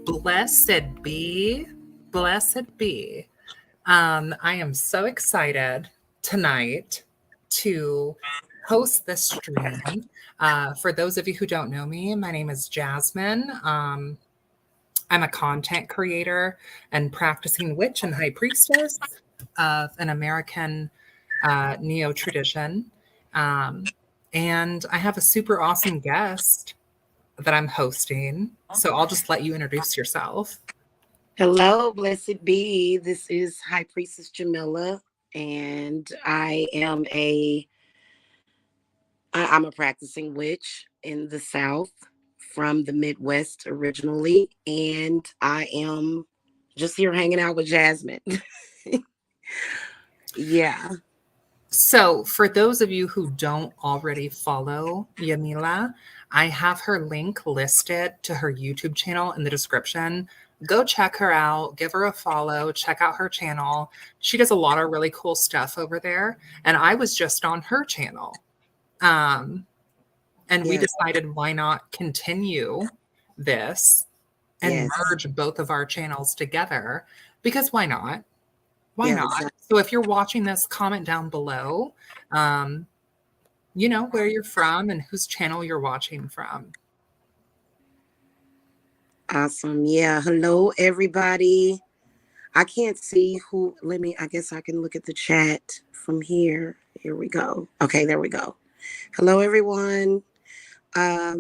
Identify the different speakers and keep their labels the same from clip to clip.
Speaker 1: Blessed be, blessed be. I am so excited tonight to host this stream. For those of you who don't know me, my name is Jasmine. I'm a content creator and practicing witch and high priestess of an American neo tradition. Um, and I have a super awesome guest that I'm hosting. So I'll just let you introduce yourself.
Speaker 2: Hello, blessed be. This is High Priestess Jamila, and I'm a practicing witch in the South from the Midwest originally, and I am just here hanging out with Jasmine. Yeah.
Speaker 1: So, for those of you who don't already follow Yamila, I have her link listed to her YouTube channel in the description. Go check her out, give her a follow, check out her channel. She does a lot of really cool stuff over there. And I was just on her channel. And we
Speaker 2: Yes.
Speaker 1: decided why not continue this and
Speaker 2: Yes.
Speaker 1: merge both of our channels together? Because why not? Why
Speaker 2: Yeah,
Speaker 1: not?
Speaker 2: exactly.
Speaker 1: So if you're watching this, comment down below, where you're from and whose channel you're watching from.
Speaker 2: Awesome. Yeah. Hello, everybody. I can't see who. I guess I can look at the chat from here. Here we go. Okay, there we go. Hello, everyone. Yeah,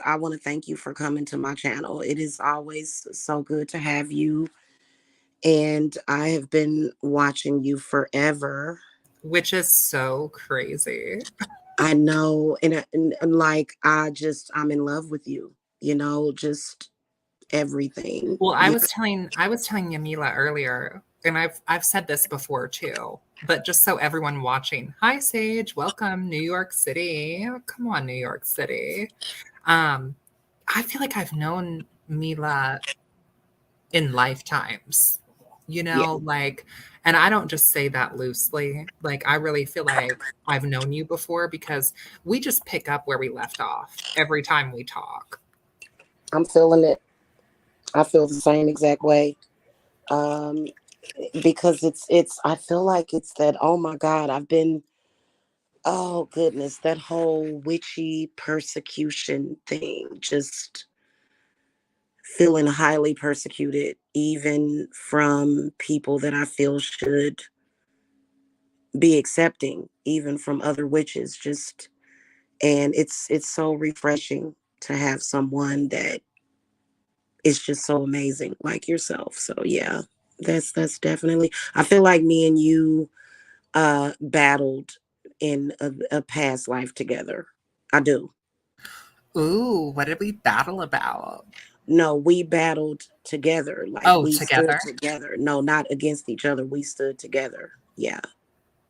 Speaker 2: I want to thank you for coming to my channel. It is always so good to have you. And I have been watching you forever.
Speaker 1: Which is so crazy.
Speaker 2: I know. And like, I'm in love with you, just everything.
Speaker 1: Well, I
Speaker 2: Yeah.
Speaker 1: was telling Yamila earlier, and I've said this before too, but just so everyone watching, hi Sage, welcome New York City. Oh, come on, New York City. I feel like I've known Mila in lifetimes,
Speaker 2: Yeah.
Speaker 1: and I don't just say that loosely. Like, I really feel like I've known you before because we just pick up where we left off every time we talk.
Speaker 2: I'm feeling it. I feel the same exact way. Um, because I feel like it's that, oh my God, oh goodness, that whole witchy persecution thing, just feeling highly persecuted, even from people that I feel should be accepting, even from other witches. And it's so refreshing to have someone that is just so amazing like yourself. So yeah, that's definitely, I feel like me and you battled in a past life together. I do.
Speaker 1: Ooh, what did we battle about?
Speaker 2: No, we battled together. Like,
Speaker 1: Oh,
Speaker 2: we stood
Speaker 1: together.
Speaker 2: together. No, not against each other. We stood together. Yeah.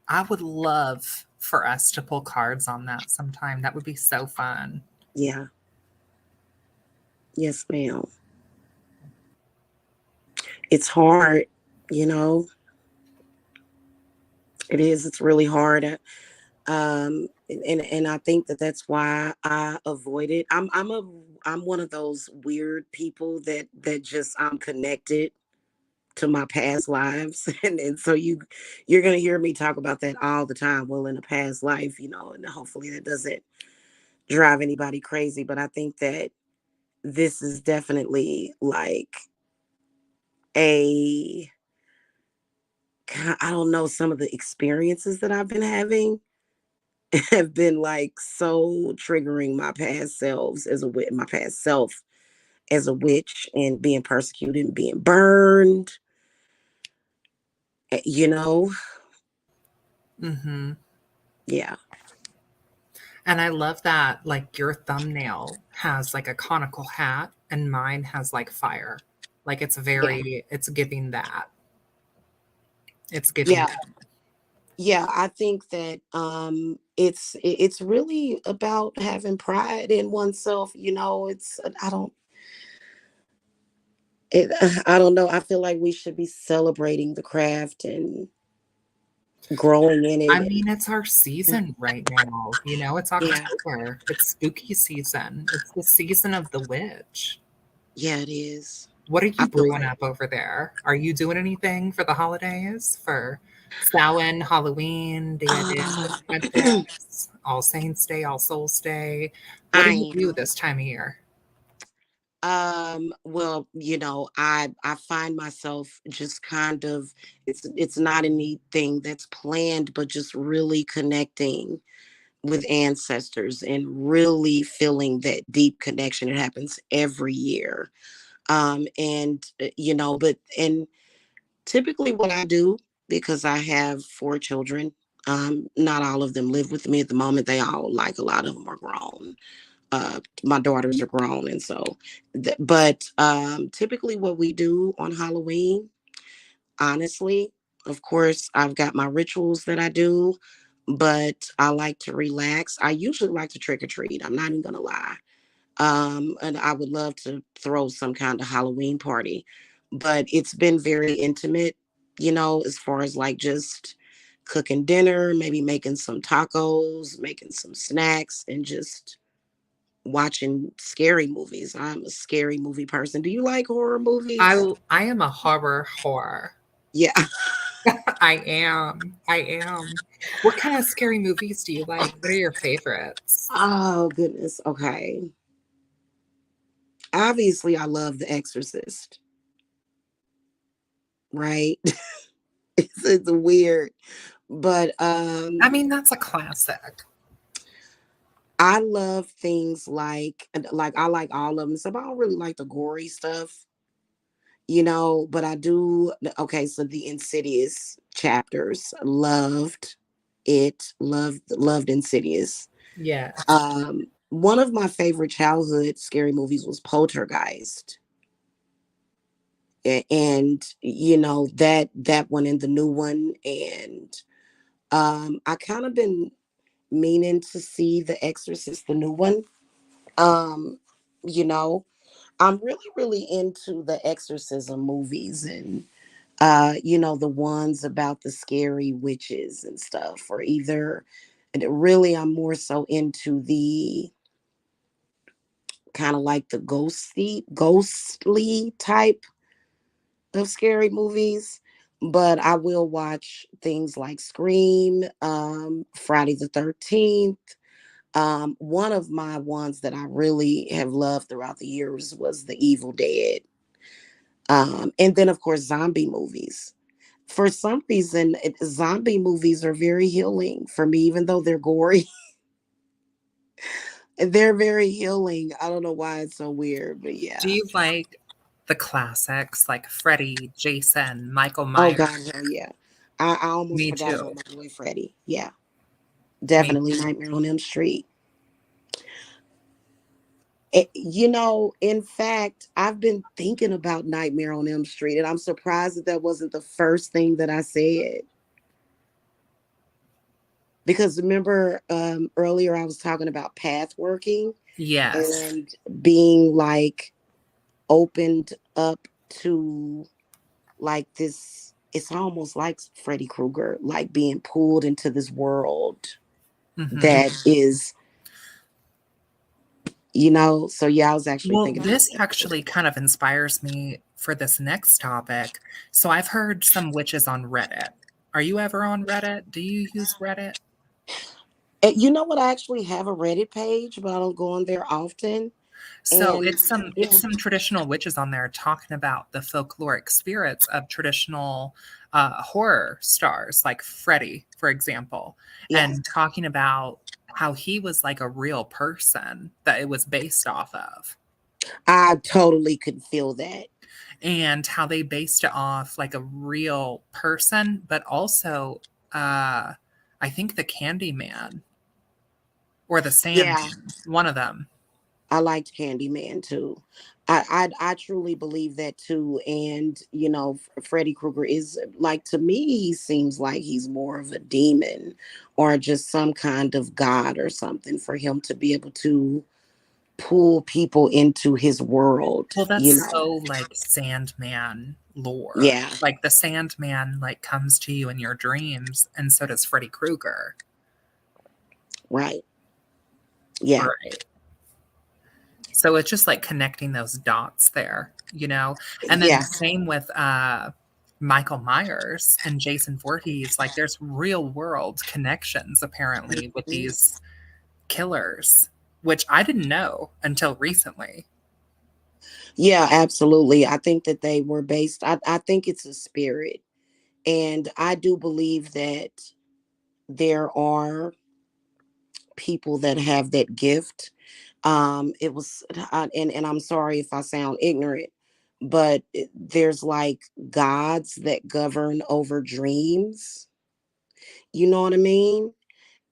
Speaker 1: I would love for us to pull cards on that sometime. That would be so fun.
Speaker 2: Yeah. Yes, ma'am. It's hard, you know. It is. It's really hard. And I think that's why I avoid it. I'm one of those weird people that just, I'm connected to my past lives. And so you're gonna hear me talk about that all the time. Well, in a past life, and hopefully that doesn't drive anybody crazy. But I think that this is definitely like a, I don't know, some of the experiences that I've been having have been like so triggering my past selves my past self as a witch, and being persecuted and being burned, you know.
Speaker 1: Mm-hmm.
Speaker 2: Yeah.
Speaker 1: And I love that, like, your thumbnail has like a conical hat and mine has like fire. Like,
Speaker 2: Yeah.
Speaker 1: it's giving that. It's giving
Speaker 2: Yeah.
Speaker 1: that.
Speaker 2: Yeah, I think that it's really about having pride in oneself. It's I don't know. I feel like we should be celebrating the craft, and growing in
Speaker 1: I
Speaker 2: it.
Speaker 1: mean, it's our season right now. You know, it's
Speaker 2: Yeah,
Speaker 1: October. It's spooky season. It's the season of the witch.
Speaker 2: yeah, it is.
Speaker 1: What are
Speaker 2: I
Speaker 1: you
Speaker 2: feel
Speaker 1: brewing
Speaker 2: like
Speaker 1: up over there? Are you doing anything for the holidays? For Samhain, Halloween, Dia de
Speaker 2: uh,
Speaker 1: Muertos, All Saints Day, All Souls Day? What do you
Speaker 2: I
Speaker 1: do this time of year?
Speaker 2: well, I find myself just kind of, it's not anything that's planned, but just really connecting with ancestors and really feeling that deep connection. It happens every year. And but and typically what I do, because I have 4 children, not all of them live with me at the moment. They all, like, a lot of them are grown. My daughters are grown, and so but typically what we do on Halloween, honestly, of course, I've got my rituals that I do, but I like to relax. I usually like to trick or treat. I'm not even gonna lie. And I would love to throw some kind of Halloween party, but it's been very intimate, as far as like just cooking dinner, maybe making some tacos, making some snacks, and just watching scary movies. I'm a scary movie person. Do you like horror movies?
Speaker 1: I am a horror whore.
Speaker 2: Yeah.
Speaker 1: I am. I am. What kind of scary movies do you like? What are your favorites?
Speaker 2: Oh, goodness. Okay. Obviously, I love The Exorcist, right? It's weird, but
Speaker 1: I mean, that's a classic.
Speaker 2: I love things like I like all of them. So I don't really like the gory stuff, but I do. Okay, so the Insidious chapters, loved it. Loved Insidious.
Speaker 1: Yes.
Speaker 2: One of my favorite childhood scary movies was Poltergeist. And that one and the new one. And I kind of been meaning to see The Exorcist, the new one. Um, you know, I'm really, really into the exorcism movies, and the ones about the scary witches and stuff, or either, and really I'm more so into the kind of like the ghostly type of scary movies. But I will watch things like Scream, Friday the 13th. One of my ones that I really have loved throughout the years was The Evil Dead. And then, of course, zombie movies. For some reason, zombie movies are very healing for me, even though they're gory. They're very healing. I don't know why it's so weird, but
Speaker 1: Do
Speaker 2: yeah.
Speaker 1: you like the classics like Freddy, Jason, Michael
Speaker 2: Oh
Speaker 1: Myers?
Speaker 2: God, hell yeah. I almost
Speaker 1: Me
Speaker 2: forgot
Speaker 1: too.
Speaker 2: about my boy Freddie. Yeah,
Speaker 1: Me
Speaker 2: definitely Nightmare on Elm Street. In fact, I've been thinking about Nightmare on Elm Street, and I'm surprised that wasn't the first thing that I said. Because remember, earlier I was talking about path working
Speaker 1: Yes.
Speaker 2: and being like opened up to like this. It's almost like Freddy Krueger, like being pulled into this world
Speaker 1: Hmm.
Speaker 2: that is, So yeah, I was actually
Speaker 1: Well,
Speaker 2: thinking about
Speaker 1: this actually kind of inspires me for this next topic. So I've heard some witches on Reddit. Are you ever on Reddit? Do you use Reddit?
Speaker 2: And you know what? I actually have a Reddit page, but I don't go on there often.
Speaker 1: So
Speaker 2: And
Speaker 1: it's
Speaker 2: yeah,
Speaker 1: some traditional witches on there talking about the folkloric spirits of traditional horror stars like Freddy, for example,
Speaker 2: yeah,
Speaker 1: and talking about how he was like a real person that it was based off of,
Speaker 2: I totally could feel that.
Speaker 1: and how they based it off like a real person, but also I think the Candyman or the
Speaker 2: Yeah,
Speaker 1: Sandman, one of them.
Speaker 2: I liked Candyman too. I truly believe that too. And Freddy Krueger is, like, to me, he seems like he's more of a demon or just some kind of god or something, for him to be able to pull people into his world,
Speaker 1: Well,
Speaker 2: you
Speaker 1: that's
Speaker 2: know.
Speaker 1: so like Sandman lore.
Speaker 2: Yeah,
Speaker 1: Like the Sandman like comes to you in your dreams, and so does Freddy Krueger.
Speaker 2: right. Yeah,
Speaker 1: Right. So it's just like connecting those dots there, you know? And then
Speaker 2: yeah.
Speaker 1: same with Michael Myers and Jason Voorhees. Like there's real world connections apparently with
Speaker 2: Mhm.
Speaker 1: these killers, which I didn't know until recently.
Speaker 2: Yeah, absolutely. I think that they were based, I think it's a spirit. And I do believe that there are people that have that gift. It was, and I'm sorry if I sound ignorant, but there's like gods that govern over dreams. You know what I mean?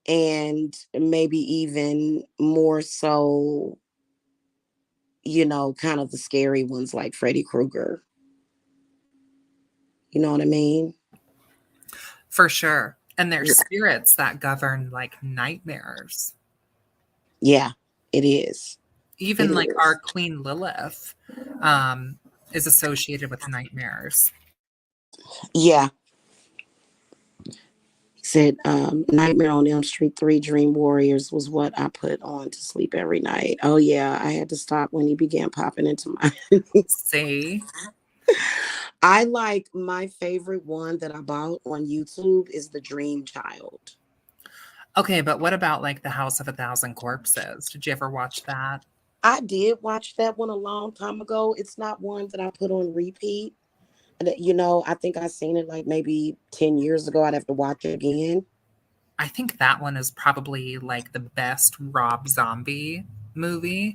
Speaker 2: And maybe even more so, kind of the scary ones like Freddy Krueger. You know what I mean?
Speaker 1: For sure. And there's
Speaker 2: Yeah,
Speaker 1: spirits that govern like nightmares.
Speaker 2: yeah, it is. It
Speaker 1: Even like our
Speaker 2: is.
Speaker 1: Queen Lilith um, is associated with nightmares.
Speaker 2: Yeah. He said, Nightmare on Elm Street 3 Dream Warriors was what I put on to sleep every night. Oh, yeah. I had to stop when he began popping into my.
Speaker 1: See?
Speaker 2: I like my favorite one that I bought on YouTube is The Dream Child.
Speaker 1: Okay, but what about like The House of a Thousand Corpses? Did you ever watch that?
Speaker 2: I did watch that one a long time ago. It's not one that I put on repeat. I think I seen it like maybe 10 years ago. I'd have to watch it again.
Speaker 1: I think that one is probably like the best Rob Zombie movie.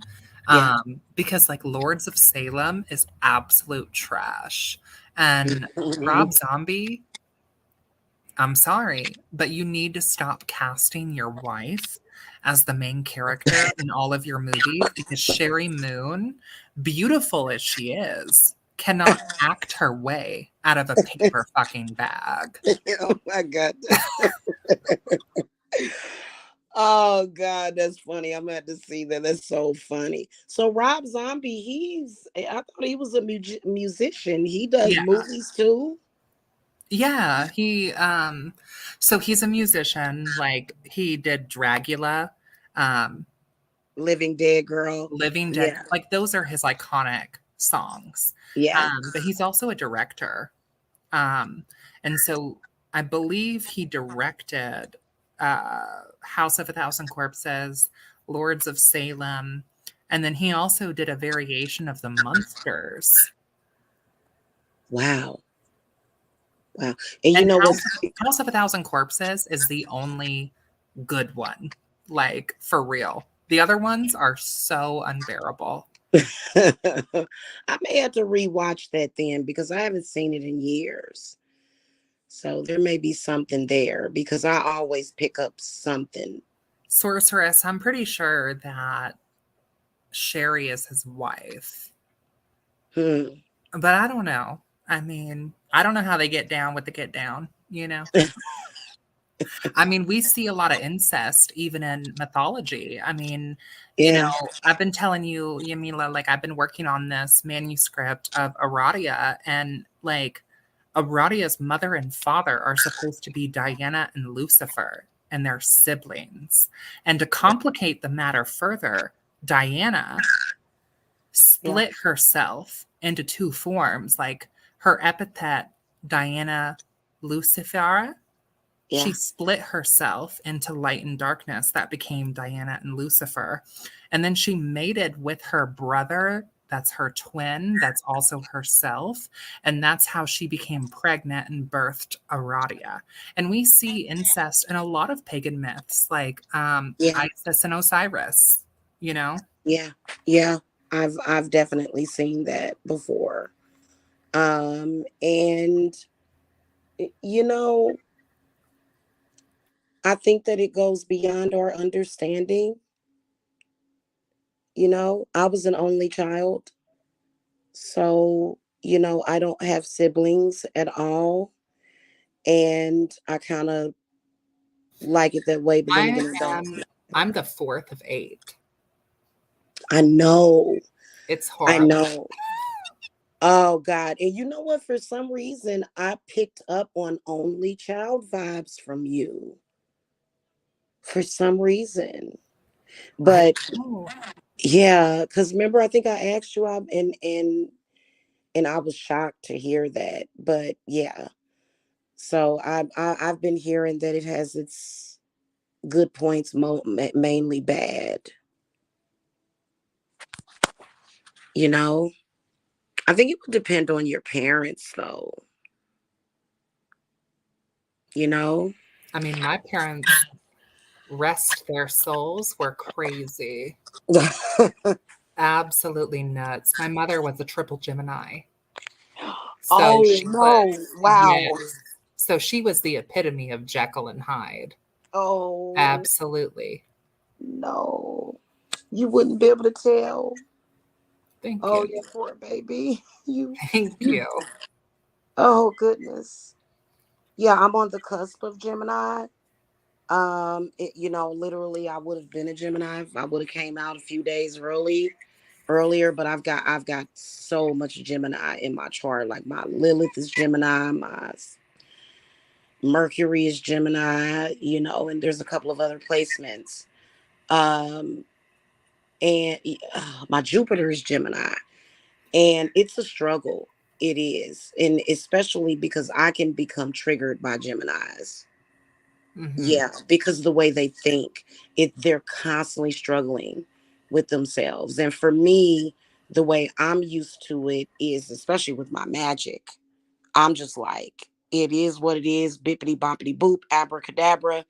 Speaker 2: Yeah.
Speaker 1: Because like Lords of Salem is absolute trash. And Rob Zombie, I'm sorry, but you need to stop casting your wife as the main character in all of your movies because Sherry Moon, beautiful as she is, cannot act her way out of a paper fucking bag.
Speaker 2: Oh my God. Oh God, that's funny. I'm gonna have to see that. That's so funny. So Rob Zombie, I thought he was a musician. He does
Speaker 1: Yeah.
Speaker 2: movies too.
Speaker 1: Yeah, so he's a musician, like he did Dragula, um,
Speaker 2: Living Dead Girl.
Speaker 1: Living Dead,
Speaker 2: Yeah.
Speaker 1: like those are his iconic songs.
Speaker 2: Yeah.
Speaker 1: But he's also a director. Um, and so I believe he directed House of a Thousand Corpses, Lords of Salem, and then he also did a variation of The Munsters.
Speaker 2: Wow. Wow. And you
Speaker 1: And
Speaker 2: know what's
Speaker 1: House of a Thousand Corpses is the only good one, like for real. The other ones are so unbearable.
Speaker 2: I may have to rewatch that then because I haven't seen it in years. So there may be something there because I always pick up something.
Speaker 1: Sorceress, I'm pretty sure that Sherry is his wife,
Speaker 2: Hmm.
Speaker 1: but I don't know. I mean, I don't know how they get down with the get down, you know? I mean, we see a lot of incest even in mythology. I mean,
Speaker 2: Yeah.
Speaker 1: I've been telling you, Yamila, like I've been working on this manuscript of Aradia, and like Aradia's mother and father are supposed to be Diana and Lucifer, and they're siblings. And to complicate the matter further, Diana
Speaker 2: Yeah.
Speaker 1: split herself into two forms, like her epithet, Diana Lucifera, she
Speaker 2: Yeah.
Speaker 1: split herself into light and darkness that became Diana and Lucifer. And then she mated with her brother, that's her twin, that's also herself. And that's how she became pregnant and birthed Aradia. And we see incest in a lot of pagan myths, like
Speaker 2: Yeah.
Speaker 1: Isis and Osiris, you know?
Speaker 2: Yeah. Yeah. I've definitely seen that before. And you know, I think that it goes beyond our understanding. I was an only child. So, I don't have siblings at all. And I kind of like it that way. But then
Speaker 1: I
Speaker 2: again, I don't.
Speaker 1: am I'm the fourth of eight.
Speaker 2: I know.
Speaker 1: It's
Speaker 2: I
Speaker 1: horrible.
Speaker 2: know. Oh God. And you know what? For some reason, I picked up on only child vibes from you. For some reason.
Speaker 1: I
Speaker 2: But
Speaker 1: know.
Speaker 2: yeah, because remember, I think I asked you out and I was shocked to hear that. But yeah. So I've been hearing that it has its good points, mainly bad. You know, I think it would depend on your parents, though. You know.
Speaker 1: I mean, my parents, rest their souls, were crazy. Absolutely nuts. My mother was a triple Gemini. So
Speaker 2: Oh
Speaker 1: she
Speaker 2: no!
Speaker 1: was,
Speaker 2: Wow.
Speaker 1: yes. So she was the epitome of Jekyll and Hyde.
Speaker 2: Oh
Speaker 1: Absolutely.
Speaker 2: no! You wouldn't be able to tell.
Speaker 1: Thank
Speaker 2: Oh,
Speaker 1: you.
Speaker 2: you poor baby. You,
Speaker 1: Thank
Speaker 2: you.
Speaker 1: you.
Speaker 2: Oh goodness. Yeah, I'm on the cusp of Gemini. Literally, I would have been a Gemini if I would have came out a few days earlier. But I've got so much Gemini in my chart. Like my Lilith is Gemini, my Mercury is Gemini. And there's a couple of other placements. Um, and my Jupiter is Gemini, and it's a struggle. It is, and especially because I can become triggered by Geminis.
Speaker 1: Hmm.
Speaker 2: Yeah, because of the way they think, they're constantly struggling with themselves. And for me, the way I'm used to it is, especially with my magic, I'm just like, it is what it is, bippity boppity boop, abracadabra.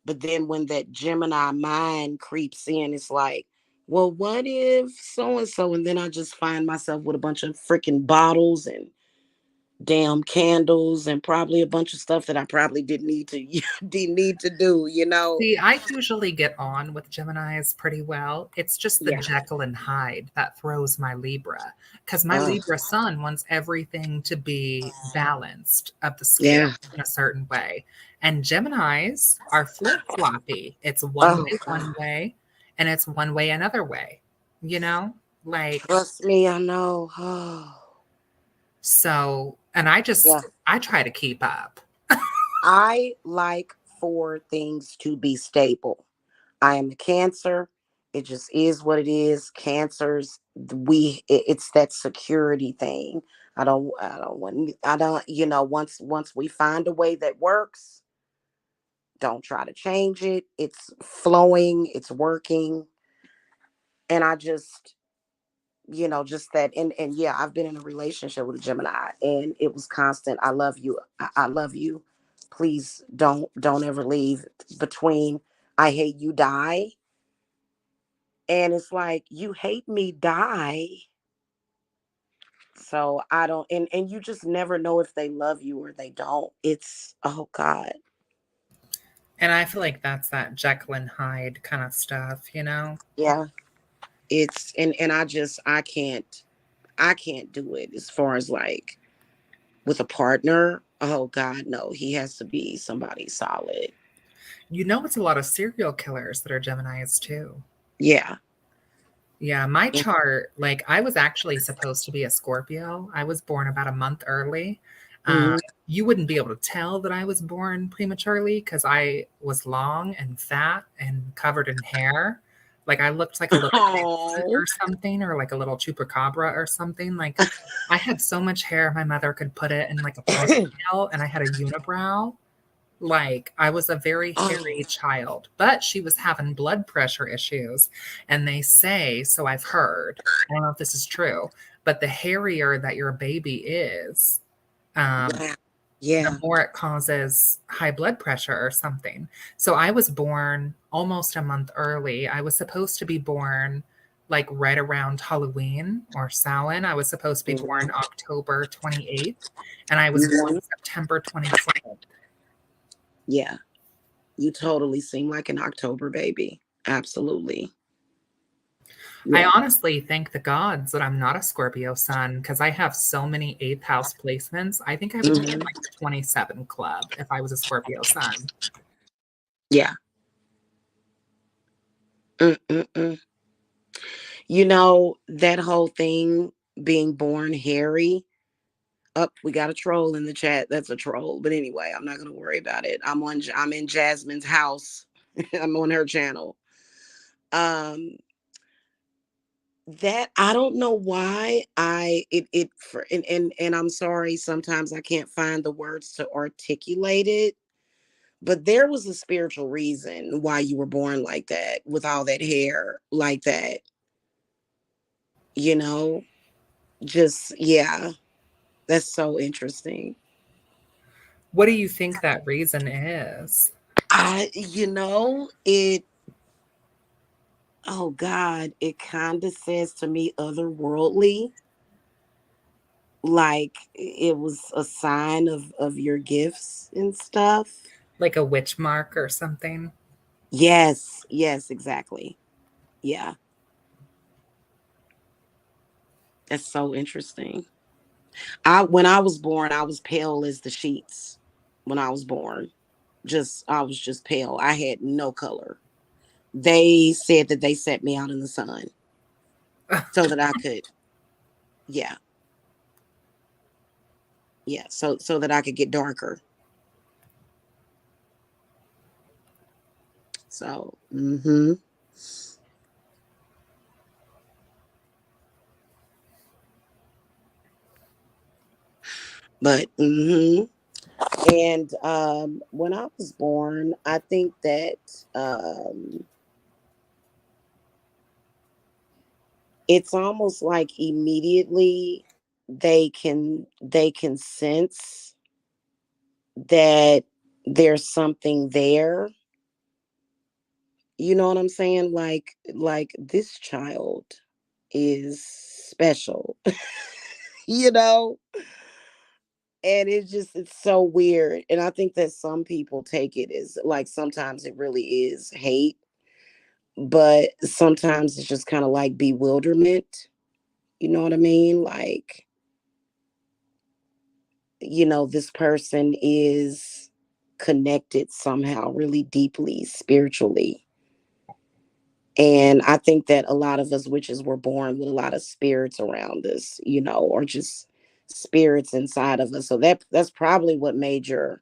Speaker 2: But then when that Gemini mind creeps in, it's like, well, what if so and so? And then I just find myself with a bunch of freaking bottles and damn candles and probably a bunch of stuff that I probably didn't need to didn't need to do.
Speaker 1: See, I usually get on with Geminis pretty well. It's just the
Speaker 2: Yeah.
Speaker 1: Jekyll and Hyde that throws my Libra. Because my
Speaker 2: Oh,
Speaker 1: Libra sun wants everything to be balanced of the scale
Speaker 2: yeah.
Speaker 1: in a certain way. And Geminis are flip floppy. It's
Speaker 2: Oh, God.
Speaker 1: one way, and it's one way another way. You know? Like,
Speaker 2: Trust me, I know. Oh,
Speaker 1: so, and
Speaker 2: yeah.
Speaker 1: I try to keep up.
Speaker 2: I like for things to be stable. I am a Cancer. It just is what it is. Cancers, it's that security thing. Once we find a way that works, don't try to change it. It's flowing, it's working. And I just that, and yeah, I've been in a relationship with a Gemini, and it was constant. I love you. I love you. Please don't ever leave. Between I hate you, die. And it's like, you hate me, die. So I don't, and you just never know if they love you or they don't. It's, oh God.
Speaker 1: And I feel like that's that Jekyll and Hyde kind of stuff, you know?
Speaker 2: Yeah. It's, and I can't do it as far as like with a partner. Oh God, no. He has to be somebody solid.
Speaker 1: You know, it's a lot of serial killers that are Geminis too.
Speaker 2: Yeah.
Speaker 1: Yeah, my chart, like I was actually supposed to be a Scorpio. I was born about a month early. Um,
Speaker 2: Mm-hmm.
Speaker 1: you wouldn't be able to tell that I was born prematurely because I was long and fat and covered in hair. Like I looked like a little Bigfoot
Speaker 2: Oh.
Speaker 1: or something, or like a little chupacabra or something. Like I had so much hair, my mother could put it in like a ponytail, and I had a unibrow. Like I was a very hairy
Speaker 2: Oh.
Speaker 1: child, but she was having blood pressure issues. And they say, so I've heard, I don't know if this is true, but the hairier that your baby is, um,
Speaker 2: Wow.
Speaker 1: the
Speaker 2: Yeah.
Speaker 1: more it causes high blood pressure or something. So I was born almost a month early. I was supposed to be born like right around Halloween or Samhain. I was supposed to be born
Speaker 2: Mhm.
Speaker 1: October 28th, and I was born
Speaker 2: Mhm.
Speaker 1: September 27th.
Speaker 2: Yeah. You totally seem like an October baby. Absolutely.
Speaker 1: I
Speaker 2: Yeah.
Speaker 1: honestly thank the gods that I'm not a Scorpio sun because I have so many eighth house placements. I think I would be in
Speaker 2: Mhm.
Speaker 1: like the 27 club if I was a Scorpio sun.
Speaker 2: Yeah. Mm-mm-mm. That whole thing being born hairy. Up, we got a troll in the chat. That's a troll. But anyway, I'm not gonna worry about it. I'm in Jasmyne's house. I'm on her channel. Um that I don't know why I it for and I'm sorry, sometimes I can't find the words to articulate it, but there was a spiritual reason why you were born like that with all that hair like that, you know? Just yeah, that's so interesting.
Speaker 1: What do you think that reason is?
Speaker 2: It oh God, it kind of says to me otherworldly, like it was a sign of your gifts and stuff.
Speaker 1: Like a witch mark or something?
Speaker 2: Yes, exactly. Yeah, that's so interesting. I When I was born, I was pale as the sheets. When I was born, just I was just pale. I had no color. They said that they set me out in the sun so that I could, yeah, yeah, so that I could get darker. So, but and when I was born, I think that it's almost like immediately they can sense that there's something there. You know what I'm saying? Like this child is special, you know? And it's so weird. And I think that some people take it as like sometimes it really is hate, but sometimes it's just kind of like bewilderment. You know what I mean? Like, this person is connected somehow really deeply spiritually. And I think that a lot of us witches were born with a lot of spirits around us, or just spirits inside of us. So that's probably what made your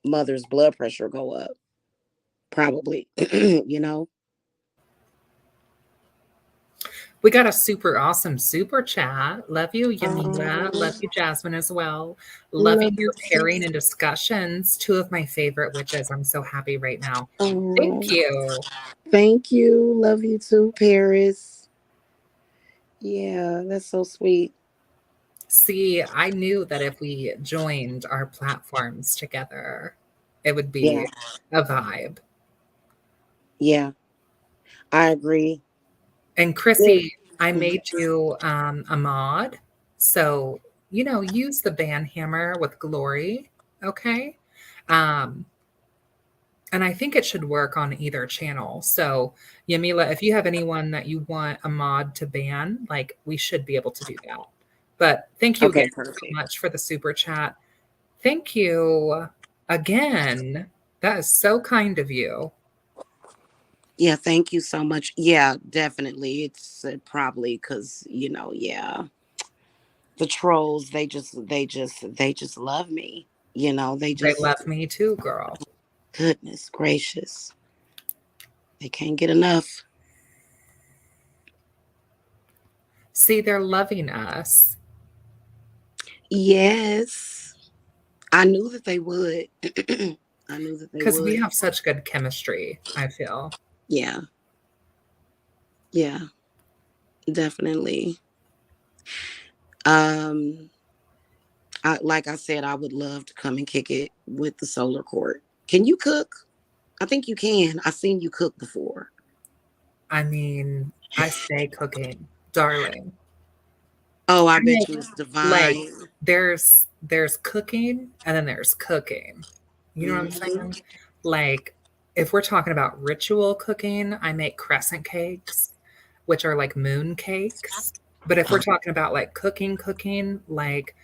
Speaker 2: mother's blood pressure go up. Probably, you know.
Speaker 1: We got a super awesome super chat. Love you, Yamila. Love
Speaker 2: Um,
Speaker 1: you, Jasmine, as well.
Speaker 2: love
Speaker 1: Loving
Speaker 2: you
Speaker 1: your
Speaker 2: too.
Speaker 1: pairing and discussions. Two of my favorite witches. I'm so happy right now. Thank
Speaker 2: Oh,
Speaker 1: you.
Speaker 2: thank you. Love you too, Paris. Yeah, that's so sweet.
Speaker 1: See, I knew that if we joined our platforms together, it would
Speaker 2: Yeah,
Speaker 1: be a vibe.
Speaker 2: yeah, I agree.
Speaker 1: And
Speaker 2: It,
Speaker 1: Chrissy, I made you a mod. So, use the band hammer with glory. Okay. Um, and I think it should work on either channel. So, Yamila, if you have anyone that you want a mod to ban, like we should be able to do that. But thank you again
Speaker 2: okay,
Speaker 1: so
Speaker 2: perfect.
Speaker 1: much for the super chat. Thank you again. That is so kind of you.
Speaker 2: Yeah, thank you so much. Yeah, definitely. It's probably because yeah, the trolls they just love me. They
Speaker 1: They
Speaker 2: just
Speaker 1: love me too, girl.
Speaker 2: goodness gracious, they can't get enough.
Speaker 1: See, they're loving us
Speaker 2: Yes, I knew that they would. I knew that they
Speaker 1: because we
Speaker 2: would.
Speaker 1: have such good chemistry, I feel.
Speaker 2: Yeah, yeah, definitely. Um, like I said, I would love to come and kick it with the solar court. Can you cook? I think you can. I've seen you cook before.
Speaker 1: I mean, I stay cooking, darling.
Speaker 2: Oh, I
Speaker 1: I
Speaker 2: bet
Speaker 1: make
Speaker 2: you it's
Speaker 1: like
Speaker 2: divine.
Speaker 1: there's cooking and then there's cooking. You know what I'm
Speaker 2: Hmm.
Speaker 1: saying? Like if we're talking about ritual cooking, I make crescent cakes, which are like moon cakes. But if we're talking about like cooking, like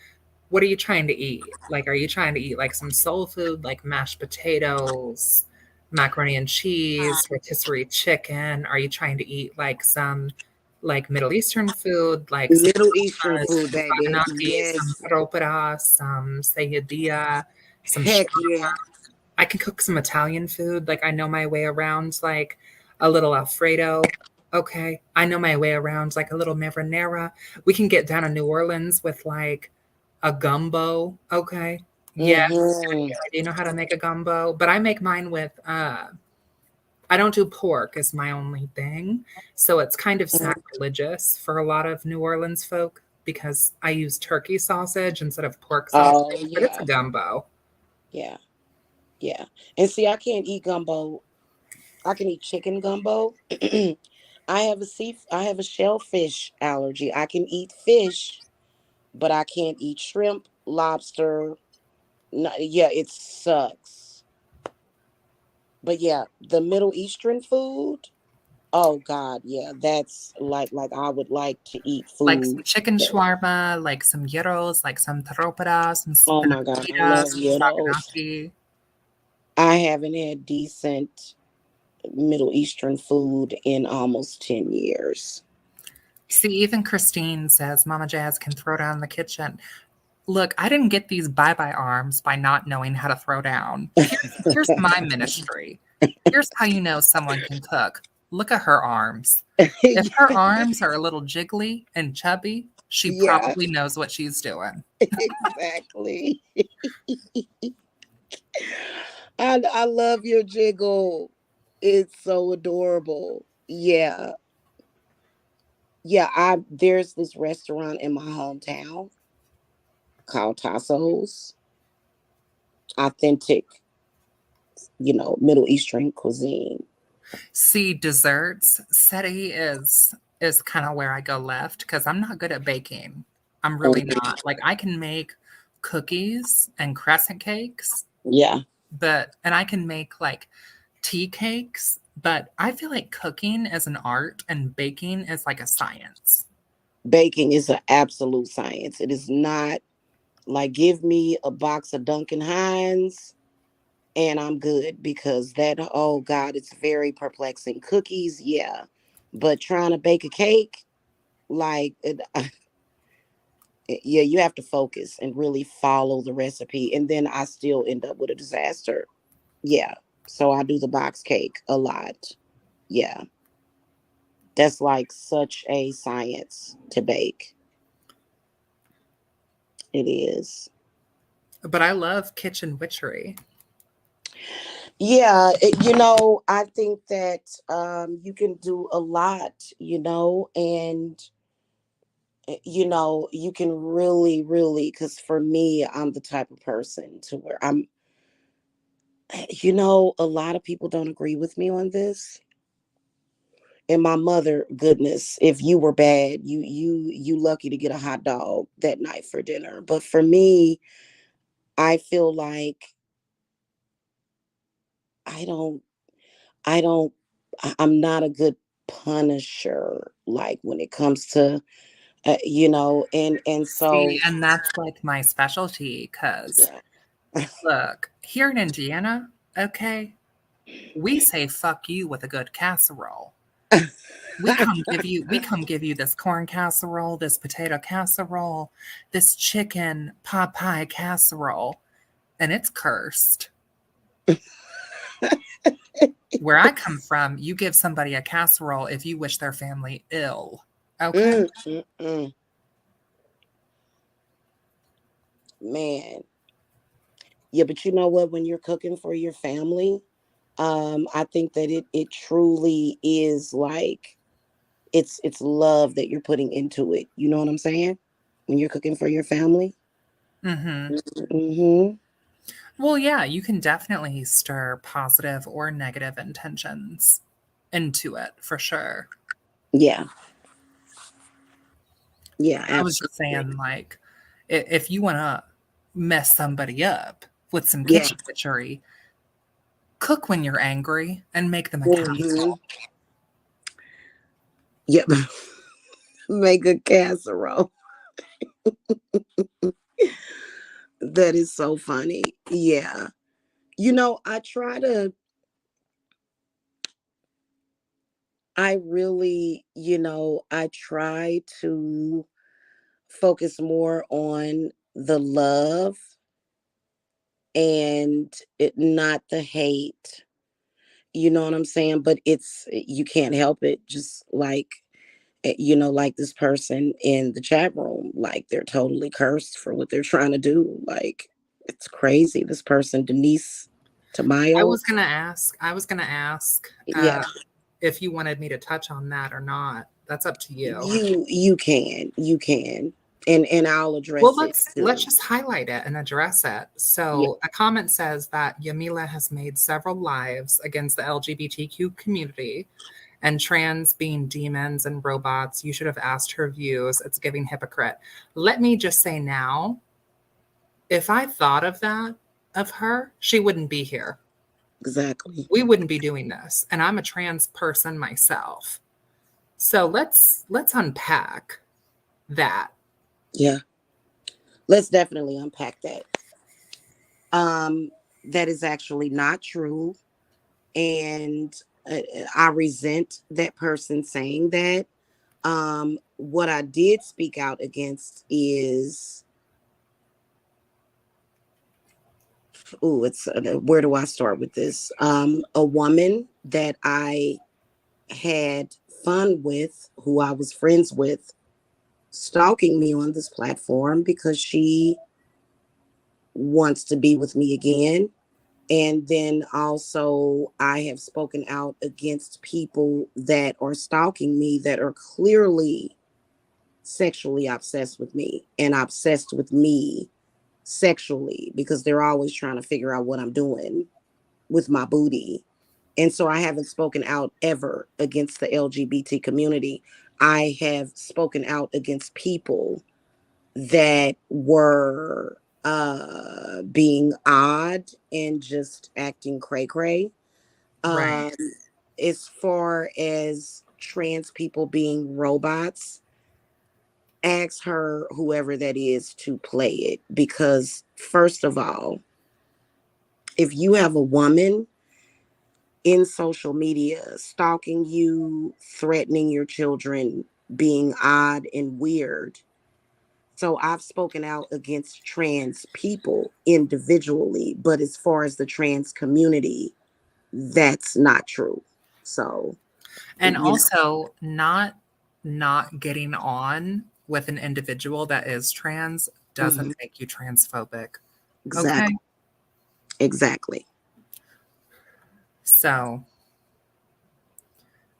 Speaker 1: what are you trying to eat? Like, are you trying to eat like some soul food, like mashed potatoes, macaroni and cheese, rotisserie chicken? Are you trying to eat like some like Middle Eastern food, like some
Speaker 2: Middle Eastern
Speaker 1: some
Speaker 2: food, baby.
Speaker 1: ragnaki, some
Speaker 2: Yes.
Speaker 1: ropera, some sayadilla, some
Speaker 2: Heck yeah.
Speaker 1: I can cook some Italian food. Like I know my way around like a little Alfredo. Okay. I know my way around like a little marinara. We can get down to New Orleans with like a gumbo. Okay. Yes.
Speaker 2: Mm-hmm.
Speaker 1: I do know how to make a gumbo, but I make mine with I don't do pork as my only thing. So it's kind of sacrilegious for a lot of New Orleans folk because I use turkey sausage instead of pork
Speaker 2: Oh
Speaker 1: sausage, but it's a
Speaker 2: yeah.
Speaker 1: gumbo.
Speaker 2: Yeah. Yeah. And see, I can't eat gumbo. I can eat chicken gumbo. I have a shellfish allergy. I can eat fish, but I can't eat shrimp, lobster. No, yeah, it sucks. But yeah, the Middle Eastern food. Oh God, yeah, that's like I would like to eat
Speaker 1: Like some
Speaker 2: food.
Speaker 1: chicken
Speaker 2: that-
Speaker 1: shawarma, like some gyros, like some taropara, some
Speaker 2: Oh my God, I
Speaker 1: spinach
Speaker 2: love
Speaker 1: some
Speaker 2: gyros.
Speaker 1: ragnaki.
Speaker 2: I haven't had decent Middle Eastern food in almost 10 years.
Speaker 1: See, even Christine says Mama Jazz can throw down in the kitchen. Look, I didn't get these bye-bye arms by not knowing how to throw down. Here's my ministry. Here's how you know someone can cook. Look at her arms. If her arms are a little jiggly and chubby, she
Speaker 2: Yeah,
Speaker 1: probably knows what she's doing.
Speaker 2: exactly. I love your jiggle. It's so adorable. Yeah. Yeah, I there's this restaurant in my hometown called Tassos. Authentic, Middle Eastern cuisine.
Speaker 1: See, desserts, SETI is kind of where I go left because I'm not good at baking. I'm really
Speaker 2: Mhm.
Speaker 1: not. Like I can make cookies and crescent cakes,
Speaker 2: Yeah.
Speaker 1: but and I can make like tea cakes, but I feel like cooking is an art and baking is like a science.
Speaker 2: Baking is an absolute science. It is not like give me a box of Duncan Hines and I'm good because that, oh God, it's very perplexing. Cookies, yeah. But trying to bake a cake, like, yeah, you have to focus and really follow the recipe. And then I still end up with a disaster. Yeah. So I do the box cake a lot. Yeah. That's like such a science to bake. It is.
Speaker 1: But I love kitchen witchery.
Speaker 2: Yeah, I think that you can do a lot, and you can really, really, because for me, I'm the type of person to where a lot of people don't agree with me on this. And my mother, goodness, if you were bad, you lucky to get a hot dog that night for dinner. But for me, I feel like I don't, I don't, I'm not a good punisher. Like when it comes to, and
Speaker 1: See,
Speaker 2: so
Speaker 1: and that's like my specialty because
Speaker 2: yeah.
Speaker 1: look, here in Indiana, okay, we say fuck you with a good casserole. We come give you this corn casserole, this potato casserole, this chicken pot pie casserole, and it's cursed. Where I come from, you give somebody a casserole if you wish their family ill. Okay?
Speaker 2: Mm, mm, mm. Man, yeah, but you know what? When you're cooking for your family, I think that it truly is like it's love that you're putting into it. You know what I'm saying? When you're cooking for your family.
Speaker 1: Mhm.
Speaker 2: Hmm.
Speaker 1: Well, yeah, you can definitely stir positive or negative intentions into it for sure.
Speaker 2: Yeah, yeah,
Speaker 1: I was just
Speaker 2: absolutely.
Speaker 1: saying, like, if you want to mess somebody up with some
Speaker 2: Yeah.
Speaker 1: kitchen witchery, cook when you're angry and make them a
Speaker 2: Hmm.
Speaker 1: casserole.
Speaker 2: Yep. Make a casserole. That is so funny. Yeah. I really, I try to focus more on the love and not the hate. You know what I'm saying? But you can't help it. Just like, like this person in the chat room, like they're totally cursed for what they're trying to do. Like, it's crazy. This person, Denise Tamayo.
Speaker 1: I was gonna ask
Speaker 2: Yeah,
Speaker 1: if you wanted me to touch on that or not. That's up to you.
Speaker 2: you can, and I'll
Speaker 1: Well,
Speaker 2: address it
Speaker 1: let's
Speaker 2: too.
Speaker 1: just highlight it and address it.
Speaker 2: Yeah,
Speaker 1: So, a comment says that Yamila has made several lives against the LGBTQ community and trans being demons and robots. You should have asked her views. It's giving hypocrite. Let me just say now, if I thought of that of her, she wouldn't be here.
Speaker 2: exactly.
Speaker 1: We wouldn't be doing this. And I'm a trans person myself. So let's unpack that.
Speaker 2: Yeah, let's definitely unpack that. Um, that is actually not true, and I resent that person saying that. What I did speak out against is, where do I start with this? A woman that I had fun with, who I was friends with, stalking me on this platform because she wants to be with me again. And then also, I have spoken out against people that are stalking me that are clearly sexually obsessed with me and obsessed with me sexually because they're always trying to figure out what I'm doing with my booty. And so I haven't spoken out ever against the LGBT community. I have spoken out against people that were being odd and just acting cray cray.
Speaker 1: Right.
Speaker 2: Um, as far as trans people being robots, ask her, whoever that is, to play it. Because, first of all, if you have a woman in social media stalking you, threatening your children, being odd and weird, so I've spoken out against trans people individually, but as far as the trans community, that's not true. So,
Speaker 1: And
Speaker 2: you know,
Speaker 1: also not getting on with an individual that is trans doesn't
Speaker 2: mhm,
Speaker 1: make you transphobic. Okay?
Speaker 2: exactly, exactly.
Speaker 1: So,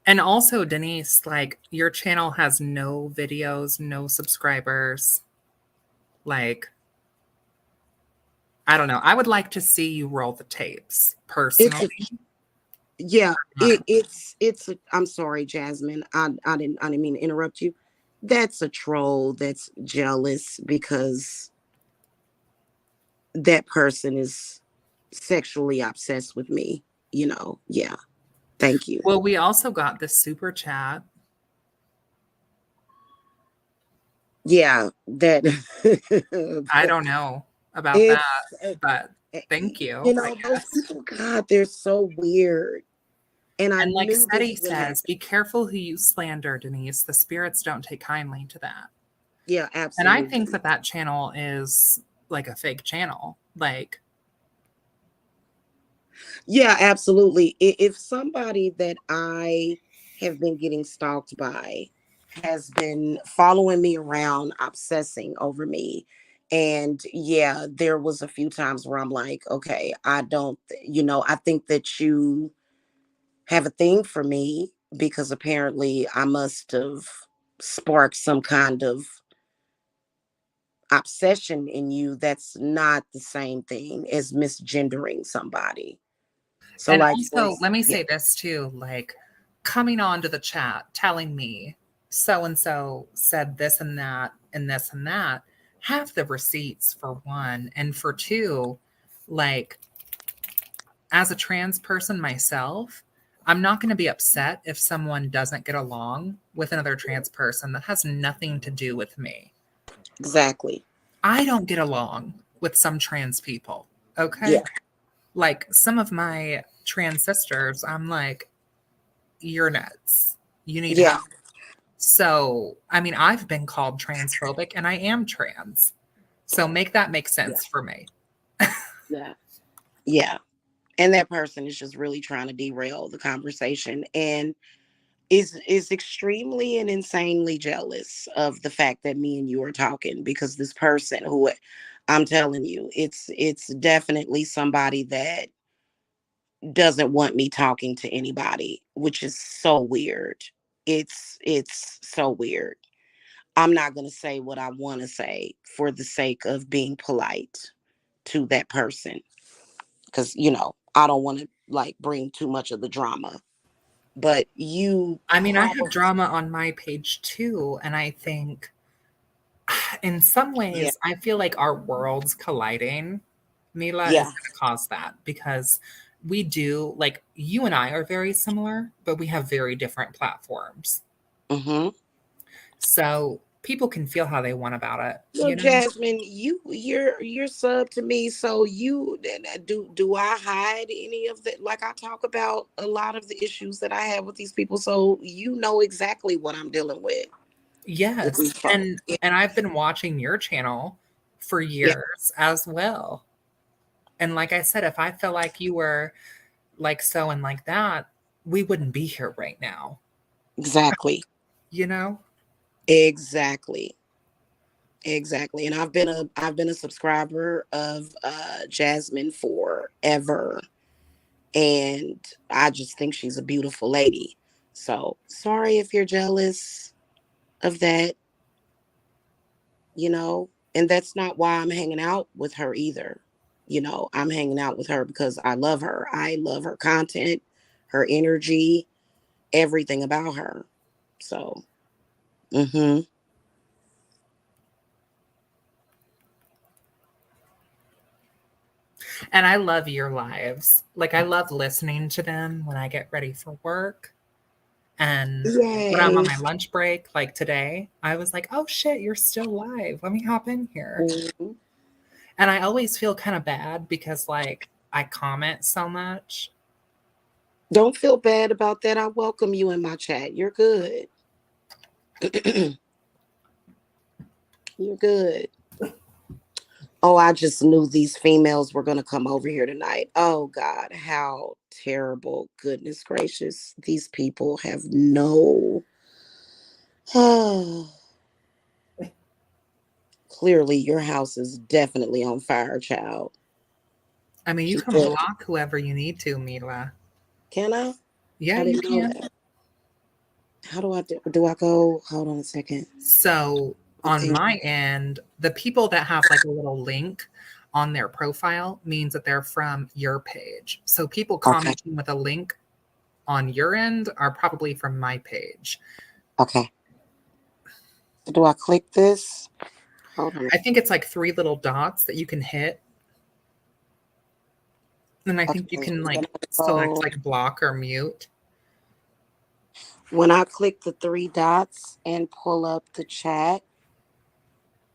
Speaker 1: and also Denise, like your channel has no videos, no subscribers. Like, I don't know. I would like to see you roll the tapes
Speaker 2: It's
Speaker 1: personally.
Speaker 2: a Yeah,
Speaker 1: Not-
Speaker 2: I'm sorry, Jasmine. I didn't mean to interrupt you. That's a troll that's jealous because that person is sexually obsessed with me. Yeah. Thank you.
Speaker 1: Well, we also got the super chat.
Speaker 2: Yeah, that
Speaker 1: I don't know about that,
Speaker 2: it's
Speaker 1: but thank you, I
Speaker 2: those
Speaker 1: guess.
Speaker 2: people, God, they're so weird. And I
Speaker 1: And like
Speaker 2: knew
Speaker 1: Seti
Speaker 2: this would
Speaker 1: says,
Speaker 2: happen.
Speaker 1: be careful who you slander, Denise. The spirits don't take kindly to that.
Speaker 2: Yeah,
Speaker 1: And I
Speaker 2: absolutely.
Speaker 1: think that that channel is like a fake channel. Like,
Speaker 2: Yeah, absolutely. If somebody that I have been getting stalked by has been following me around, obsessing over me, and yeah, there was a few times where I'm like, okay, I don't, I think that you have a thing for me because apparently I must have sparked some kind of obsession in you that's not the same thing as misgendering somebody. So,
Speaker 1: and
Speaker 2: like,
Speaker 1: also, let me say this too, like coming on to the chat telling me so and so said this and that and this and that, have the receipts for one. And for two, like as a trans person myself, I'm not going to be upset if someone doesn't get along with another trans person. That has nothing to do with me.
Speaker 2: exactly.
Speaker 1: I don't get along with some trans people.
Speaker 2: Yeah.
Speaker 1: Okay. Like some of my trans sisters, I'm like, you're nuts. You need
Speaker 2: Yeah.
Speaker 1: help. So, I mean, I've been called transphobic and I am trans. So make that make
Speaker 2: Yeah.
Speaker 1: sense for me.
Speaker 2: Yeah. Yeah. And that person is just really trying to derail the conversation and is extremely and insanely jealous of the fact that me and you are talking, because this person who, I'm telling you, it's definitely somebody that doesn't want me talking to anybody, which is so weird. It's so weird. I'm not going to say what I want to say for the sake of being polite to that person, because I don't want to like bring too much of the drama. But you
Speaker 1: I mean, I have
Speaker 2: probably,
Speaker 1: drama on my page too. And I think in some
Speaker 2: yeah,
Speaker 1: ways, I feel like our worlds colliding, Mila, is
Speaker 2: yeah,
Speaker 1: going to cause that because we do, like, you and I are very similar, but we have very different platforms.
Speaker 2: mm-hmm.
Speaker 1: So people can feel how they want about it,
Speaker 2: So
Speaker 1: you know?
Speaker 2: Jasmine, you're sub to me. So do I hide any of that? Like, I talk about a lot of the issues that I have with these people, so you know exactly what I'm dealing with
Speaker 1: Yes.
Speaker 2: these folks. Yeah,
Speaker 1: And I've been watching your channel for
Speaker 2: yeah,
Speaker 1: years as well. And like I said, if I felt like you were like so and like that, we wouldn't be here right now,
Speaker 2: exactly,
Speaker 1: you know?
Speaker 2: exactly, exactly. And I've been a subscriber of Jasmine forever, and I just think she's a beautiful lady. So sorry if you're jealous of that, and that's not why I'm hanging out with her either. I'm hanging out with her because I love her. I love her content, her energy, everything about her. So, hmm
Speaker 1: And I love your lives. Like I love listening to them when I get ready for work. And when I'm on
Speaker 2: yay.
Speaker 1: my lunch break, like today, I was like, oh shit, you're still live. Let me hop in here.
Speaker 2: Mhm.
Speaker 1: And I always feel kind of bad because like I comment so much.
Speaker 2: Don't feel bad about that. I welcome you in my chat. You're good. You're good. Oh, I just knew these females were going to come over here tonight. Oh, God, how terrible. Goodness gracious. These people have no. Clearly, your house is definitely on fire, child.
Speaker 1: I mean, you
Speaker 2: She
Speaker 1: can
Speaker 2: said,
Speaker 1: block whoever you need to, Mila.
Speaker 2: can I?
Speaker 1: Yeah,
Speaker 2: I
Speaker 1: you
Speaker 2: didn't know
Speaker 1: can.
Speaker 2: that. How do I go? Hold on a second.
Speaker 1: So on
Speaker 2: Okay.
Speaker 1: my end, the people that have like a little link on their profile means that they're from your page. So people
Speaker 2: Okay.
Speaker 1: commenting with a link on your end are probably from my page.
Speaker 2: Okay. So do I click this? Hold on.
Speaker 1: I think it's like three little dots that you can hit. And I
Speaker 2: Okay.
Speaker 1: think you can
Speaker 2: Then
Speaker 1: like
Speaker 2: I
Speaker 1: select
Speaker 2: go,
Speaker 1: like block or mute.
Speaker 2: when I click the three dots and pull up the chat,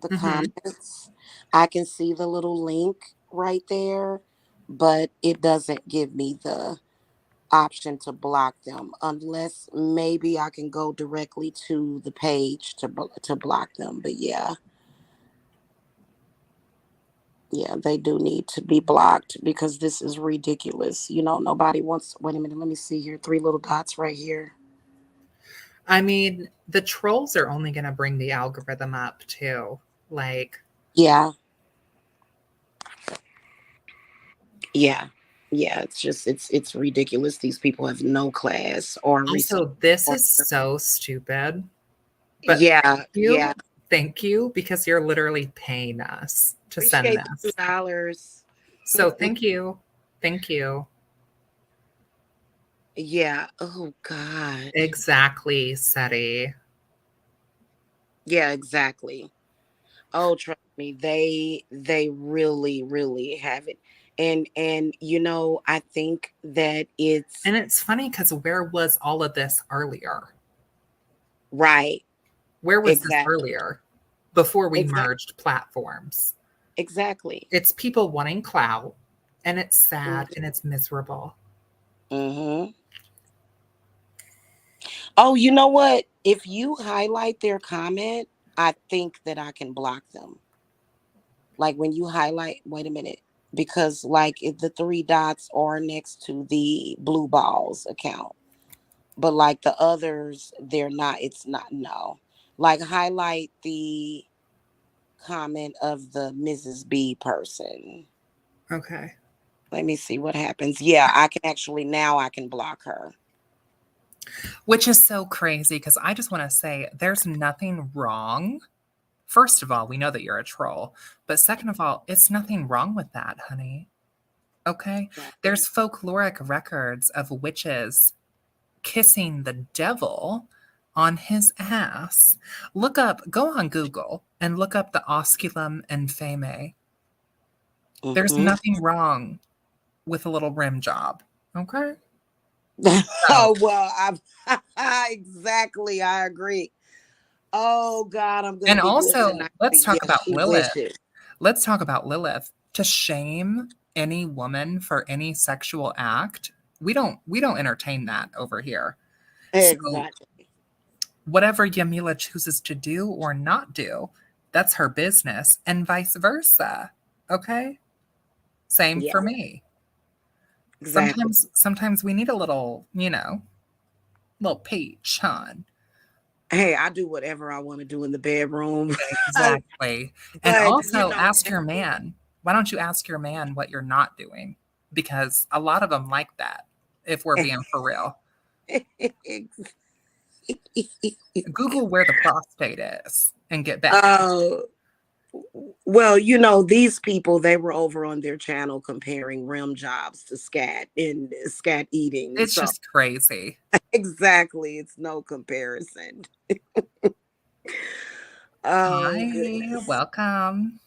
Speaker 2: the
Speaker 1: Hmm.
Speaker 2: comments, I can see the little link right there, but it doesn't give me the option to block them, unless maybe I can go directly to the page to block them. But yeah, yeah, they do need to be blocked because this is ridiculous. Nobody wants. Wait a minute, let me see here. Three little dots right here.
Speaker 1: I mean, the trolls are only going to bring the algorithm up too. Like,
Speaker 2: Yeah, yeah, yeah. It's ridiculous. These people have no class or respect.
Speaker 1: also, this
Speaker 2: Or,
Speaker 1: is so stupid. But
Speaker 2: yeah, yeah.
Speaker 1: thank you, because you're literally paying us to send
Speaker 2: Appreciate the
Speaker 1: this.
Speaker 2: $2.
Speaker 1: So thank you. Thank you.
Speaker 2: Yeah. Oh God.
Speaker 1: Exactly, Seti.
Speaker 2: Yeah, exactly. Oh, trust me, they really, really have it. And I think that it's
Speaker 1: And it's funny because where was all of this earlier?
Speaker 2: right.
Speaker 1: Where was this
Speaker 2: Exactly.
Speaker 1: earlier? Before we
Speaker 2: Exactly.
Speaker 1: merged platforms.
Speaker 2: Exactly.
Speaker 1: It's people wanting clout, and it's sad and it's miserable.
Speaker 2: Mm-hmm. Oh, you know what? If you highlight their comment, I think that I can block them. Like when you highlight, wait a minute, because like if the three dots are next to the blue balls account, but like the others, they're not. It's not. No, like highlight the comment of the Mrs. B person.
Speaker 1: Okay.
Speaker 2: Let me see what happens. Yeah, I can actually now I can block her.
Speaker 1: Which is so crazy because I just want to say there's nothing wrong. First of all, we know that you're a troll. But second of all, it's nothing wrong with that, honey. Okay?
Speaker 2: Exactly.
Speaker 1: There's folkloric records of witches kissing the devil on his ass. Go on Google and look up the osculum and feme. There's
Speaker 2: Mm-hmm.
Speaker 1: nothing wrong with a little rim job. Okay? So,
Speaker 2: Oh well, exactly. I agree. Oh God, I'm gonna
Speaker 1: and
Speaker 2: be good
Speaker 1: also,
Speaker 2: tonight. But
Speaker 1: let's talk
Speaker 2: yes,
Speaker 1: about
Speaker 2: she
Speaker 1: Lilith.
Speaker 2: wishes.
Speaker 1: Let's talk about Lilith. To shame any woman for any sexual act, we don't entertain that over here. So
Speaker 2: Exactly.
Speaker 1: whatever Yamila chooses to do or not do, that's her business, and vice versa. Okay? Same
Speaker 2: Yeah.
Speaker 1: for me.
Speaker 2: Exactly.
Speaker 1: Sometimes we need a little, little peach, hon.
Speaker 2: Hey, I do whatever I want to do in the bedroom.
Speaker 1: Exactly. And
Speaker 2: But you
Speaker 1: also
Speaker 2: know,
Speaker 1: ask your man. Why don't you ask your man what you're not doing? Because a lot of them like that, if we're being for real. Google where the prostate is and get back.
Speaker 2: uh, well, you know, these people, they were over on their channel comparing rim jobs to scat and scat eating.
Speaker 1: It's
Speaker 2: So
Speaker 1: just crazy.
Speaker 2: exactly, it's no comparison. Oh
Speaker 1: Hi,
Speaker 2: goodness.
Speaker 1: welcome.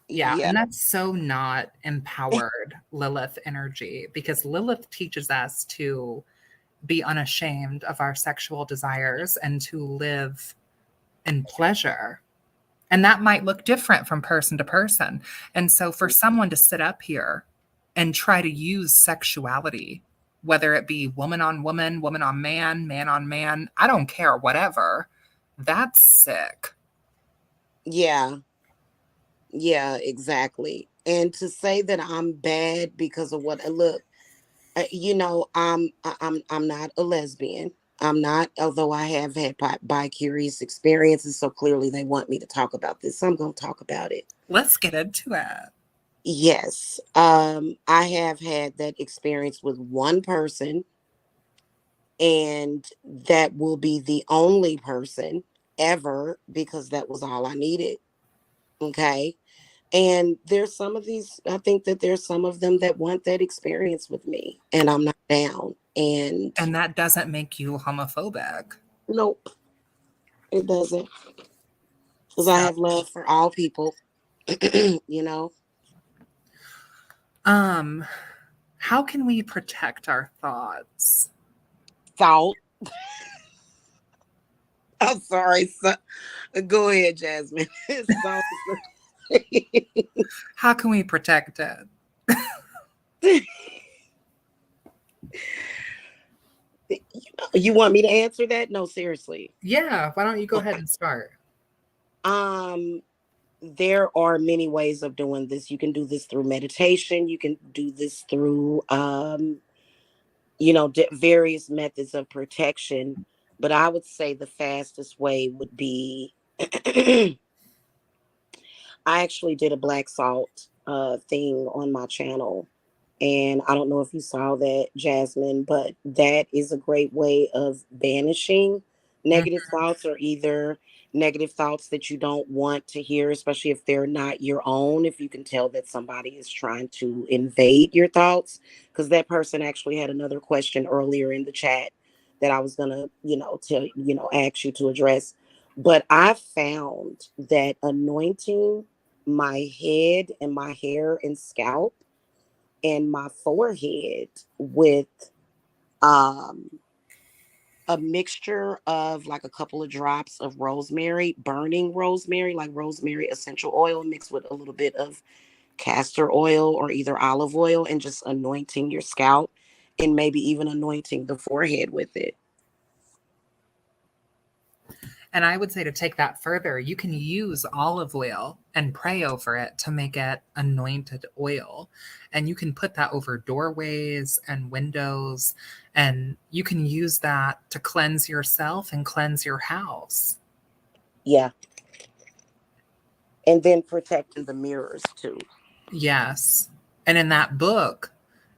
Speaker 1: Yeah,
Speaker 2: Yeah.
Speaker 1: and that's so not empowered Lilith energy because Lilith teaches us to be unashamed of our sexual desires and to live in pleasure. And that might look different from person to person. And so for someone to sit up here and try to use sexuality, whether it be woman on man on man, I don't care, whatever, that's sick.
Speaker 2: Yeah. Yeah, exactly. And to say that I'm bad because of what I look, you know, I'm not a lesbian. I'm not, although I have had bi-curious experiences, so clearly they want me to talk about this. So I'm going to talk about it.
Speaker 1: Let's get into it.
Speaker 2: Yes, I have had that experience with one person, and that will be the only person ever because that was all I needed. Okay. And there's some of these, I think that there's some of them that want that experience with me, and I'm not down. And
Speaker 1: And that doesn't make you homophobic.
Speaker 2: nope, it doesn't. Because I
Speaker 1: So,
Speaker 2: have love for all people, you know.
Speaker 1: um, how can we protect our thoughts?
Speaker 2: Thought. I'm sorry. So, go ahead, Jasmine. So,
Speaker 1: How can we protect it?
Speaker 2: you want me to answer that? No, seriously.
Speaker 1: Yeah, why don't you go ahead
Speaker 2: Okay.
Speaker 1: and start?
Speaker 2: Um, there are many ways of doing this. You can do this through meditation. You can do this through various methods of protection. But I would say the fastest way would be I actually did a black salt thing on my channel. And I don't know if you saw that, Jasmine, but that is a great way of banishing
Speaker 1: Mhm.
Speaker 2: negative thoughts, or either negative thoughts that you don't want to hear, especially if they're not your own. If you can tell that somebody is trying to invade your thoughts, because that person actually had another question earlier in the chat that I was gonna, ask you to address. But I found that anointing my head and my hair and scalp and my forehead with um a mixture of like a couple of drops of rosemary, burning rosemary, like rosemary essential oil mixed with a little bit of castor oil or either olive oil, and just anointing your scalp. and maybe even anointing the forehead with it.
Speaker 1: And I would say to take that further, you can use olive oil and pray over it to make it anointed oil. And you can put that over doorways and windows, and you can use that to cleanse yourself and cleanse your house.
Speaker 2: Yeah. And then protecting the mirrors too.
Speaker 1: Yes. And in that book,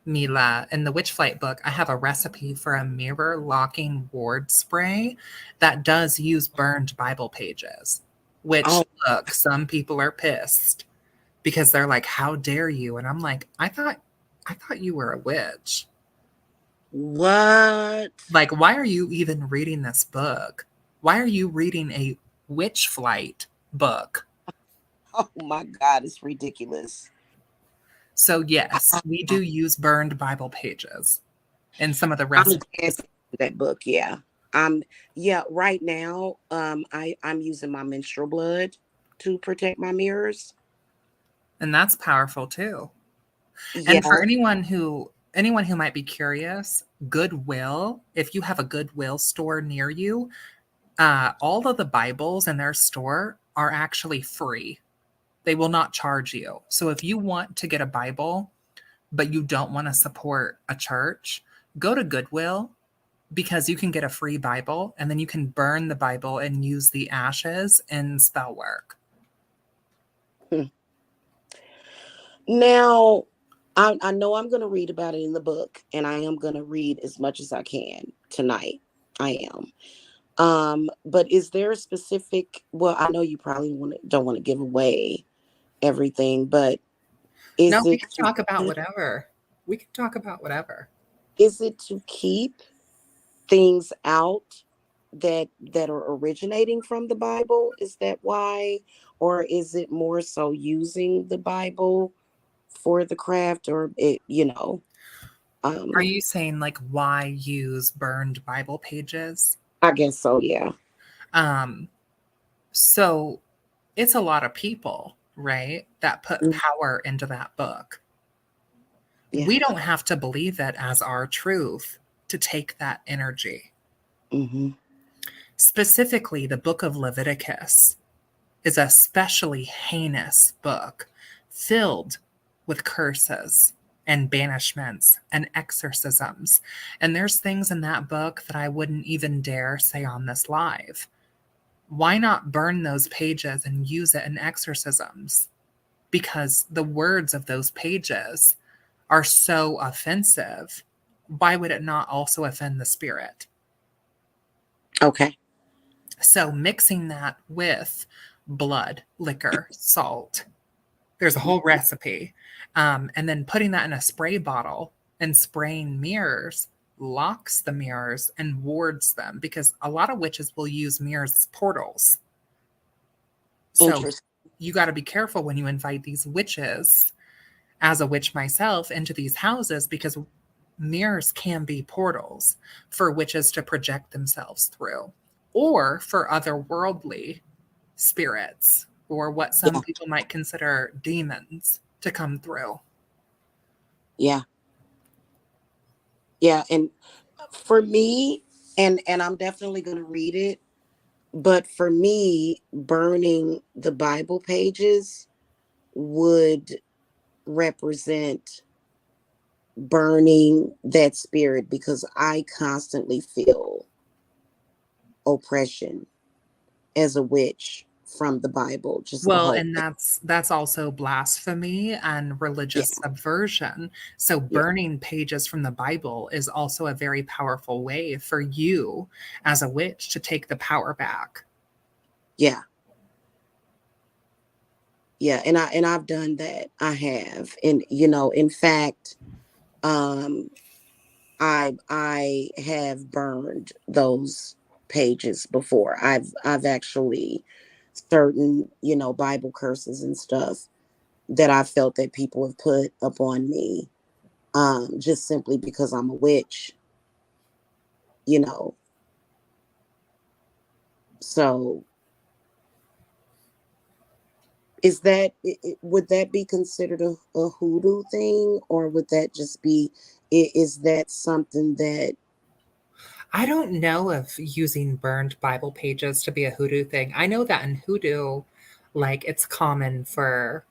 Speaker 1: Mila, in the Witch Flight book, I have a recipe for a mirror locking ward spray that does use burned Bible pages, which,
Speaker 2: Oh,
Speaker 1: look, some people are pissed because they're like, how dare you? And I'm like, I thought you were a witch.
Speaker 2: what?
Speaker 1: Like, why are you even reading this book? Why are you reading a Witch Flight book?
Speaker 2: Oh my God, it's ridiculous.
Speaker 1: So, yes, we do use burned Bible pages in some of the
Speaker 2: I'm glad
Speaker 1: recipes.
Speaker 2: that book. Yeah. Yeah, right now, I'm using my menstrual blood to protect my mirrors.
Speaker 1: And that's powerful too. And for
Speaker 2: Yeah.
Speaker 1: anyone who might be curious, Goodwill, if you have a Goodwill store near you, all of the Bibles in their store are actually free. They will not charge you. So if you want to get a Bible, but you don't want to support a church, go to Goodwill because you can get a free Bible and then you can burn the Bible and use the ashes in spell work.
Speaker 2: Hmm. Now, I know I'm going to read about it in the book, and I am going to read as much as I can tonight. I am. But is there a specific? Well, I know you probably don't want to give away everything, but
Speaker 1: No,
Speaker 2: is
Speaker 1: we
Speaker 2: it
Speaker 1: can
Speaker 2: to
Speaker 1: talk about whatever. We can talk about whatever.
Speaker 2: is it to keep things out that are originating from the Bible? Is that why, or is it more so using the Bible for the craft, or it?
Speaker 1: Are
Speaker 2: Um,
Speaker 1: you saying like why use burned Bible pages?
Speaker 2: I guess so. Yeah.
Speaker 1: Um, so it's a lot of people, right, that put
Speaker 2: Mm,
Speaker 1: power into that book.
Speaker 2: yeah.
Speaker 1: We don't have to believe it as our truth to take that energy.
Speaker 2: Hmm.
Speaker 1: Specifically, the book of Leviticus is a especially heinous book filled with curses and banishments and exorcisms. And there's things in that book that I wouldn't even dare say on this live. Why not burn those pages and use it in exorcisms? Because the words of those pages are so offensive. Why would it not also offend the spirit?
Speaker 2: Okay.
Speaker 1: So, mixing that with blood, liquor, salt, there's a whole recipe. And then putting that in a spray bottle and spraying mirrors locks the mirrors and wards them because a lot of witches will use mirrors as portals. So
Speaker 2: Interesting.
Speaker 1: you got to be careful when you invite these witches, as a witch myself, into these houses because mirrors can be portals for witches to project themselves through or for otherworldly spirits or what some
Speaker 2: Yeah.
Speaker 1: people might consider demons to come through.
Speaker 2: Yeah. Yeah. And for me, and I'm definitely going to read it. But for me, burning the Bible pages would represent burning that spirit, because I constantly feel oppression as a witch from the Bible, just the
Speaker 1: Well,
Speaker 2: whole
Speaker 1: and
Speaker 2: thing.
Speaker 1: that's also blasphemy and
Speaker 2: Yeah,
Speaker 1: religious subversion. So
Speaker 2: yeah,
Speaker 1: burning pages from the Bible is also a very powerful way for you as a witch to take the power back.
Speaker 2: yeah, yeah. And I've done that. I have. And in fact, um, I have burned those pages before. I've actually certain, Bible curses and stuff that I felt that people have put upon me, just simply because I'm a witch, you know. So is that would that be considered a hoodoo thing, or would that just be Is that something that
Speaker 1: I don't know if using burned Bible pages to be a hoodoo thing. I know that in hoodoo, like it's common for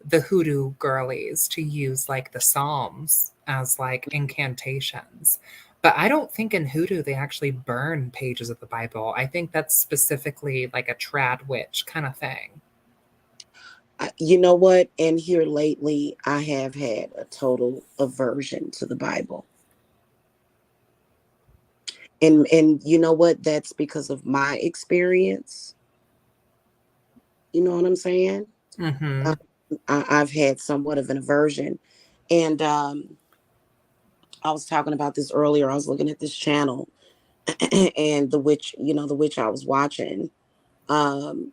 Speaker 1: the hoodoo girlies to use like the Psalms as like incantations. But I don't think in hoodoo they actually burn pages of the Bible. I think that's specifically like a trad witch kind of thing.
Speaker 2: you know what? And here lately, I have had a total aversion to the Bible. And you know what? That's because of my experience. You know what I'm saying?
Speaker 1: Mm-hmm.
Speaker 2: Um, I've had somewhat of an aversion. And I was talking about this earlier. I was looking at this channel and the witch, the witch I was watching, um,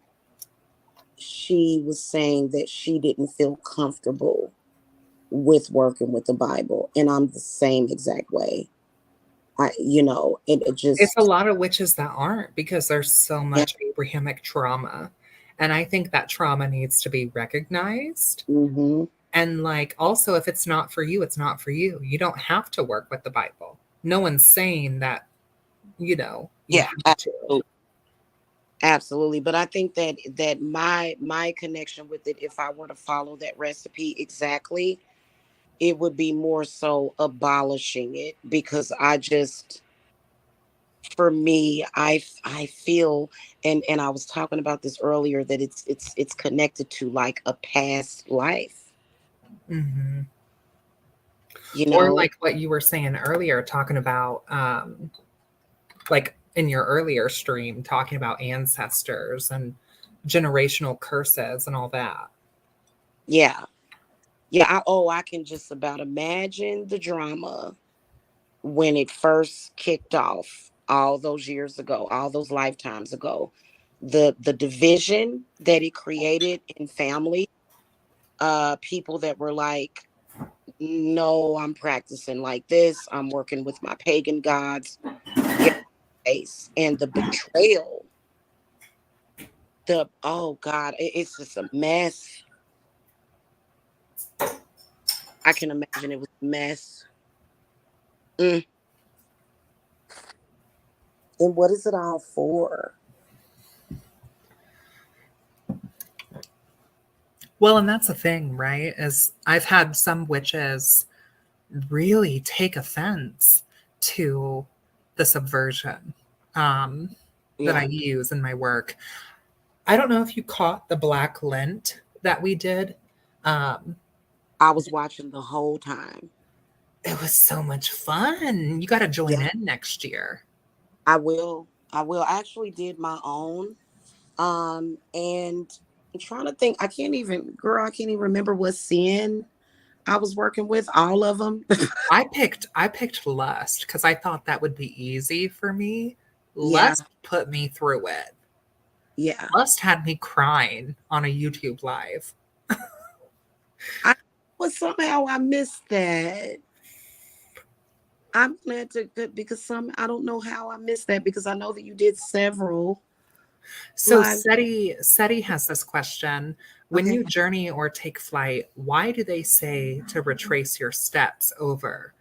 Speaker 2: she was saying that she didn't feel comfortable with working with the Bible. And I'm the same exact way. It
Speaker 1: It's a
Speaker 2: just,
Speaker 1: lot of witches that aren't because there's so
Speaker 2: yeah.
Speaker 1: much Abrahamic trauma. And I think that trauma needs to be recognized.
Speaker 2: Hmm.
Speaker 1: And like also if it's not for you, it's not for you. You don't have to work with the Bible. No one's saying that, you
Speaker 2: Yeah,
Speaker 1: have to.
Speaker 2: absolutely. Absolutely. But I think that my connection with it, if I were to follow that recipe exactly, it would be more so abolishing it, because I just, for me, I feel, and I was talking about this earlier, that it's connected to like a past life,
Speaker 1: Hmm.
Speaker 2: you
Speaker 1: Or
Speaker 2: know.
Speaker 1: like what you were saying earlier, talking about like in your earlier stream, talking about ancestors and generational curses and all that.
Speaker 2: Yeah. Yeah, I can just about imagine the drama when it first kicked off all those years ago, all those lifetimes ago. The division that it created in family, people that were like, no, I'm practicing like this, I'm working with my pagan gods, get face, and the betrayal, the oh God, it's just a mess. I can imagine it was a mess. Mm. And what is it all for?
Speaker 1: Well, and that's the thing, right? Is I've had some witches really take offense to the subversion that I
Speaker 2: Yeah,
Speaker 1: use in my work. I don't know if you caught the Black Lent that we did. Um,
Speaker 2: I was watching the whole time.
Speaker 1: it was so much fun. You got to join
Speaker 2: Yeah,
Speaker 1: in next year.
Speaker 2: I will. I actually did my own. And I'm trying to think. I can't even remember what sin I was working with. All of them.
Speaker 1: I picked Lust because I thought that would be easy for me.
Speaker 2: Yeah,
Speaker 1: Lust put me through it.
Speaker 2: yeah.
Speaker 1: Lust had me crying on a YouTube live.
Speaker 2: I But somehow I missed that. I'm glad to good because I don't know how I missed that, because I know that you did several
Speaker 1: So
Speaker 2: live.
Speaker 1: SETI has this question. When
Speaker 2: Okay.
Speaker 1: you journey or take flight, why do they say to retrace your steps over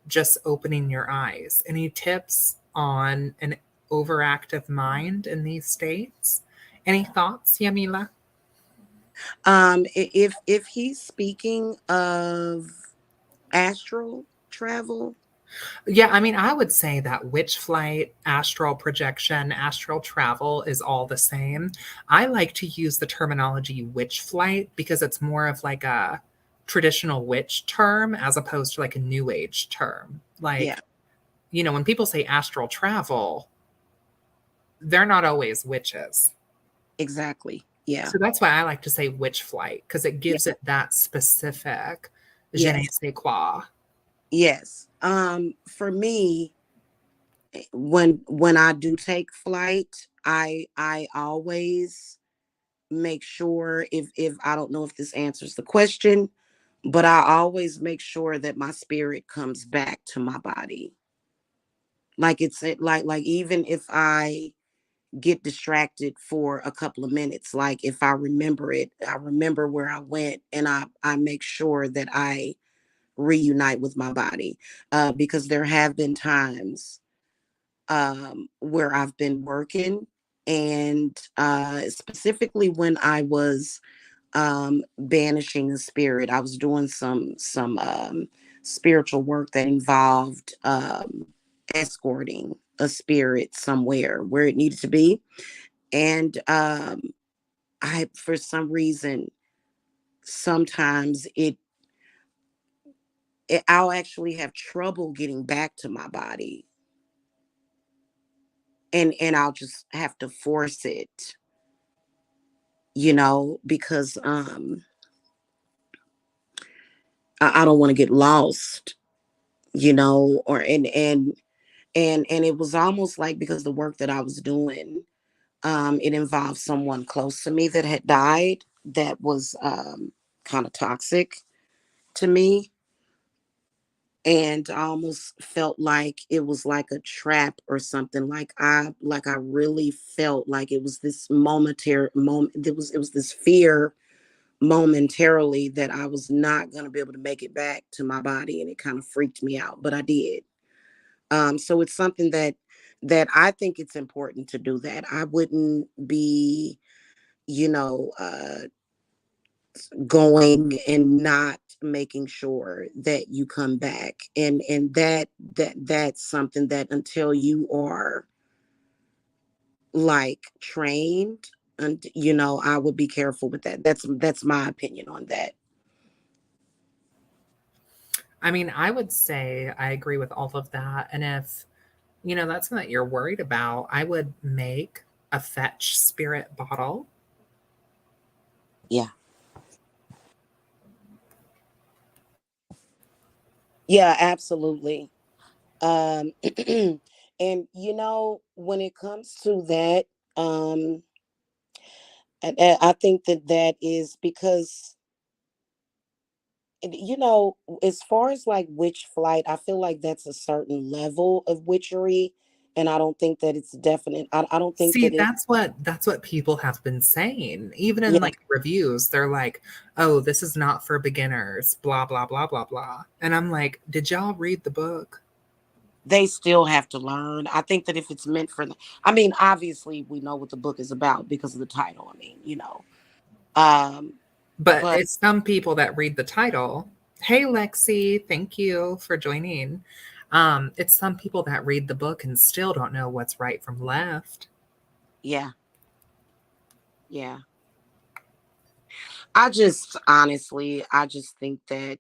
Speaker 1: just opening your eyes? Any tips on an overactive mind in these states? Any thoughts, Yamila?
Speaker 2: If he's speaking of astral travel,
Speaker 1: Yeah, I mean, I would say that witch flight, astral projection, astral travel is all the same. I like to use the terminology witch flight because it's more of like a traditional witch term as opposed to like a new age term.
Speaker 2: yeah,
Speaker 1: Like, when people say astral travel, they're not always witches.
Speaker 2: exactly. Yeah,
Speaker 1: So that's why I like to say witch flight because it
Speaker 2: yeah,
Speaker 1: gives it that specific je ne
Speaker 2: yes,
Speaker 1: sais quoi.
Speaker 2: yes. For me, when I do take flight, I always make sure, if I don't know if this answers the question, but I always make sure that my spirit comes back to my body. Like like even if I get distracted for a couple of minutes, like if I remember it, I remember where I went, and I make sure that I reunite with my body, because there have been times where I've been working, and specifically when I was banishing a spirit. I was doing some spiritual work that involved escorting a spirit somewhere where it needed to be, and I, for some reason, sometimes I'll actually have trouble getting back to my body, and I'll just have to force it, because I don't want to get lost, or and it was almost like, because the work that I was doing, it involved someone close to me that had died, that was kind of toxic to me, and I almost felt like it was like a trap or something. Like I really felt like it was this momentary moment. It was this fear momentarily that I was not going to be able to make it back to my body, and it kind of freaked me out, but I did. So it's something that I think it's important to do that. I wouldn't be, you know, uh, going and not making sure that you come back, and that's something that, until you are like trained, and I would be careful with that. That's my opinion on that.
Speaker 1: I mean, I would say I agree with all of that. And if, that's something that you're worried about, I would make a fetch spirit bottle.
Speaker 2: Yeah. Yeah, absolutely. um and when it comes to that, um I think that is because, as far as like witch flight, I feel like that's a certain level of witchery, and I don't think that it's definite. I don't think
Speaker 1: See,
Speaker 2: that it.
Speaker 1: that's what people have been saying. Even in
Speaker 2: Yeah,
Speaker 1: like reviews, they're like, "Oh, this is not for beginners, blah blah blah blah blah." And I'm like, "Did y'all read the book?"
Speaker 2: they still have to learn. I think that if it's meant for them, I mean, obviously we know what the book is about because of the title. I mean, um
Speaker 1: But
Speaker 2: but
Speaker 1: it's some people that read the title. Hey, Lexi, thank you for joining. It's some people that read the book and still don't know what's right from left.
Speaker 2: yeah, yeah. I just honestly, I just think that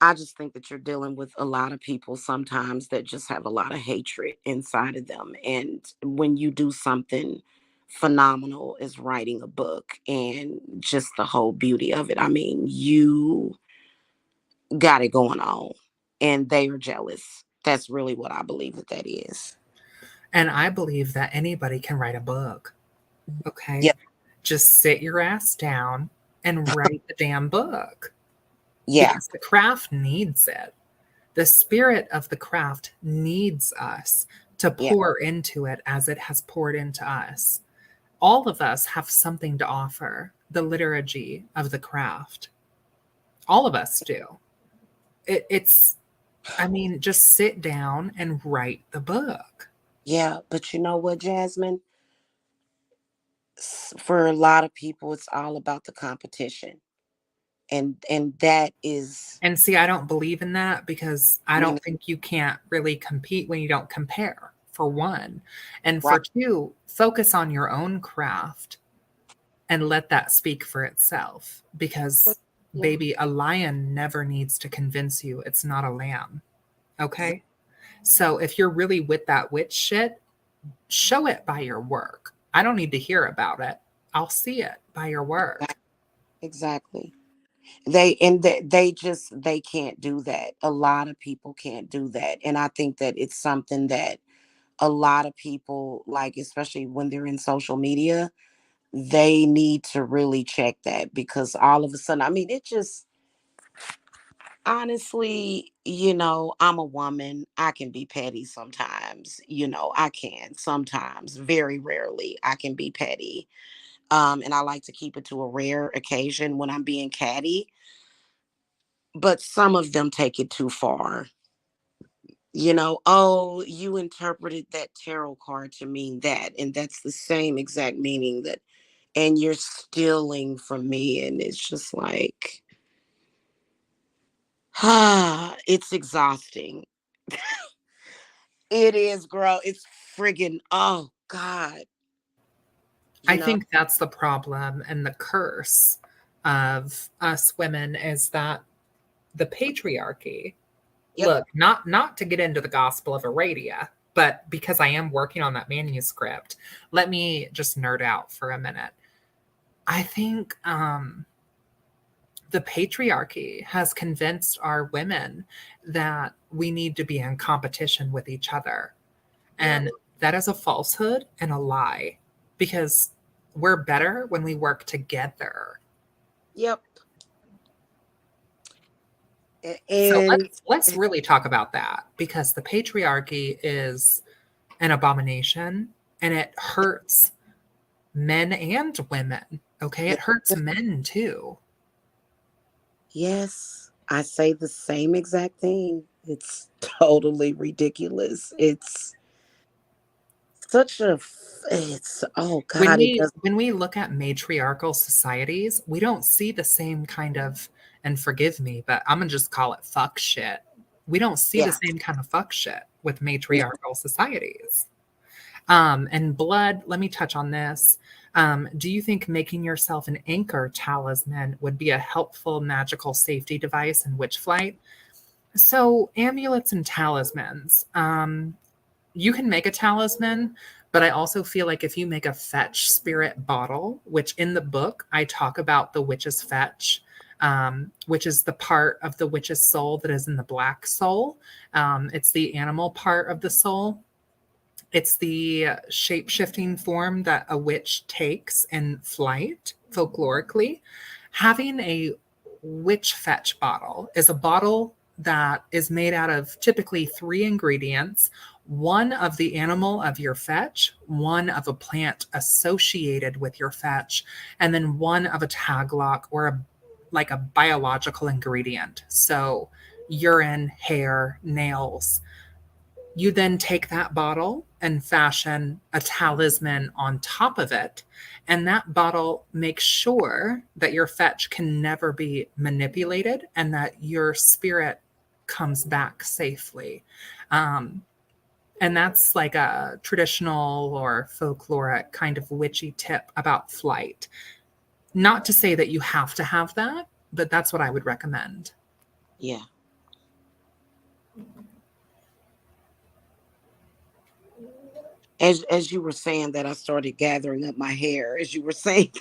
Speaker 2: I just think that you're dealing with a lot of people sometimes that just have a lot of hatred inside of them. And when you do something phenomenal as writing a book and just the whole beauty of it, I mean, you got it going on, and they are jealous. That's really what I believe that is.
Speaker 1: And I believe that anybody can write a book.
Speaker 2: Yeah,
Speaker 1: Okay. Just sit your ass down and write the damn book
Speaker 2: yeah,
Speaker 1: because the craft needs it. The spirit of the craft needs us to
Speaker 2: yeah,
Speaker 1: pour into it as it has poured into us. All of us have something to offer the liturgy of the craft. All of us do. I mean, just sit down and write the book.
Speaker 2: yeah. But you know what, Jasmine? For a lot of people, it's all about the competition, and that is
Speaker 1: And see, I don't believe in that because I
Speaker 2: me.
Speaker 1: don't think you can't really compete when you don't compare, for one. And
Speaker 2: Right.
Speaker 1: for two, focus on your own craft and let that speak for itself. Because,
Speaker 2: Yeah.
Speaker 1: baby, a lion never needs to convince you it's not a lamb. Okay? So if you're really with that witch shit, show it by your work. I don't need to hear about it. I'll see it by your work.
Speaker 2: Exactly. They can't do that. A lot of people can't do that. And I think that it's something that a lot of people, like, especially when they're in social media, they need to really check that, because all of a sudden, I mean, it just, honestly, I'm a woman. I can be petty sometimes. I can sometimes, very rarely, I can be petty. And I like to keep it to a rare occasion when I'm being catty. But some of them take it too far. Oh, you interpreted that tarot card to mean that, and that's the same exact meaning that, and you're stealing from me. And it's just like, it's exhausting. It is, girl. It's friggin', oh God. You
Speaker 1: I
Speaker 2: know,
Speaker 1: think that's the problem and the curse of us women is that the patriarchy.
Speaker 2: yep,
Speaker 1: Look, not to get into the gospel of Aradia, but because I am working on that manuscript, let me just nerd out for a minute. I think the patriarchy has convinced our women that we need to be in competition with each other.
Speaker 2: yep,
Speaker 1: And that is a falsehood and a lie because we're better when we work together.
Speaker 2: yep.
Speaker 1: So
Speaker 2: And
Speaker 1: let's really talk about that because the patriarchy is an abomination and it hurts men and women. Okay, it hurts men too.
Speaker 2: yes, I say the same exact thing. It's totally ridiculous. It's such a, it's, oh
Speaker 1: When
Speaker 2: God, it
Speaker 1: we
Speaker 2: does.
Speaker 1: when we look at matriarchal societies, we don't see the same kind of, and forgive me, but I'm gonna just call it fuck shit. We don't see the
Speaker 2: Yeah,
Speaker 1: same kind of fuck shit with
Speaker 2: no,
Speaker 1: matriarchal societies. And blood, let me touch on this. Do you think making yourself an anchor talisman would be a helpful magical safety device in witch flight? So, amulets and talismans. You can make a talisman, but I also feel like if you make a fetch spirit bottle, which in the book I talk about the witch's fetch, which is the part of the witch's soul that is in the black soul. It's the animal part of the soul. It's the shape shifting form that a witch takes in flight, folklorically. Having a witch fetch bottle is a bottle that is made out of typically three ingredients: one of the animal of your fetch, one of a plant associated with your fetch, and then one of a taglock or like a biological ingredient. So, urine, hair, nails. You then take that bottle and fashion a talisman on top of it. And that bottle makes sure that your fetch can never be manipulated and that your spirit comes back safely. Um, and that's like a traditional or folkloric kind of witchy tip about flight. Not to say that you have to have that, but that's what I would recommend.
Speaker 2: yeah. As you were saying that, I started gathering up my hair as you were saying.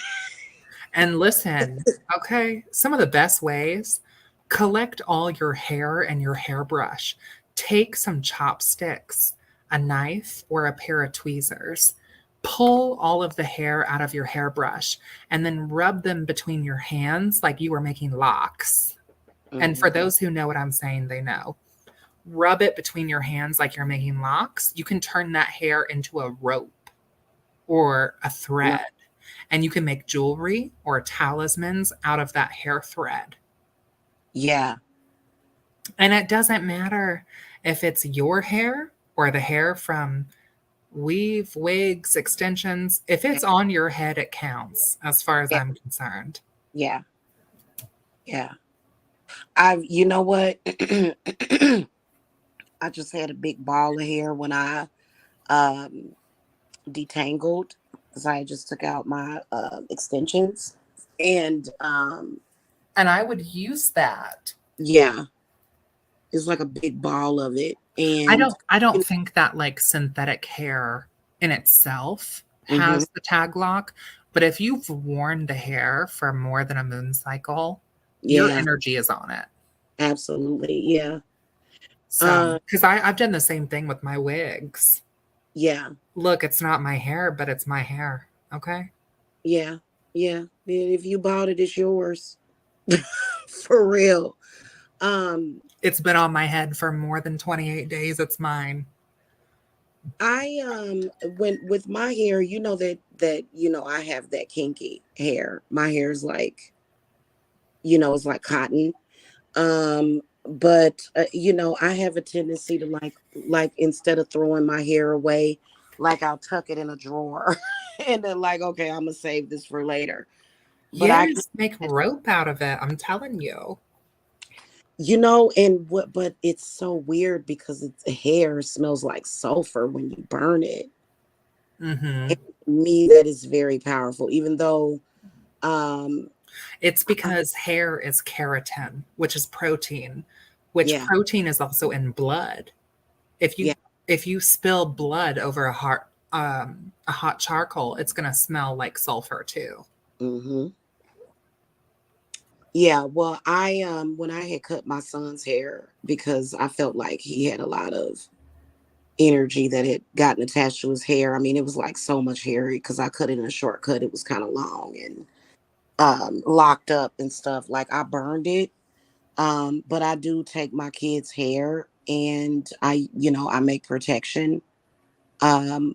Speaker 1: And listen, okay, some of the best ways, collect all your hair and your hairbrush. Take some chopsticks, a knife, or a pair of tweezers. Pull all of the hair out of your hairbrush and then rub them between your hands like you were making locks. And
Speaker 2: Mhm.
Speaker 1: for those who know what I'm saying, they know. Rub it between your hands like you're making locks. You can turn that hair into a rope or a
Speaker 2: No,
Speaker 1: thread. And you can make jewelry or talismans out of that hair thread.
Speaker 2: yeah,
Speaker 1: And it doesn't matter if it's your hair or the hair from weave, wigs, extensions. If
Speaker 2: yeah,
Speaker 1: it's on your head, it counts as far as
Speaker 2: yeah,
Speaker 1: I'm concerned.
Speaker 2: yeah, yeah. You know what? I just had a big ball of hair when I um detangled because I just took out my extensions, and
Speaker 1: And I would use that.
Speaker 2: yeah, it's like a big ball of it,
Speaker 1: I
Speaker 2: and
Speaker 1: don't I don't think that like synthetic hair in itself
Speaker 2: mhm,
Speaker 1: has the tag lock, but if you've worn the hair for more than a moon cycle, your
Speaker 2: yeah,
Speaker 1: energy is on it.
Speaker 2: absolutely, yeah,
Speaker 1: So,
Speaker 2: uh,
Speaker 1: because I've done the same thing with my wigs.
Speaker 2: yeah,
Speaker 1: Look, it's not my hair, but it's my hair. Okay.
Speaker 2: yeah, yeah. If you bought it, it's yours for real. Um,
Speaker 1: It's been on my head for more than 28 days. It's mine.
Speaker 2: I when with my hair, you know that I have that kinky hair. My hair is like, it's like cotton. But I have a tendency to like instead of throwing my hair away, like I'll tuck it in a drawer and then like, okay, I'm gonna save this for later. But I can,
Speaker 1: Yes, make rope out of it. I'm telling you.
Speaker 2: and what, but it's so weird because it's hair smells like sulfur when you burn it.
Speaker 1: Hmm.
Speaker 2: And to me, that is very powerful, even though, um,
Speaker 1: It's
Speaker 2: I,
Speaker 1: because hair is keratin, which is protein, which
Speaker 2: yeah,
Speaker 1: protein is also in blood. If you
Speaker 2: yeah.
Speaker 1: if you spill blood over a hot charcoal, it's gonna smell like sulfur too.
Speaker 2: Hmm. Yeah, well, I when I had cut my son's hair because I felt like he had a lot of energy that had gotten attached to his hair. I mean, it was like so much hair because I cut it in a shortcut. It was kind of long and locked up and stuff. Like I burned it. But I do take my kids' hair and I make protection, um,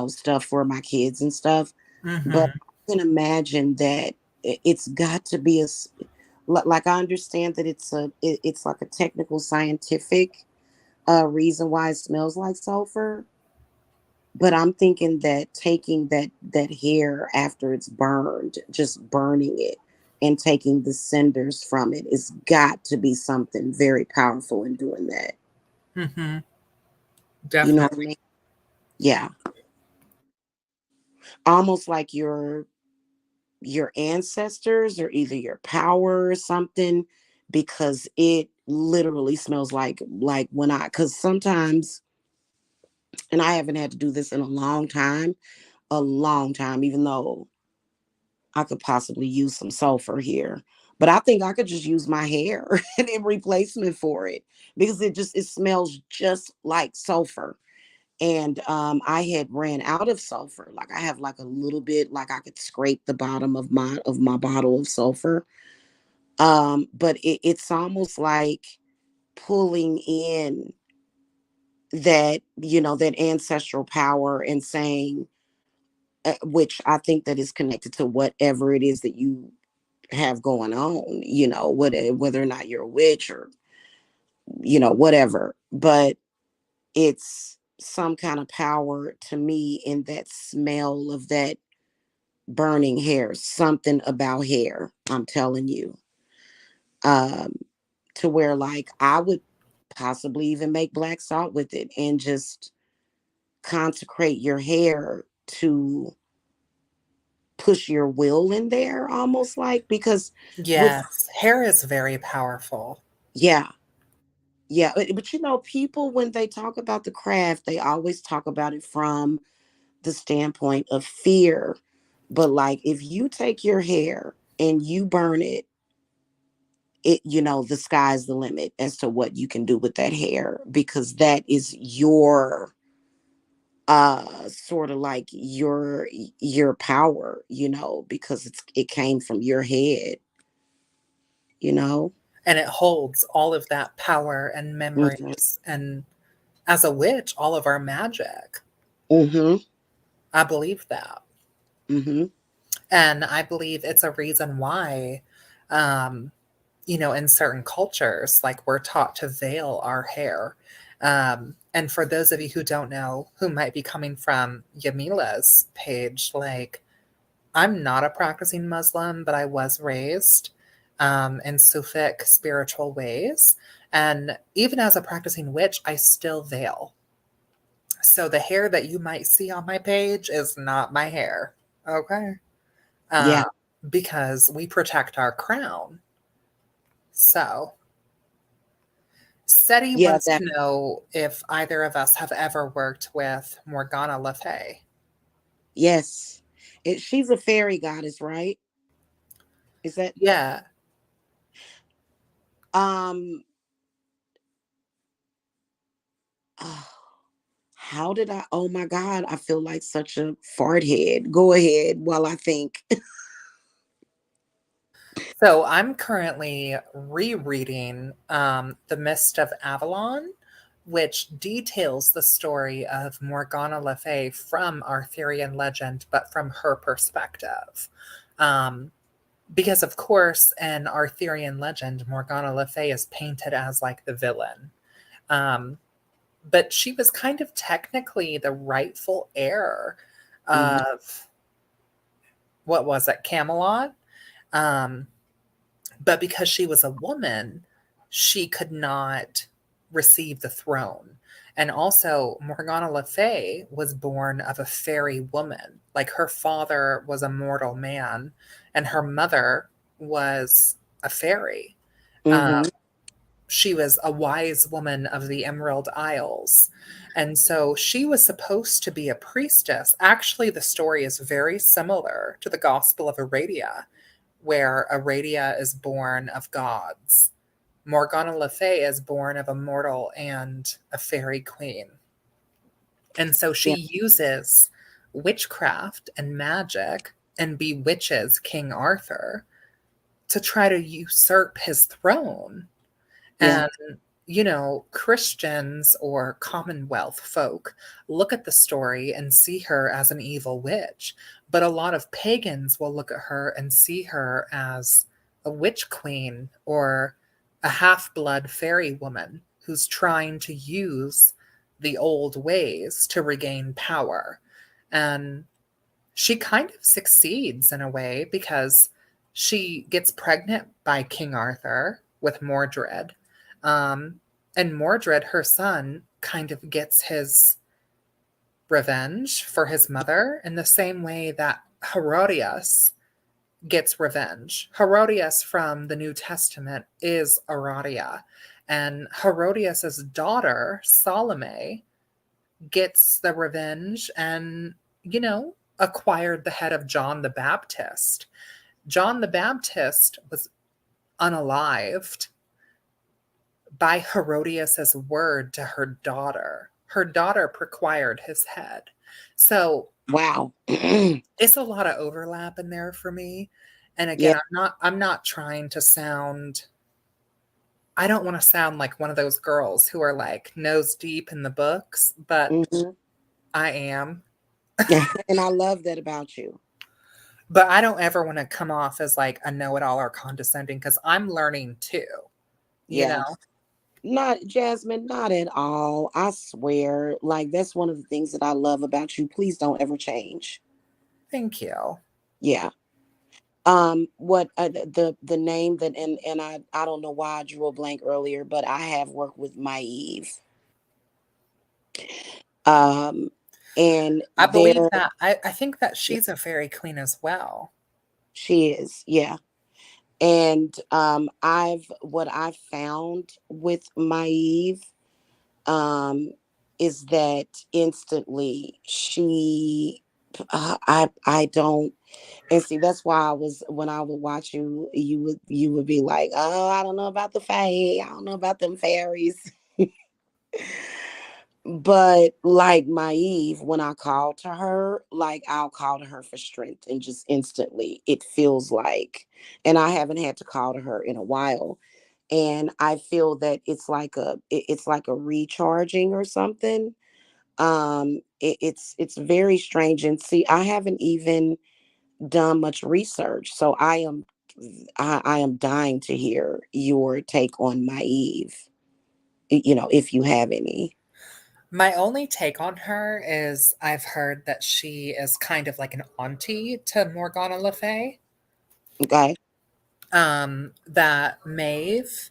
Speaker 2: stuff for my kids and stuff. But
Speaker 1: Hmm.
Speaker 2: I can imagine that it's got to be like I understand that it's like a technical scientific reason why it smells like sulfur. But I'm thinking that taking that hair after it's burned, just burning it and taking the cinders from it, it's got to be something very powerful in doing that.
Speaker 1: Hmm.
Speaker 2: You know what I
Speaker 1: Definitely.
Speaker 2: mean? Yeah. Almost like your ancestors or either your power or something, because it literally smells like when I because sometimes, and I haven't had to do this in a long time, even though I could possibly use some sulfur here. But I think I could just use my hair and in replacement for it because it smells just like sulfur. And I had ran out of sulfur. Like I have like a little bit, like I could scrape the bottom of my bottle of sulfur. But it's almost like pulling in that ancestral power and saying, which I think that is connected to whatever it is that you have going on, whether or not you're a witch or, whatever. But it's some kind of power to me in that smell of that burning hair, something about hair, I'm telling you. Um, to where like I would possibly even make black salt with it and just consecrate your hair to push your will in there almost like because with
Speaker 1: Yes, hair is very powerful.
Speaker 2: yeah. Yeah, but people when they talk about the craft, they always talk about it from the standpoint of fear. But like if you take your hair and you burn it, the sky's the limit as to what you can do with that hair because that is your sort of like your power, because it came from your head, you know.
Speaker 1: And it holds all of that power and
Speaker 2: Mhm.
Speaker 1: memories and, as a witch, all of our magic.
Speaker 2: Mhm.
Speaker 1: I believe that.
Speaker 2: Mhm.
Speaker 1: And I believe it's a reason why, um, in certain cultures, like we're taught to veil our hair. And for those of you who don't know, who might be coming from Yamila's page, like I'm not a practicing Muslim, but I was raised in Sufic spiritual ways. And even as a practicing witch, I still veil. So the hair that you might see on my page is not my hair. Okay.
Speaker 2: Yeah.
Speaker 1: Uh, because we protect our crown. So Seti
Speaker 2: Yeah,
Speaker 1: wants
Speaker 2: that
Speaker 1: to know if either of us have ever worked with Morgana Le Fay.
Speaker 2: yes. She's a fairy goddess, right? Is that
Speaker 1: Yeah.
Speaker 2: um oh, how did I oh my god, I feel like such a fart head. Go ahead while I think.
Speaker 1: So I'm currently rereading The Mist of Avalon which details the story of Morgana Le Fay from Arthurian legend, but from her perspective. Um, because, of course, in Arthurian legend, Morgana Le Fay is painted as like the villain. Um, but she was kind of technically the rightful heir
Speaker 2: Hmm.
Speaker 1: of what was it, Camelot? Um, but because she was a woman, she could not receive the throne. And also, Morgana Le Fay was born of a fairy woman. Like her father was a mortal man, and her mother was a fairy.
Speaker 2: Hmm.
Speaker 1: Um, she was a wise woman of the Emerald Isles. And so she was supposed to be a priestess. Actually, the story is very similar to the Gospel of Aradia, where Aradia is born of gods. Morgana Le Fay is born of a mortal and a fairy queen. And so
Speaker 2: Yeah.
Speaker 1: she uses witchcraft and magic and bewitches King Arthur to try to usurp his throne.
Speaker 2: Yeah.
Speaker 1: And, Christians or Commonwealth folk look at the story and see her as an evil witch. But a lot of pagans will look at her and see her as a witch queen or a half blood fairy woman who's trying to use the old ways to regain power. And she kind of succeeds in a way because she gets pregnant by King Arthur with Mordred. Um, and Mordred, her son, kind of gets his revenge for his mother in the same way that Herodias gets revenge. Herodias from the New Testament is Aradia. And Herodias's daughter, Salome, gets the revenge and, acquired the head of John the Baptist. John the Baptist was unalived by Herodias's word to her daughter. Her daughter acquired his head. So
Speaker 2: Wow.
Speaker 1: it's a lot of overlap in there for me. And
Speaker 2: Yeah.
Speaker 1: again, I'm not trying to sound, I don't want to sound like one of those girls who are like nose deep in the books, but
Speaker 2: Hmm.
Speaker 1: I am.
Speaker 2: And I love that about you.
Speaker 1: But I don't ever want to come off as like a know-it-all or condescending because I'm learning too, you
Speaker 2: Yeah.
Speaker 1: know?
Speaker 2: Not Jasmine, not at all. I swear. Like that's one of the things that I love about you. Please don't ever change.
Speaker 1: Thank you.
Speaker 2: Yeah. What the name that and I don't know why I drew a blank earlier, but I have worked with Maeve. Um and
Speaker 1: I believe
Speaker 2: there
Speaker 1: that. I think that she's a fairy queen as well.
Speaker 2: she is. Yeah. And what I found with Maeve is that instantly I don't. And see, that's why I was when I would watch you, you would be like, oh, I don't know about the fae, I don't know about them fairies. But like Maeve, when I call to her, like I'll call to her for strength and just instantly it feels like, and I haven't had to call to her in a while. And I feel that it's like a recharging or something. It's very strange. And see, I haven't even done much research, so I am dying to hear your take on Maeve, if you have any.
Speaker 1: My only take on her is I've heard that she is kind of like an auntie to Morgana Le Fay.
Speaker 2: Okay.
Speaker 1: That Maeve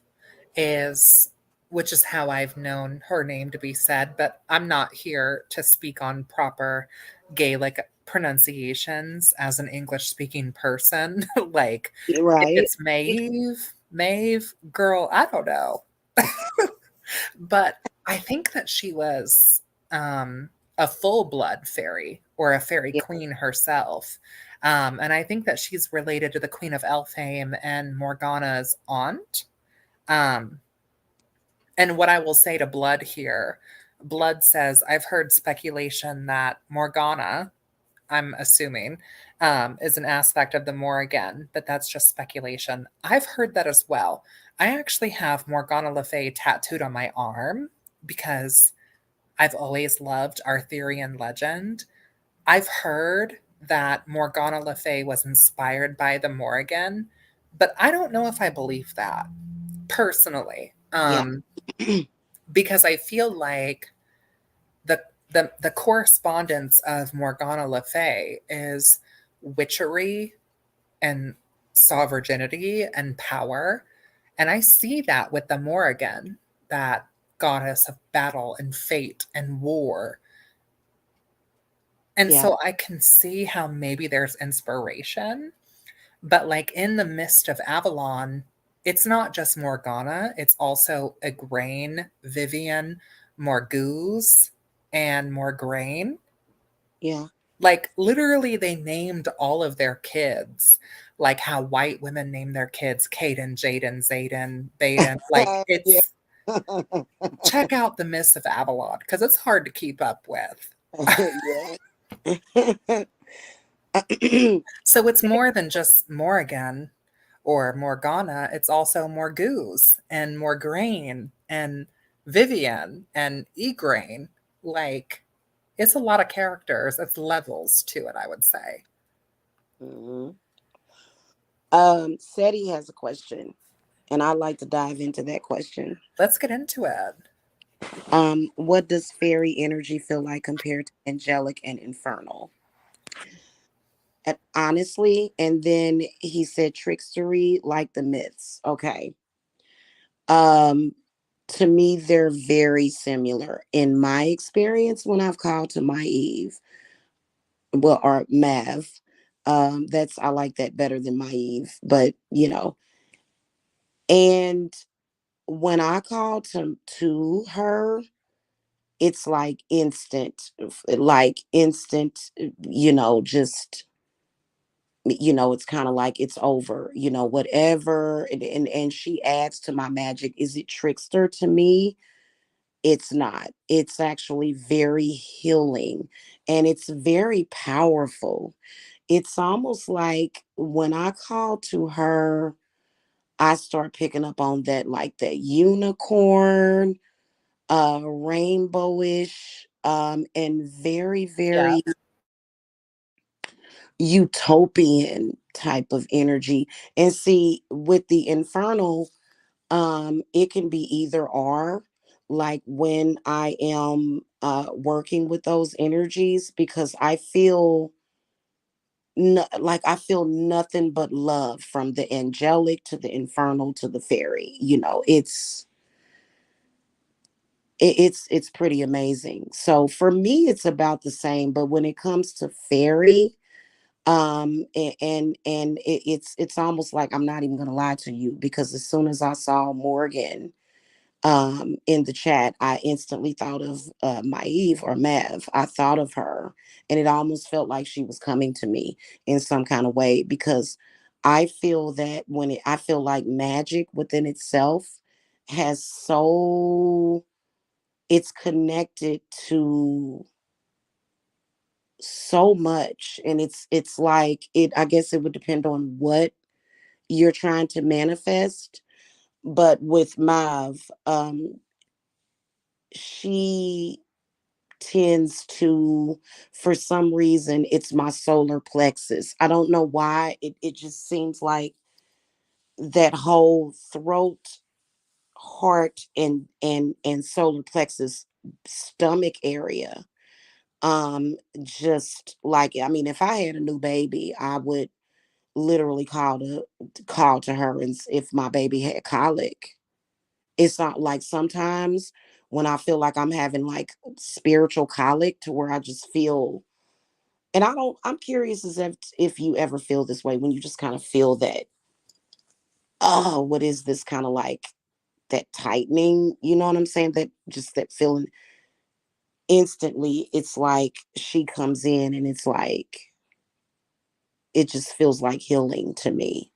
Speaker 1: is, which is how I've known her name to be said, but I'm not here to speak on proper Gaelic pronunciations as an English speaking person. Like, if
Speaker 2: Right.
Speaker 1: it's Maeve, girl, I don't know. But I think that she was a full blood fairy or a fairy
Speaker 2: Yeah.
Speaker 1: queen herself. And I think that she's related to the Queen of Elfhame and Morgana's aunt. Um, and what I will say to Blood here, Blood says, I've heard speculation that Morgana, I'm assuming, is an aspect of the Morrigan, but that's just speculation. I've heard that as well. I actually have Morgana Le Fay tattooed on my arm. because I've always loved Arthurian legend. I've heard that Morgana Le Fay was inspired by the Morrigan, but I don't know if I believe that personally.
Speaker 2: Yeah.
Speaker 1: Because I feel like the correspondence of Morgana Le Fay is witchery and saw virginity and power. And I see that with the Morrigan, that goddess of battle and fate and war. And
Speaker 2: Yeah.
Speaker 1: so I can see how maybe there's inspiration, but like in the Mist of Avalon, it's not just Morgana, it's also Igraine, Vivian, Morgause, and Morgraine.
Speaker 2: Yeah.
Speaker 1: Like literally they named all of their kids like how white women name their kids Caden, Jaden, Zayden, Baden. Like
Speaker 2: Yeah.
Speaker 1: it's check out the Miss of Avalon because it's hard to keep up with.
Speaker 2: Yeah.
Speaker 1: So it's more than just Morrigan or Morgana, it's also Morgause and Morgraine and Vivian and Igraine. Like it's a lot of characters. It's levels to it, I would say.
Speaker 2: Mhm. Seti has a question, and I'd like to dive into that question.
Speaker 1: Let's get into it.
Speaker 2: What does fairy energy feel like compared to angelic and infernal? And honestly, and then he said trickstery like the myths. Okay. Um, to me, they're very similar. In my experience, when I've called to my Eve, well, or Mav, that's I like that better than my Eve, but and when I call to her, it's like instant, just it's kind of like it's over, whatever. And she adds to my magic. Is it trickster to me? It's not. It's actually very healing and it's very powerful. It's almost like when I call to her, I start picking up on that, like that unicorn, rainbowish, and very,
Speaker 1: Yeah.
Speaker 2: very utopian type of energy. And see, with the infernal, it can be either or. Like when I am working with those energies, because I feel no, like I feel nothing but love from the angelic to the infernal to the fairy. It's pretty amazing. So for me, it's about the same. But when it comes to fairy, it's almost like I'm not even gonna lie to you, because as soon as I saw Morgan in the chat, I instantly thought of Maeve or Mav. I thought of her, and it almost felt like she was coming to me in some kind of way, because I feel that I feel like magic within itself has it's connected to so much, and it's like it I guess it would depend on what you're trying to manifest. But with Mav, she tends to, for some reason, it's my solar plexus. I don't know why. It just seems like that whole throat, heart, and solar plexus, stomach area. Just like, I mean, if I had a new baby, I would literally call to her, and if my baby had colic. It's not like sometimes when I feel like I'm having like spiritual colic, to where I just feel, and I'm curious as if you ever feel this way, when you just kind of feel that, oh, what is this, kind of like that tightening, you know what I'm saying? That just that feeling instantly, it's like she comes in and it's like it just feels like healing to me.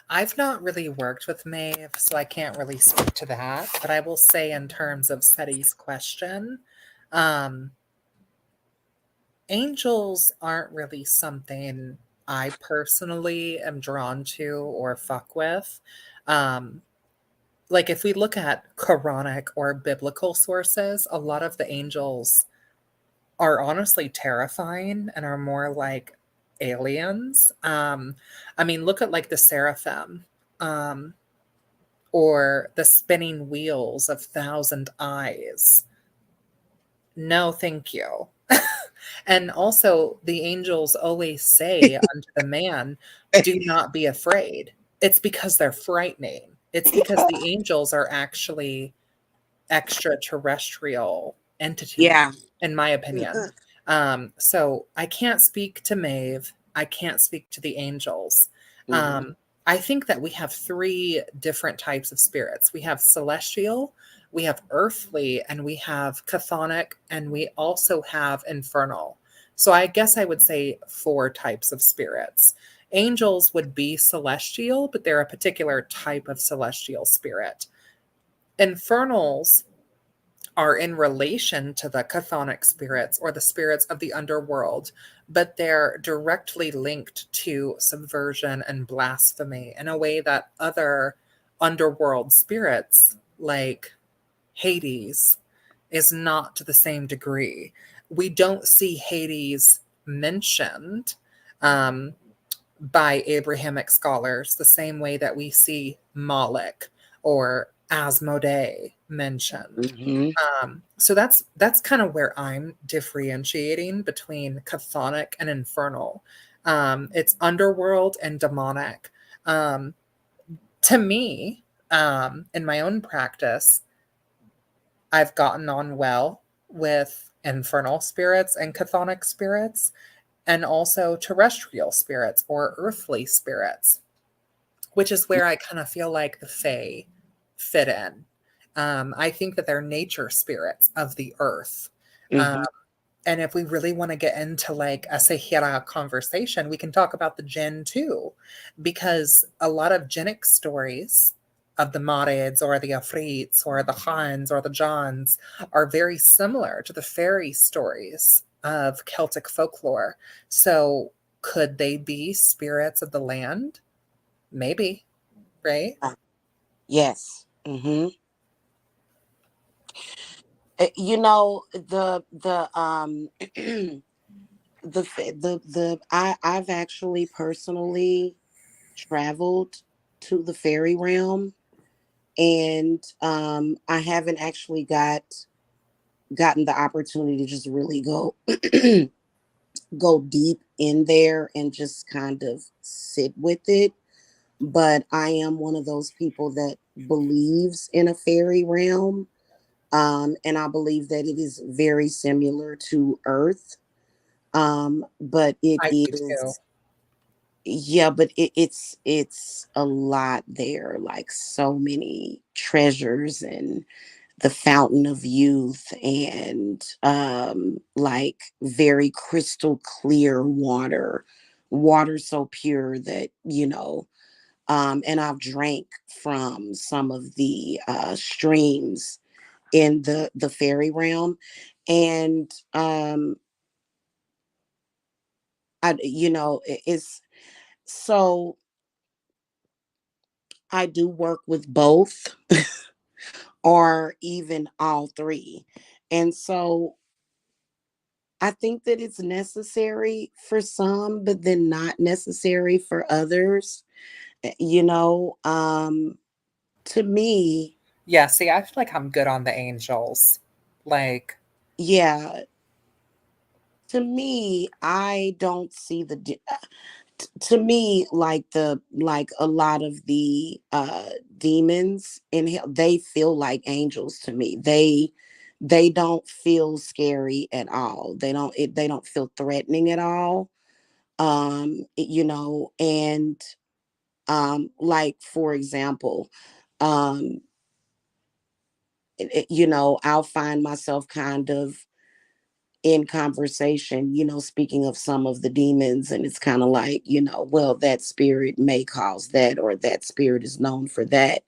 Speaker 1: I've not really worked with Maeve, so I can't really speak to that. But I will say, in terms of Seti's question, um, angels aren't really something I personally am drawn to or fuck with. Um, like if we look at Quranic or biblical sources, a lot of the angels are honestly terrifying and are more like aliens. I mean, look at like the seraphim, um, or the spinning wheels of thousand eyes. No, thank you. And also, the angels always say unto the man, do not be afraid. It's because they're frightening. It's because the angels are actually extraterrestrial entities,
Speaker 2: Yeah.
Speaker 1: in my opinion. So I can't speak to Maeve. I can't speak to the angels.
Speaker 2: Mhm.
Speaker 1: Um, I think that we have three different types of spirits. We have celestial, we have earthly, and we have chthonic, and we also have infernal. So I guess I would say four types of spirits. Angels would be celestial, but they're a particular type of celestial spirit. Infernals are in relation to the chthonic spirits or the spirits of the underworld, but they're directly linked to subversion and blasphemy in a way that other underworld spirits, like Hades, is not to the same degree. We don't see Hades mentioned um, by Abrahamic scholars the same way that we see Moloch or Asmodee mentioned.
Speaker 2: Mhm.
Speaker 1: So that's kind of where I'm differentiating between chthonic and infernal. It's underworld and demonic. Um, to me, in my own practice, I've gotten on well with infernal spirits and chthonic spirits, and also terrestrial spirits or earthly spirits, which is where I kind of feel like the Fae fit in. I think that they're nature spirits of the earth. Um,
Speaker 2: Mhm.
Speaker 1: and if we really want to get into like a Sahira conversation, we can talk about the jinn too, because a lot of jinnic stories of the Marids or the Afrits or the Khans or the Johns are very similar to the fairy stories of Celtic folklore. So could they be spirits of the land? Maybe, right?
Speaker 2: Yes. Mhm. You know, I've actually personally traveled to the fairy realm, and I haven't actually gotten the opportunity to just really go go deep in there and just kind of sit with it. But I am one of those people that believes in a fairy realm. And I believe that it is very similar to Earth. But it
Speaker 1: I do too.
Speaker 2: is, yeah, but it's a lot there, like so many treasures and the fountain of youth, and like very crystal clear water so pure that, and I've drank from some of the streams in the fairy realm. And it's so I do work with both or even all three. And so I think that it's necessary for some, but then not necessary for others. You know, to me,
Speaker 1: Yeah, see, I feel like I'm good on the angels. Like,
Speaker 2: yeah, to me, I don't see to me, like a lot of the demons in hell, they feel like angels to me. They don't feel scary at all. They don't feel threatening at all. And like for example, um I'll find myself kind of in conversation, speaking of some of the demons, and it's kind of like, well, that spirit may cause that, or that spirit is known for that.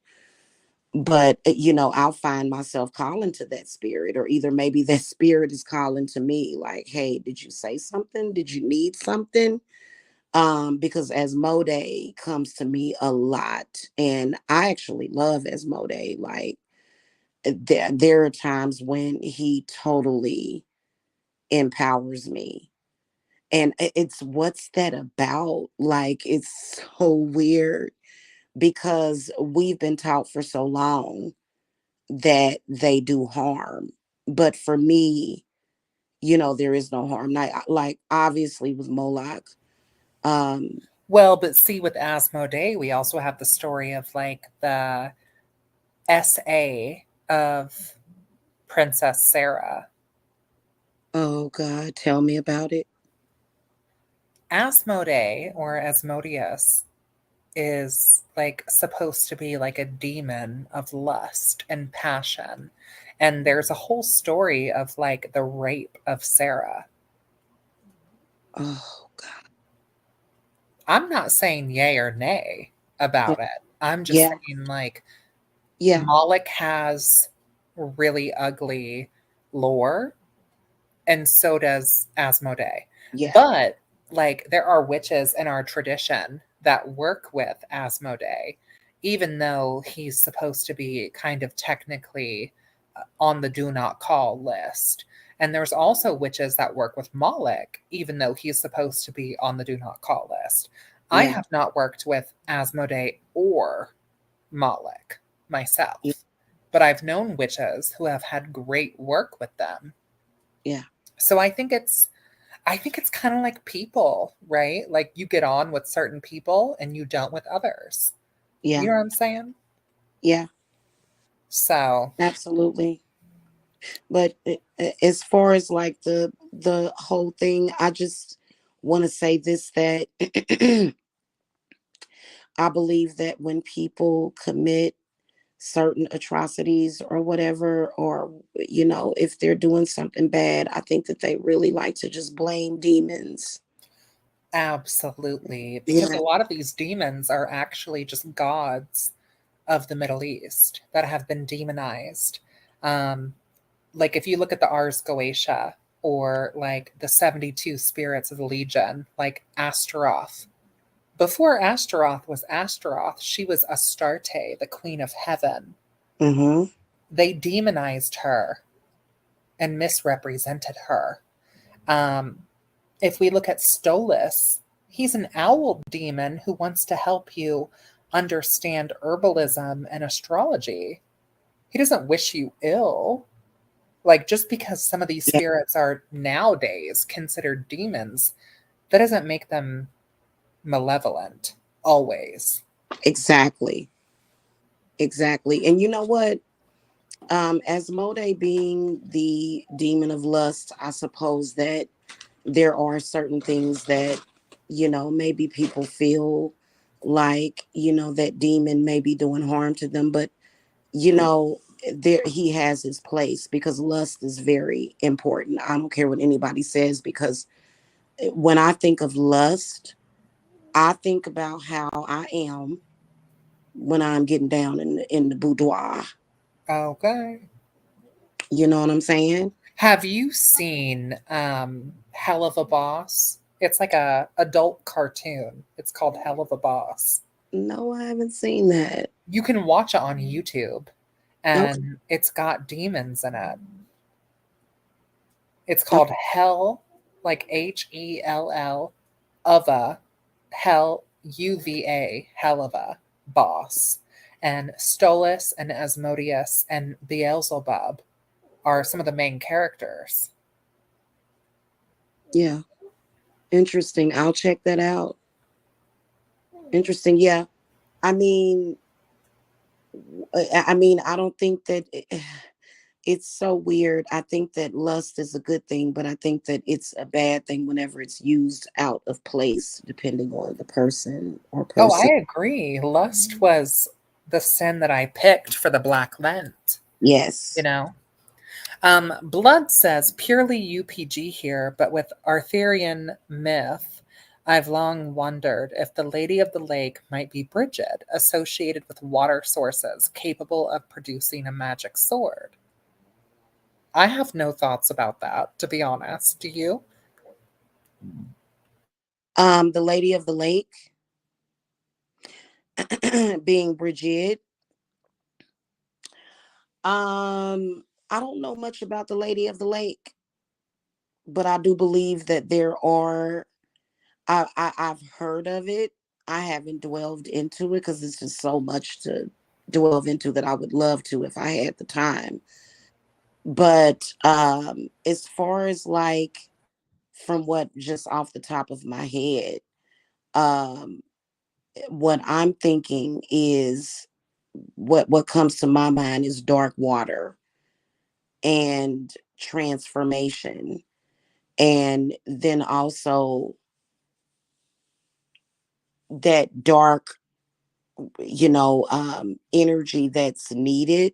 Speaker 2: But, I'll find myself calling to that spirit, or either maybe that spirit is calling to me, like, hey, did you say something? Did you need something? Because Asmodee comes to me a lot, and I actually love Asmodee. Like there are times when he totally empowers me. And it's what's that about? Like it's so weird because we've been taught for so long that they do harm. But for me, there is no harm. Like obviously with Moloch, um,
Speaker 1: Well, but see, with Asmodee, we also have the story of like the SA of Princess Sarah.
Speaker 2: oh God, tell me about it.
Speaker 1: Asmodee or Asmodeus is like supposed to be like a demon of lust and passion. And there's a whole story of like the rape of Sarah.
Speaker 2: Oh God.
Speaker 1: I'm not saying yay or nay
Speaker 2: Yeah,
Speaker 1: about it. I'm just
Speaker 2: yeah,
Speaker 1: saying like
Speaker 2: yeah,
Speaker 1: Moloch has really ugly lore, and so does Asmodee.
Speaker 2: yeah,
Speaker 1: But like there are witches in our tradition that work with Asmodee, even though he's supposed to be kind of technically on the do not call list. And there's also witches that work with Moloch, even though he's supposed to be on the do not call list. I
Speaker 2: yeah,
Speaker 1: have not worked with Asmodee or Moloch
Speaker 2: yeah,
Speaker 1: myself, but I've known witches who have had great work with them.
Speaker 2: yeah,
Speaker 1: So I think it's kind of like people, right? Like you get on with certain people and you don't with others. You
Speaker 2: yeah,
Speaker 1: know what I'm saying?
Speaker 2: yeah,
Speaker 1: So,
Speaker 2: absolutely. But as far as like the whole thing, I just want to say this, that I believe that when people commit certain atrocities or whatever, or if they're doing something bad, I think that they really like to just blame demons.
Speaker 1: absolutely, because a
Speaker 2: Yeah.
Speaker 1: lot of these demons are actually just gods of the Middle East that have been demonized. Um, like if you look at the Ars Goetia or like the 72 spirits of the Legion, like Astaroth. Before Astaroth was Astaroth, she was Astarte, the queen of heaven.
Speaker 2: Mm-hmm.
Speaker 1: They demonized her and misrepresented her. Um, if we look at Stolas, he's an owl demon who wants to help you understand herbalism and astrology. He doesn't wish you ill. Like, just because some of these
Speaker 2: Yeah.
Speaker 1: spirits are nowadays considered demons, that doesn't make them malevolent always.
Speaker 2: Exactly. Exactly. And you know what? Asmodee being the demon of lust, I suppose that there are certain things that, maybe people feel like, that demon may be doing harm to them, but you know, there he has his place because lust is very important. I don't care what anybody says, because when I think of lust, I think about how I am when I'm getting down in the boudoir.
Speaker 1: Okay.
Speaker 2: You know what I'm saying?
Speaker 1: Have you seen Hell of a Boss? It's like a adult cartoon. It's called Hell of a Boss.
Speaker 2: No, I haven't seen that.
Speaker 1: You can watch it on YouTube,
Speaker 2: Okay.
Speaker 1: and it's got demons in it. It's
Speaker 2: Okay.
Speaker 1: called Hell, like Hell, Uva, Hell, UVA, Hell of a Boss. And Stolas and Asmodeus and Beelzebub are some of the main characters.
Speaker 2: Yeah. Interesting. I'll check that out. Interesting. Yeah. I mean, I don't think that it's so weird. I think that lust is a good thing, but I think that it's a bad thing whenever it's used out of place, depending on the person or
Speaker 1: Oh, I
Speaker 2: person.
Speaker 1: agree. Lust was the sin that I picked for the Black Lent, you
Speaker 2: Yes.
Speaker 1: know? Blood says purely UPG here, but with Arthurian myth, I've long wondered if the Lady of the Lake might be Bridget, associated with water sources capable of producing a magic sword. I have no thoughts about that, to be honest. Do you?
Speaker 2: The Lady of the Lake, being Bridget. I don't know much about the Lady of the Lake, but I do believe that there are. I've heard of it. I haven't delved into it because it's just so much to delve into that I would love to if I had the time. But as far as like from what just off the top of my head, um, what I'm thinking is what comes to my mind is dark water and transformation, and then also that dark, energy that's needed.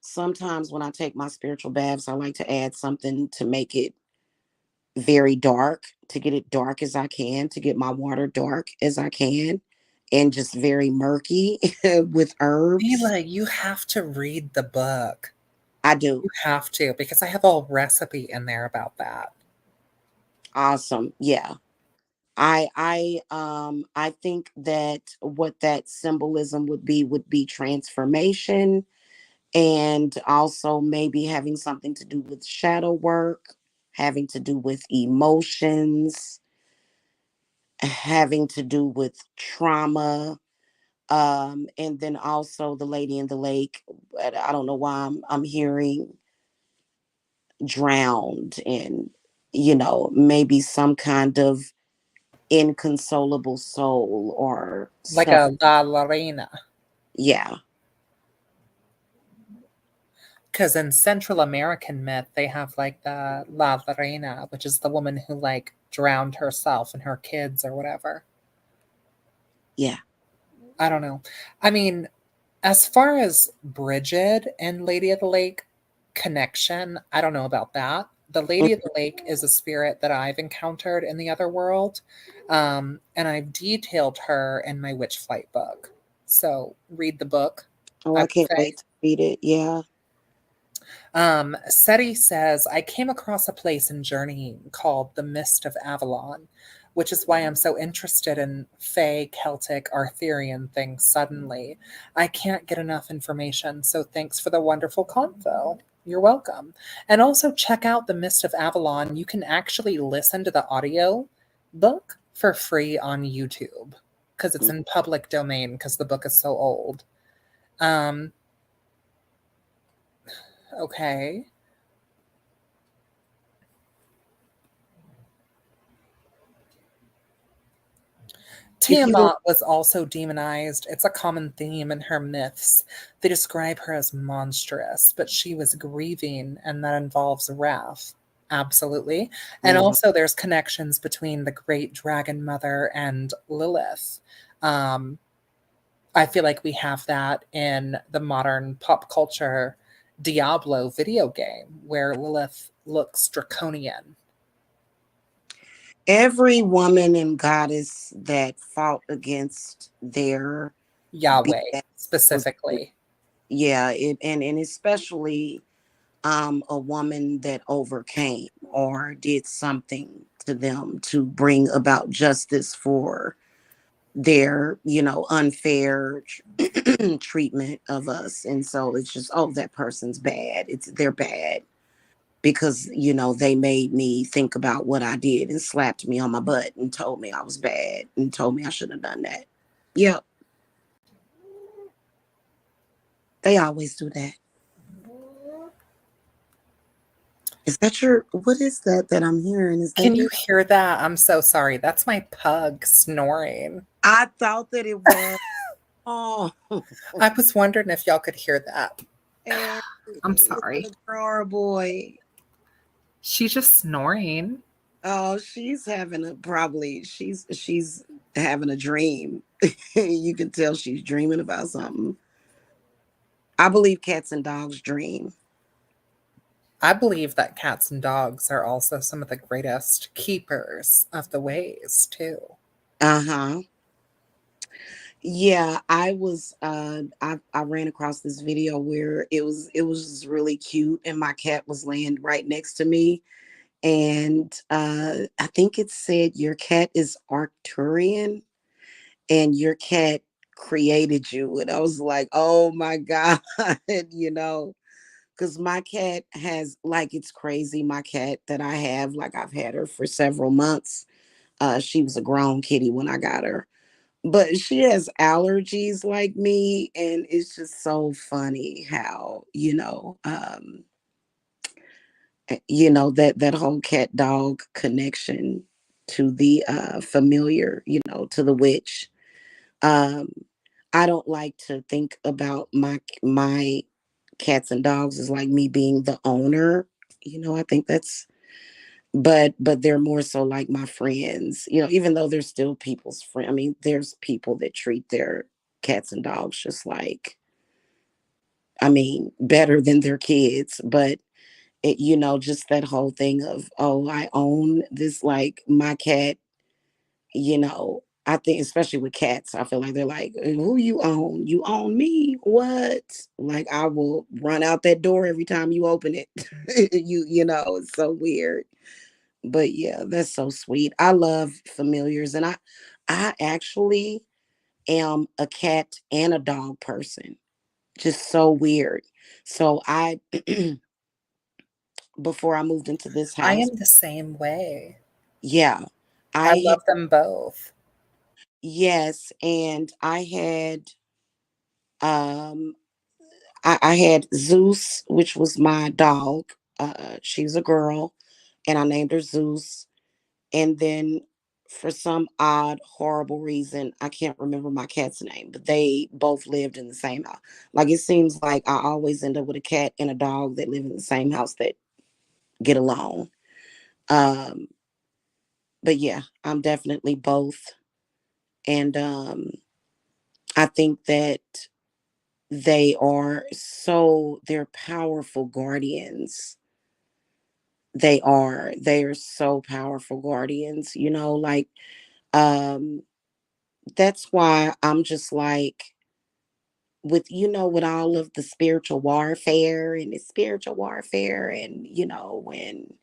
Speaker 2: Sometimes when I take my spiritual baths, I like to add something to make it very dark, to get it dark as I can, to get my water dark as I can, and just very murky with herbs.
Speaker 1: Mila, you have to read the book.
Speaker 2: I do.
Speaker 1: You have to, because I have a whole recipe in there about that.
Speaker 2: Awesome. Yeah. I think that what that symbolism would be transformation, and also maybe having something to do with shadow work, having to do with emotions, having to do with trauma. And then also the Lady in the Lake. I don't know why I'm hearing drowned, and maybe some kind of inconsolable soul or
Speaker 1: Like
Speaker 2: stuff.
Speaker 1: a La Lorena.
Speaker 2: Yeah.
Speaker 1: Because in Central American myth, they have like the La Lorena, which is the woman who like drowned herself and her kids or whatever.
Speaker 2: Yeah.
Speaker 1: I don't know. I mean, as far as Bridget and Lady of the Lake connection, I don't know about that. The Lady of the Lake is a spirit that I've encountered in the other world, and I've detailed her in my Witch Flight book. So read the book,
Speaker 2: Oh,
Speaker 1: I
Speaker 2: I
Speaker 1: would
Speaker 2: can't
Speaker 1: say.
Speaker 2: wait to read it. Yeah.
Speaker 1: Seti says, I came across a place in journeying called the Mist of Avalon, which is why I'm so interested in Fey, Celtic, Arthurian things suddenly. I can't get enough information, so thanks for the wonderful convo. You're welcome. And also check out The Mist of Avalon. You can actually listen to the audio book for free on YouTube because it's in public domain because the book is so old. Um, okay.
Speaker 2: If you don't,
Speaker 1: Tiamat was also demonized. It's a common theme in her myths. They describe her as monstrous, but she was grieving, and that involves wrath. Absolutely. And
Speaker 2: mhm.
Speaker 1: also, there's connections between the great dragon mother and Lilith. Um, I feel like we have that in the modern pop culture Diablo video game, where Lilith looks draconian.
Speaker 2: Every woman and goddess that fought against their
Speaker 1: Yahweh,
Speaker 2: BS was,
Speaker 1: specifically.
Speaker 2: yeah, and especially a woman that overcame or did something to them to bring about justice for their, unfair treatment of us. And so it's just, oh, that person's bad. They're bad because, they made me think about what I did and slapped me on my butt and told me I was bad and told me I shouldn't have done that. Yep. They always do that. Is that what is that I'm hearing? Is
Speaker 1: Can
Speaker 2: that
Speaker 1: you
Speaker 2: your?
Speaker 1: hear that? I'm so sorry. That's my pug snoring.
Speaker 2: I thought that it was. Oh,
Speaker 1: I was wondering if y'all could hear that.
Speaker 2: Harry,
Speaker 1: I'm
Speaker 2: is that
Speaker 1: sorry.
Speaker 2: a girl or a boy?
Speaker 1: She's just snoring.
Speaker 2: Oh, she's having a dream. You can tell she's dreaming about something. I believe cats and dogs dream.
Speaker 1: I believe that cats and dogs are also some of the greatest keepers of the ways, too.
Speaker 2: Uh-huh. Yeah, I ran across this video where it was really cute and my cat was laying right next to me And I think it said your cat is Arcturian and your cat created you. And I was like, oh my God, you know, because my cat has, like, it's crazy. My cat that I have, like, I've had her for several months. She was a grown kitty when I got her, but she has allergies like me. And it's just so funny how, that whole cat dog connection to the familiar, to the witch. um I don't like to think about my cats and dogs as like me being the owner. I think that's, but they're more so like my friends, even though they're still people's friend. I mean, there's people that treat their cats and dogs just like, I mean, better than their kids. But just that whole thing of, oh, I own this, like my cat, I think especially with cats, I feel like they're like, who you own? You own me? What? Like I will run out that door every time you open it. It's so weird. But yeah, that's so sweet. I love familiars, and I actually am a cat and a dog person. Just so weird. So I before I moved into this
Speaker 1: I
Speaker 2: house,
Speaker 1: am the same way.
Speaker 2: yeah,
Speaker 1: I
Speaker 2: I
Speaker 1: love them both.
Speaker 2: yes, and um I had Zeus, which was my dog. She's a girl, and I named her Zeus. And then for some odd, horrible reason, I can't remember my cat's name, but they both lived in the same house. Like it seems like I always end up with a cat and a dog that live in the same house that get along. Um, but yeah, I'm definitely both. And I think that they're powerful guardians. They are so powerful guardians, like um that's why I'm just like, with all of the spiritual warfare, and when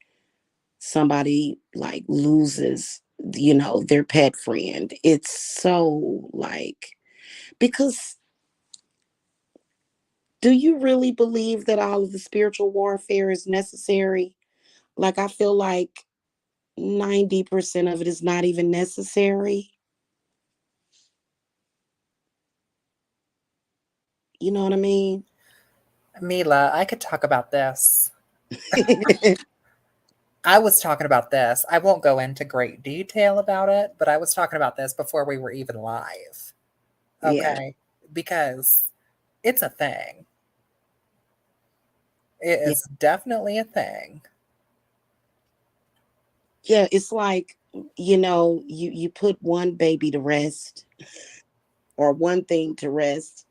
Speaker 2: somebody like loses their pet friend, it's so like, because do you really believe that all of the spiritual warfare is necessary? Like I feel like 90% of it is not even necessary. You know what I mean?
Speaker 1: Mila, I could talk about this. I was talking about this. I won't go into great detail about it, but I was talking about this before we were even live.
Speaker 2: Yeah.
Speaker 1: Okay. Because it's a thing. It
Speaker 2: Yeah.
Speaker 1: is definitely a thing.
Speaker 2: Yeah, it's like, you put one baby to rest or one thing to rest,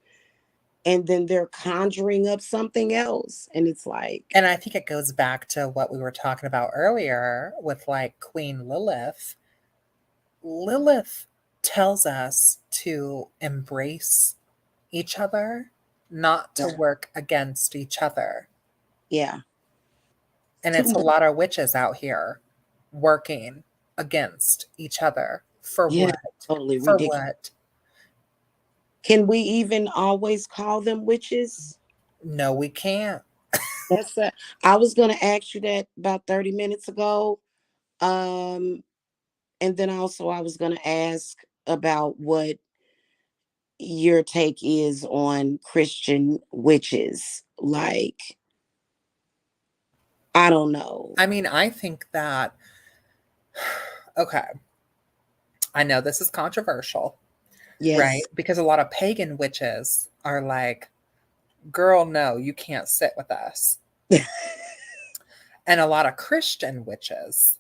Speaker 2: and then they're conjuring up something else, and it's like,
Speaker 1: And I think it goes back to what we were talking about earlier with like Queen Lilith. Lilith tells us to embrace each other, not to
Speaker 2: yeah,
Speaker 1: work against each other.
Speaker 2: yeah,
Speaker 1: And
Speaker 2: too
Speaker 1: it's a
Speaker 2: much.
Speaker 1: lot of witches out here working against each other. For
Speaker 2: Yeah,
Speaker 1: what?
Speaker 2: totally
Speaker 1: For
Speaker 2: ridiculous.
Speaker 1: what?
Speaker 2: Can we even always call them witches?
Speaker 1: No, we can't.
Speaker 2: That's a, I was going to ask you that about 30 minutes ago. Um, and then also I was going to ask about what your take is on Christian witches. Like, I don't know.
Speaker 1: I mean, I think that, okay, I know this is controversial, right?
Speaker 2: Yes.
Speaker 1: Because a lot of pagan witches are like, girl, no, you can't sit with us. And a lot of Christian witches,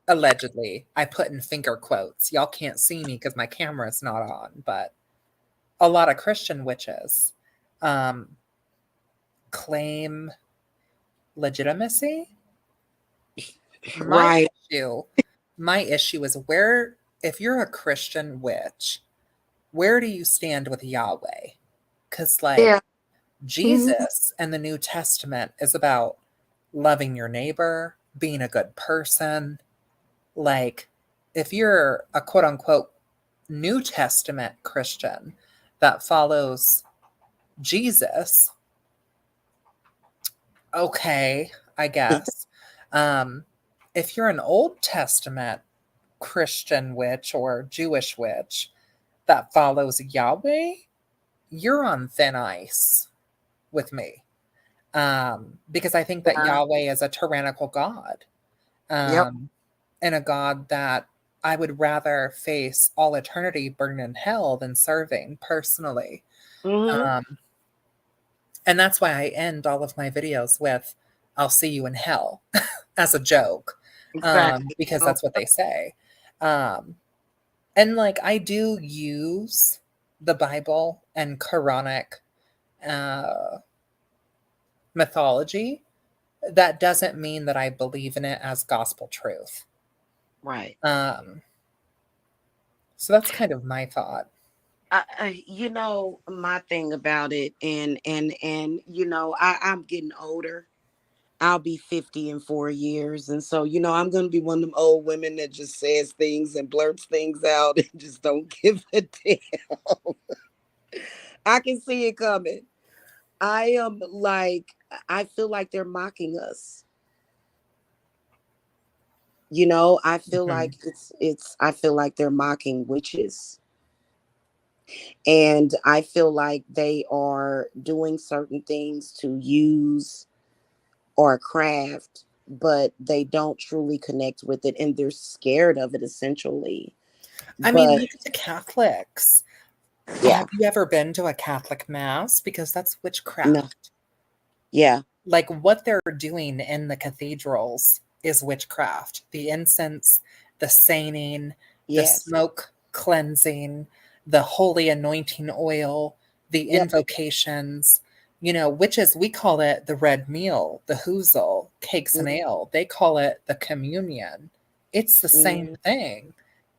Speaker 1: allegedly, I put in finger quotes. Y'all can't see me because my camera's not on, but a lot of Christian witches um, claim legitimacy. My
Speaker 2: Right.
Speaker 1: issue, my issue is where, if you're a Christian witch, where do you stand with Yahweh? Because,
Speaker 2: Yeah.
Speaker 1: like,
Speaker 2: Mhm.
Speaker 1: Jesus and the New Testament is about loving your neighbor, being a good person. Like, if you're a quote unquote New Testament Christian that follows Jesus, okay, I guess. Um, if you're an Old Testament Christian witch or Jewish witch that follows Yahweh, you're on thin ice with me. Because I think that
Speaker 2: Yeah.
Speaker 1: Yahweh is a tyrannical God,
Speaker 2: Yep.
Speaker 1: um, and a God that I would rather face all eternity burned in hell than serving personally.
Speaker 2: Hmm.
Speaker 1: Um, and that's why I end all of my videos with, I'll see you in hell as a joke,
Speaker 2: Exactly.
Speaker 1: because
Speaker 2: Oh,
Speaker 1: that's what they say. Um, and like, I do use the Bible and Quranic uh, mythology. That doesn't mean that I believe in it as gospel truth.
Speaker 2: right.
Speaker 1: Um, so that's kind of my thought.
Speaker 2: My thing about it, and I'm getting older. I'll be 50 in 4 years, and so I'm gonna be one of them old women that just says things and blurts things out and just don't give a damn. I can see it coming. I am like, I feel like they're mocking us. I feel
Speaker 1: Mhm.
Speaker 2: like I feel like they're mocking witches. And I feel like they are doing certain things to use or craft, but they don't truly connect with it and they're scared of it essentially.
Speaker 1: I mean,
Speaker 2: But
Speaker 1: look at the Catholics.
Speaker 2: yeah,
Speaker 1: Have you ever been to a Catholic mass? Because that's
Speaker 2: no,
Speaker 1: witchcraft.
Speaker 2: yeah,
Speaker 1: Like, what they're doing in the cathedrals is witchcraft. The incense, the sainting, the
Speaker 2: yes,
Speaker 1: smoke cleansing, the holy anointing oil, the
Speaker 2: yep,
Speaker 1: invocations. Witches, we call it the red meal, the hoozle, cakes and ale. They call it the communion. It's the same
Speaker 2: mm-hmm.
Speaker 1: thing.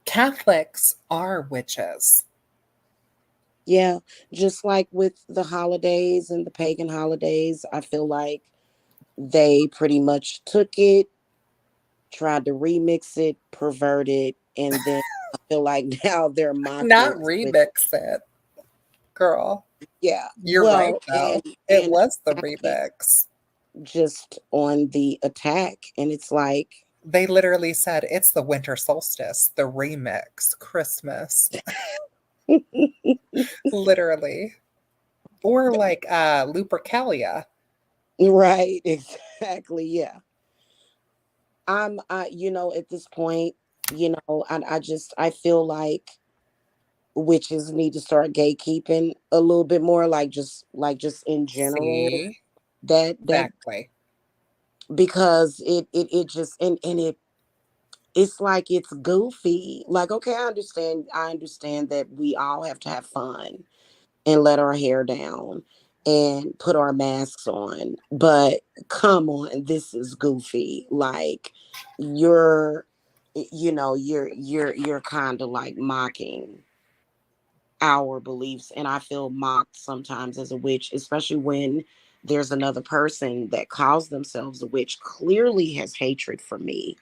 Speaker 1: Catholics are witches.
Speaker 2: Yeah, just like with the holidays and the pagan holidays, I feel like they pretty much took it, tried to remix it, pervert it, and then I feel like now they're mocking
Speaker 1: Not
Speaker 2: us with
Speaker 1: remix it, girl.
Speaker 2: yeah.
Speaker 1: You're right,
Speaker 2: Well,
Speaker 1: though. It
Speaker 2: and
Speaker 1: was the
Speaker 2: attacking
Speaker 1: remix.
Speaker 2: just on the attack, and it's like
Speaker 1: They literally said it's the winter solstice, the remix, Christmas, literally. Or like Lupercalia.
Speaker 2: right, exactly, yeah. At this point, I feel like witches need to start gatekeeping a little bit more, like just in general.
Speaker 1: See?
Speaker 2: That
Speaker 1: Exactly.
Speaker 2: because it just and it's like it's goofy. Like, okay, I understand that we all have to have fun and let our hair down and put our masks on. But come on, this is goofy. Like you're you're kind of like mocking our beliefs, and I feel mocked sometimes as a witch, especially when there's another person that calls themselves a witch, clearly has hatred for me,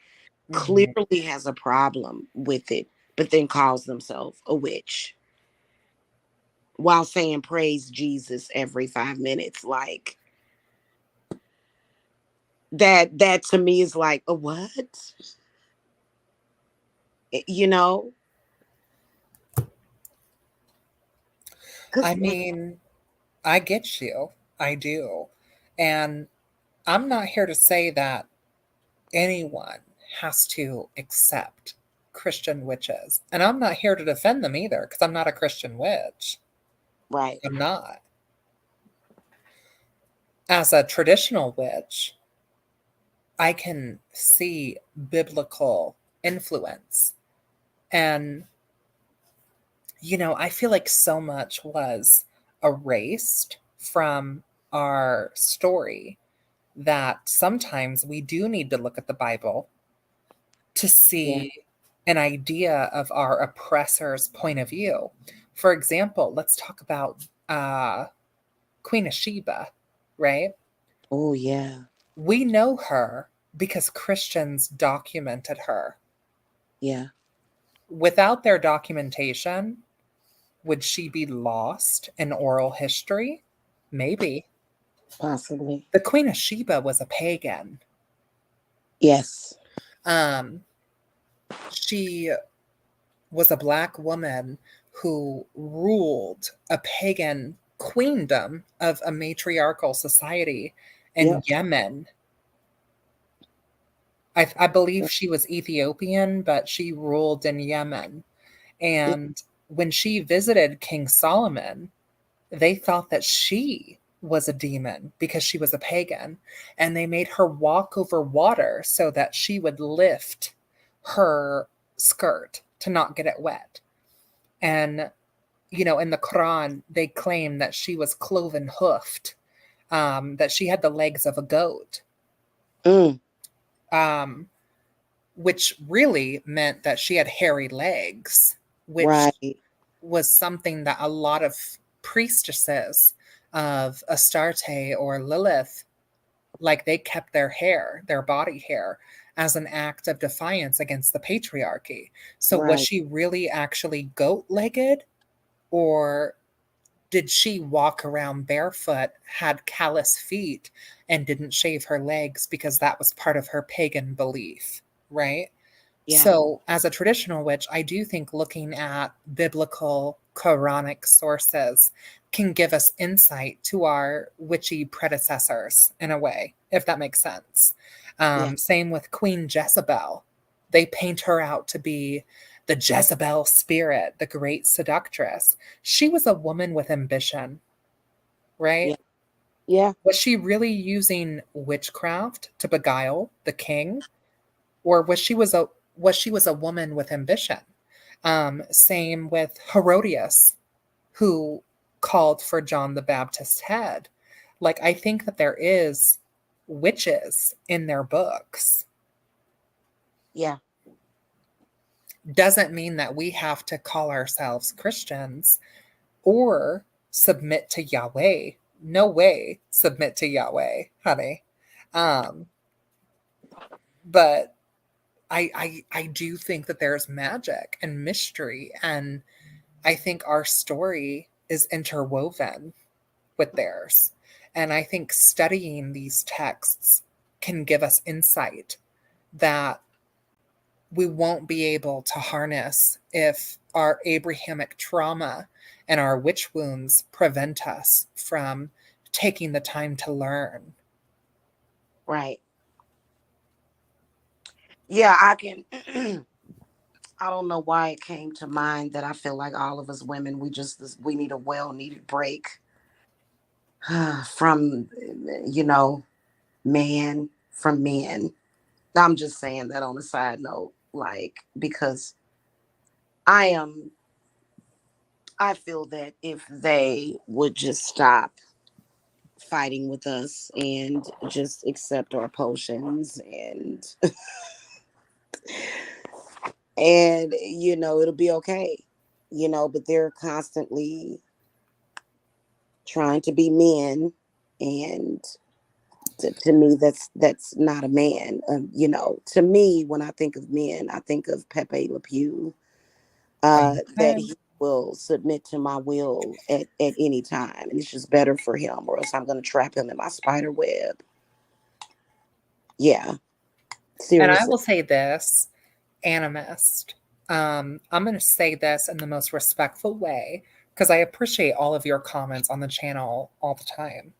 Speaker 1: Mhm.
Speaker 2: clearly has a problem with it, but then calls themselves a witch while saying praise Jesus every 5 minutes. Like that to me is like a what? You know?
Speaker 1: I
Speaker 2: Cause
Speaker 1: mean, I get you. I do. And I'm not here to say that anyone has to accept Christian witches. And I'm not here to defend them either because I'm not a Christian witch.
Speaker 2: right.
Speaker 1: I'm not. As a traditional witch, I can see biblical influence. And, I feel like so much was erased from our story that sometimes we do need to look at the Bible to
Speaker 2: Yeah.
Speaker 1: see an idea of our oppressor's point of view. For example, let's talk about Queen of Sheba, right?
Speaker 2: Oh yeah.
Speaker 1: We know her because Christians documented her.
Speaker 2: Yeah.
Speaker 1: Without their documentation, would she be lost in oral history? Maybe.
Speaker 2: Possibly.
Speaker 1: The Queen of Sheba was a pagan.
Speaker 2: Yes.
Speaker 1: She was a Black woman who ruled a pagan queendom of a matriarchal society in
Speaker 2: Yep.
Speaker 1: Yemen. I believe she was Ethiopian, but she ruled in Yemen.
Speaker 2: Yep.
Speaker 1: And when she visited King Solomon, they thought that she was a demon because she was a pagan. And they made her walk over water so that she would lift her skirt to not get it wet. And, in the Quran, they claim that she was cloven hoofed, that she had the legs of a goat,
Speaker 2: Mm.
Speaker 1: um, which really meant that she had hairy legs, which
Speaker 2: Right.
Speaker 1: was something that a lot of priestesses of Astarte or Lilith, like they kept their hair, their body hair, as an act of defiance against the patriarchy. So was
Speaker 2: Right.
Speaker 1: she really actually goat legged, or did she walk around barefoot, had callous feet, and didn't shave her legs because that was part of her pagan belief, right?
Speaker 2: Yeah.
Speaker 1: So, as a traditional witch, I do think looking at biblical Quranic sources can give us insight to our witchy predecessors in a way, if that makes sense.
Speaker 2: Yeah.
Speaker 1: Same with Queen Jezebel. They paint her out to be the Jezebel spirit, the great seductress. She was a woman with ambition,
Speaker 2: Yeah.
Speaker 1: right?
Speaker 2: Yeah.
Speaker 1: Was she really using witchcraft to beguile the king? Or was she a woman with ambition? Same with Herodias, who called for John the Baptist's head. Like, I think that there is witches in their books.
Speaker 2: Yeah.
Speaker 1: Doesn't mean that we have to call ourselves Christians or submit to Yahweh. No way submit to Yahweh, honey. Um, but I do think that there's magic and mystery, and I think our story is interwoven with theirs. And I think studying these texts can give us insight that we won't be able to harness if our Abrahamic trauma and our witch wounds prevent us from taking the time to learn.
Speaker 2: Right. Yeah, I can I don't know why it came to mind that I feel like all of us women, we need a well needed break from you know, from men. I'm just saying that on a side note, like, because I am I feel that if they would just stop fighting with us and just accept our potions and it'll be okay. But they're constantly trying to be men, and to me that's not a man. To me, when I think of men, I think of Pepe Le Pew,
Speaker 1: Same,
Speaker 2: that
Speaker 1: same.
Speaker 2: he will submit to my will at any time, and it's just better for him, or else I'm going to trap him in my spider web. Yeah,
Speaker 1: And I
Speaker 2: seriously.
Speaker 1: will say this, animist. I'm going to say this in the most respectful way because I appreciate all of your comments on the channel all the time.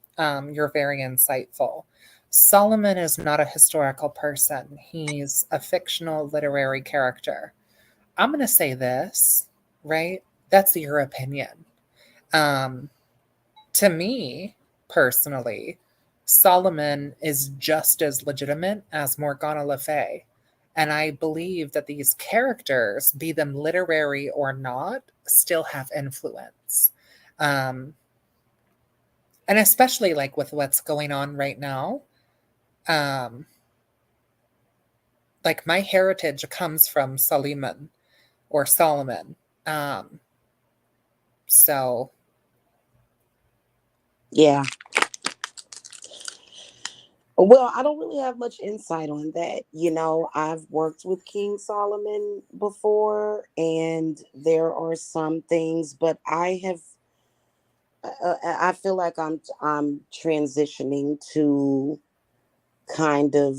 Speaker 1: You're very insightful. Solomon is not a historical person, he's a fictional literary character. I'm going to say this, right? That's your opinion. Um, to me, personally, Solomon is just as legitimate as Morgana Le Fay. And I believe that these characters, be them literary or not, still have influence. Um, and especially like with what's going on right now, um, like my heritage comes from Soliman or Solomon. Um, so
Speaker 2: Yeah. Well, I don't really have much insight on that. I've worked with King Solomon before, and there are some things, but I feel like I'm transitioning to kind of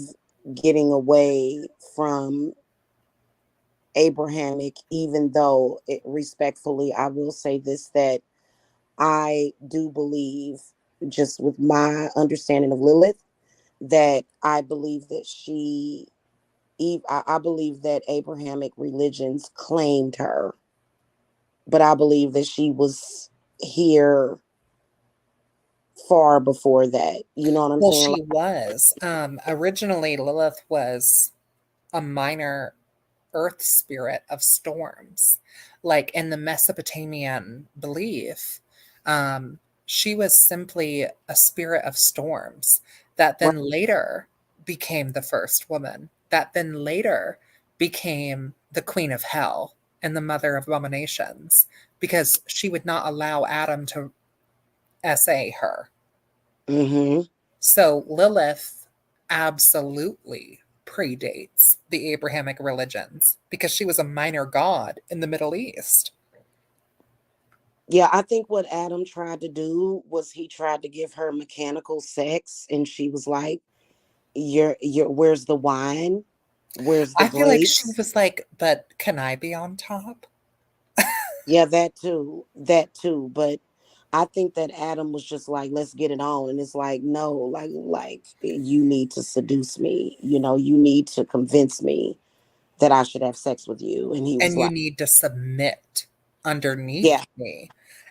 Speaker 2: getting away from Abrahamic, even though respectfully, I will say this, that I do believe, just with my understanding of Lilith, that I believe that I believe that Abrahamic religions claimed her, but I believe that she was here far before that. You know what I'm
Speaker 1: Well,
Speaker 2: saying?
Speaker 1: she was. Originally, Lilith was a minor earth spirit of storms. Like in the Mesopotamian belief, she was simply a spirit of storms that
Speaker 2: Right.
Speaker 1: then later became the first woman, that then later became the queen of hell and the mother of abominations because she would not allow Adam to essay her.
Speaker 2: Mm-hmm.
Speaker 1: So Lilith absolutely predates the Abrahamic religions because she was a minor god in the Middle East.
Speaker 2: Yeah, I think what Adam tried to do was he tried to give her mechanical sex, and she was like, "You're. Where's the wine? Where's the
Speaker 1: I feel like she
Speaker 2: grapes?"
Speaker 1: was like, but can I be on top?
Speaker 2: Yeah, that too. That too. But I think that Adam was just like, let's get it on. And it's like, no, like you need to seduce me. You need to convince me that I should have sex with you. And he was
Speaker 1: And you
Speaker 2: like,
Speaker 1: need to submit
Speaker 2: yeah,
Speaker 1: underneath me.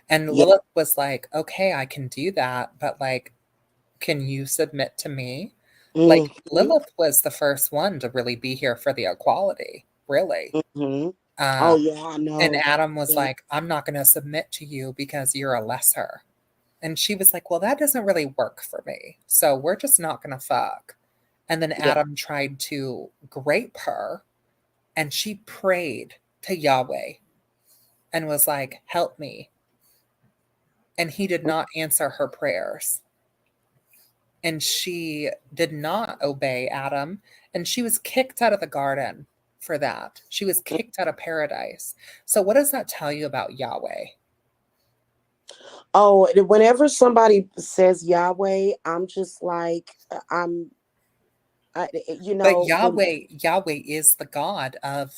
Speaker 1: And
Speaker 2: yeah,
Speaker 1: Lilith was like, okay, I can do that, but like, can you submit to me? Like,
Speaker 2: mm-hmm,
Speaker 1: Lilith was the first one to really be here for the equality, really.
Speaker 2: mm-hmm. Oh
Speaker 1: Um,
Speaker 2: yeah, I
Speaker 1: And
Speaker 2: know.
Speaker 1: Adam was
Speaker 2: Yeah,
Speaker 1: like, I'm not going to submit to you because you're a lesser. And she was like, well, that doesn't really work for me. So we're just not going to fuck. And then
Speaker 2: yeah,
Speaker 1: Adam tried to grape her and she prayed to Yahweh and was like, help me. And he did not answer her prayers. And she did not obey Adam. And she was kicked out of the garden for that. She was
Speaker 2: mm.
Speaker 1: kicked out of paradise. So, what does that tell you about Yahweh?
Speaker 2: Oh, whenever somebody says Yahweh, I'm just like,
Speaker 1: But
Speaker 2: when
Speaker 1: Yahweh is the God of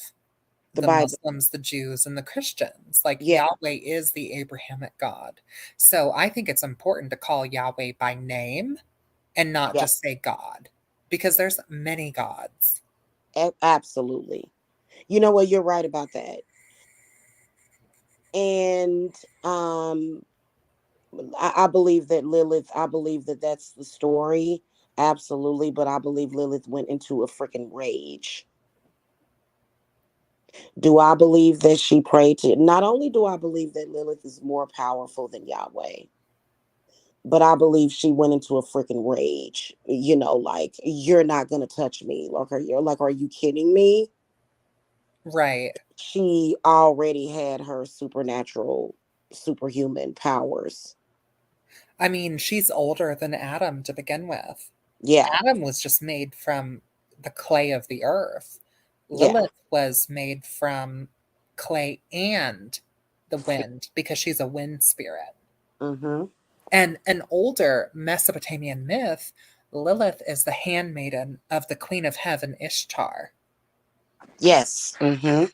Speaker 2: the
Speaker 1: the
Speaker 2: Bible,
Speaker 1: Muslims, the Jews, and the Christians. Like
Speaker 2: yeah,
Speaker 1: Yahweh is the Abrahamic God. So I think it's important to call Yahweh by name and not
Speaker 2: yeah,
Speaker 1: just say God because there's many gods.
Speaker 2: absolutely. You know what? You're right about that. And I believe that Lilith, I believe that that's the story. Absolutely. But I believe Lilith went into a freaking rage. Do I believe that she prayed to? Not only do I believe that Lilith is more powerful than Yahweh, but I believe she went into a freaking rage. Like, you're not going to touch me. Are you kidding me?
Speaker 1: Right.
Speaker 2: She already had her supernatural, superhuman powers.
Speaker 1: I mean, she's older than Adam to begin with.
Speaker 2: Yeah.
Speaker 1: Adam was just made from the clay of the earth.
Speaker 2: Yeah.
Speaker 1: Lilith was made from clay and the wind because she's a wind spirit.
Speaker 2: Mm-hmm.
Speaker 1: And an older Mesopotamian myth, Lilith is the handmaiden of the queen of heaven, Ishtar.
Speaker 2: Yes. Mm-hmm.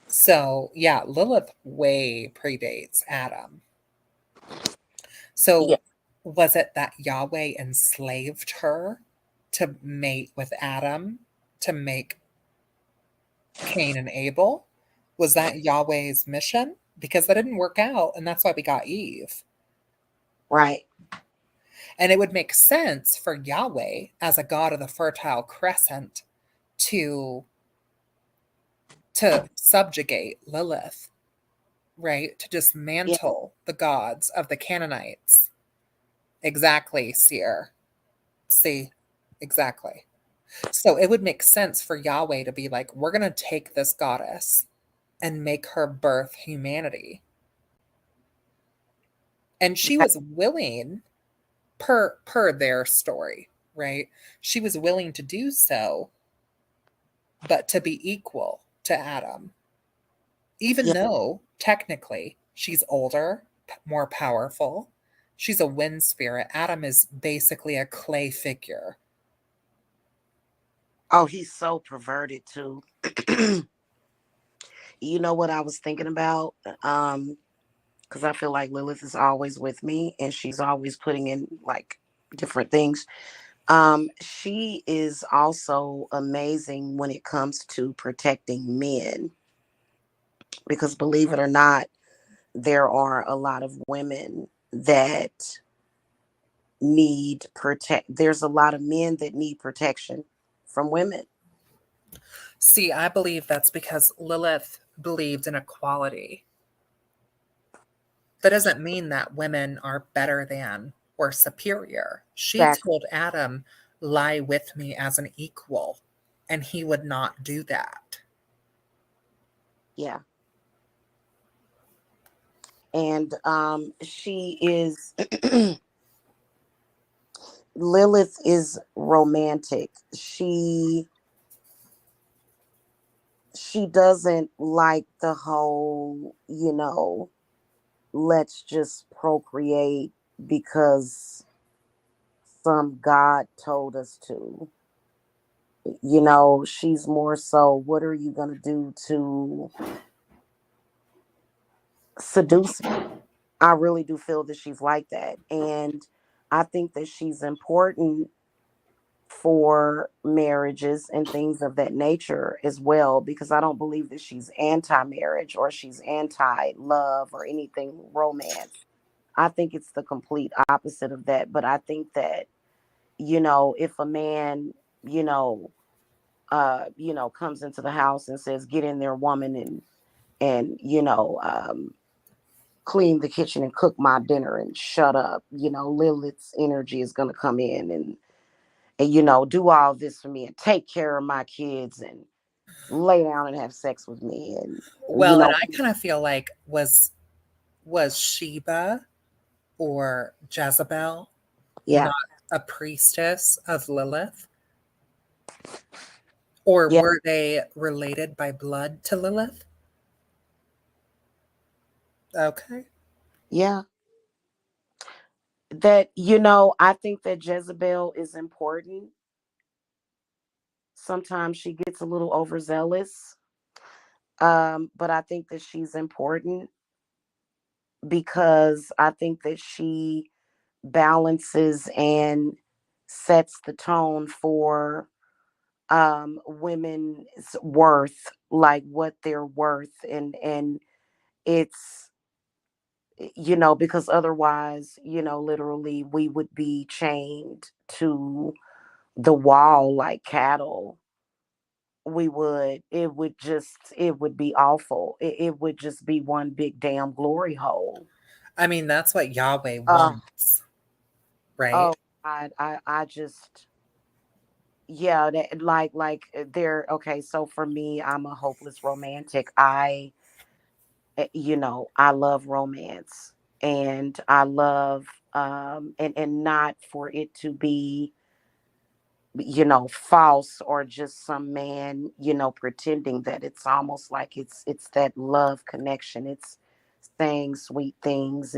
Speaker 1: So, yeah, Lilith way predates Adam.
Speaker 2: Yeah.
Speaker 1: So, was it that Yahweh enslaved her to mate with Adam to make Cain and Abel? Was that Yahweh's mission? Because that didn't work out, and that's why we got Eve.
Speaker 2: Right.
Speaker 1: And it would make sense for Yahweh, as a god of the Fertile Crescent, to subjugate Lilith, right? To
Speaker 2: Yeah.
Speaker 1: dismantle the gods of the Canaanites. Exactly, Seer. See, exactly. So it would make sense for Yahweh to be like, we're going to take this goddess and make her birth humanity. And she was willing per their story. right? She was willing to do so, but to be equal to Adam, even
Speaker 2: Yeah.
Speaker 1: though technically she's older, more powerful. She's a wind spirit. Adam is basically a clay figure.
Speaker 2: Oh, he's so perverted too. You know what I was thinking about? Because I feel like Lilith is always with me and she's always putting in like different things. She is also amazing when it comes to protecting men because believe it or not, there are a lot of women that need protect. There's a lot of men that need protection from women.
Speaker 1: See, I believe that's because Lilith believed in equality. That doesn't mean that women are better than or superior. She
Speaker 2: Exactly.
Speaker 1: told Adam, lie with me as an equal, and he would not do that.
Speaker 2: Yeah. And she is Lilith is romantic. She doesn't like the whole, let's just procreate because some God told us to. She's more so, what are you going to do to seduce me? I really do feel that she's like that. And I think that she's important for marriages and things of that nature as well, because I don't believe that she's anti marriage or she's anti love or anything romance. I think it's the complete opposite of that. But I think that, if a man, you know, comes into the house and says, get in there, woman, and, clean the kitchen and cook my dinner and shut up, Lilith's energy is going to come in and do all this for me and take care of my kids and lay down and have sex with me and you
Speaker 1: Well, and
Speaker 2: know
Speaker 1: I kind of feel like was Sheba or Jezebel
Speaker 2: yeah.
Speaker 1: not a priestess of Lilith? Or
Speaker 2: Yeah.
Speaker 1: were they related by blood to Lilith? Okay.
Speaker 2: Yeah. That I think that Jezebel is important. Sometimes she gets a little overzealous, but I think that she's important because I think that she balances and sets the tone for women's worth, like what they're worth, and it's because otherwise literally we would be chained to the wall like cattle. It would be awful. It would just be one big damn glory hole.
Speaker 1: I mean, that's what Yahweh
Speaker 2: uh
Speaker 1: wants, right?
Speaker 2: oh I just, yeah, that, they're okay. So for me, I'm a hopeless romantic. I love romance, and I love and not for it to be false or just some man pretending that. It's almost like it's that love connection. It's saying sweet things.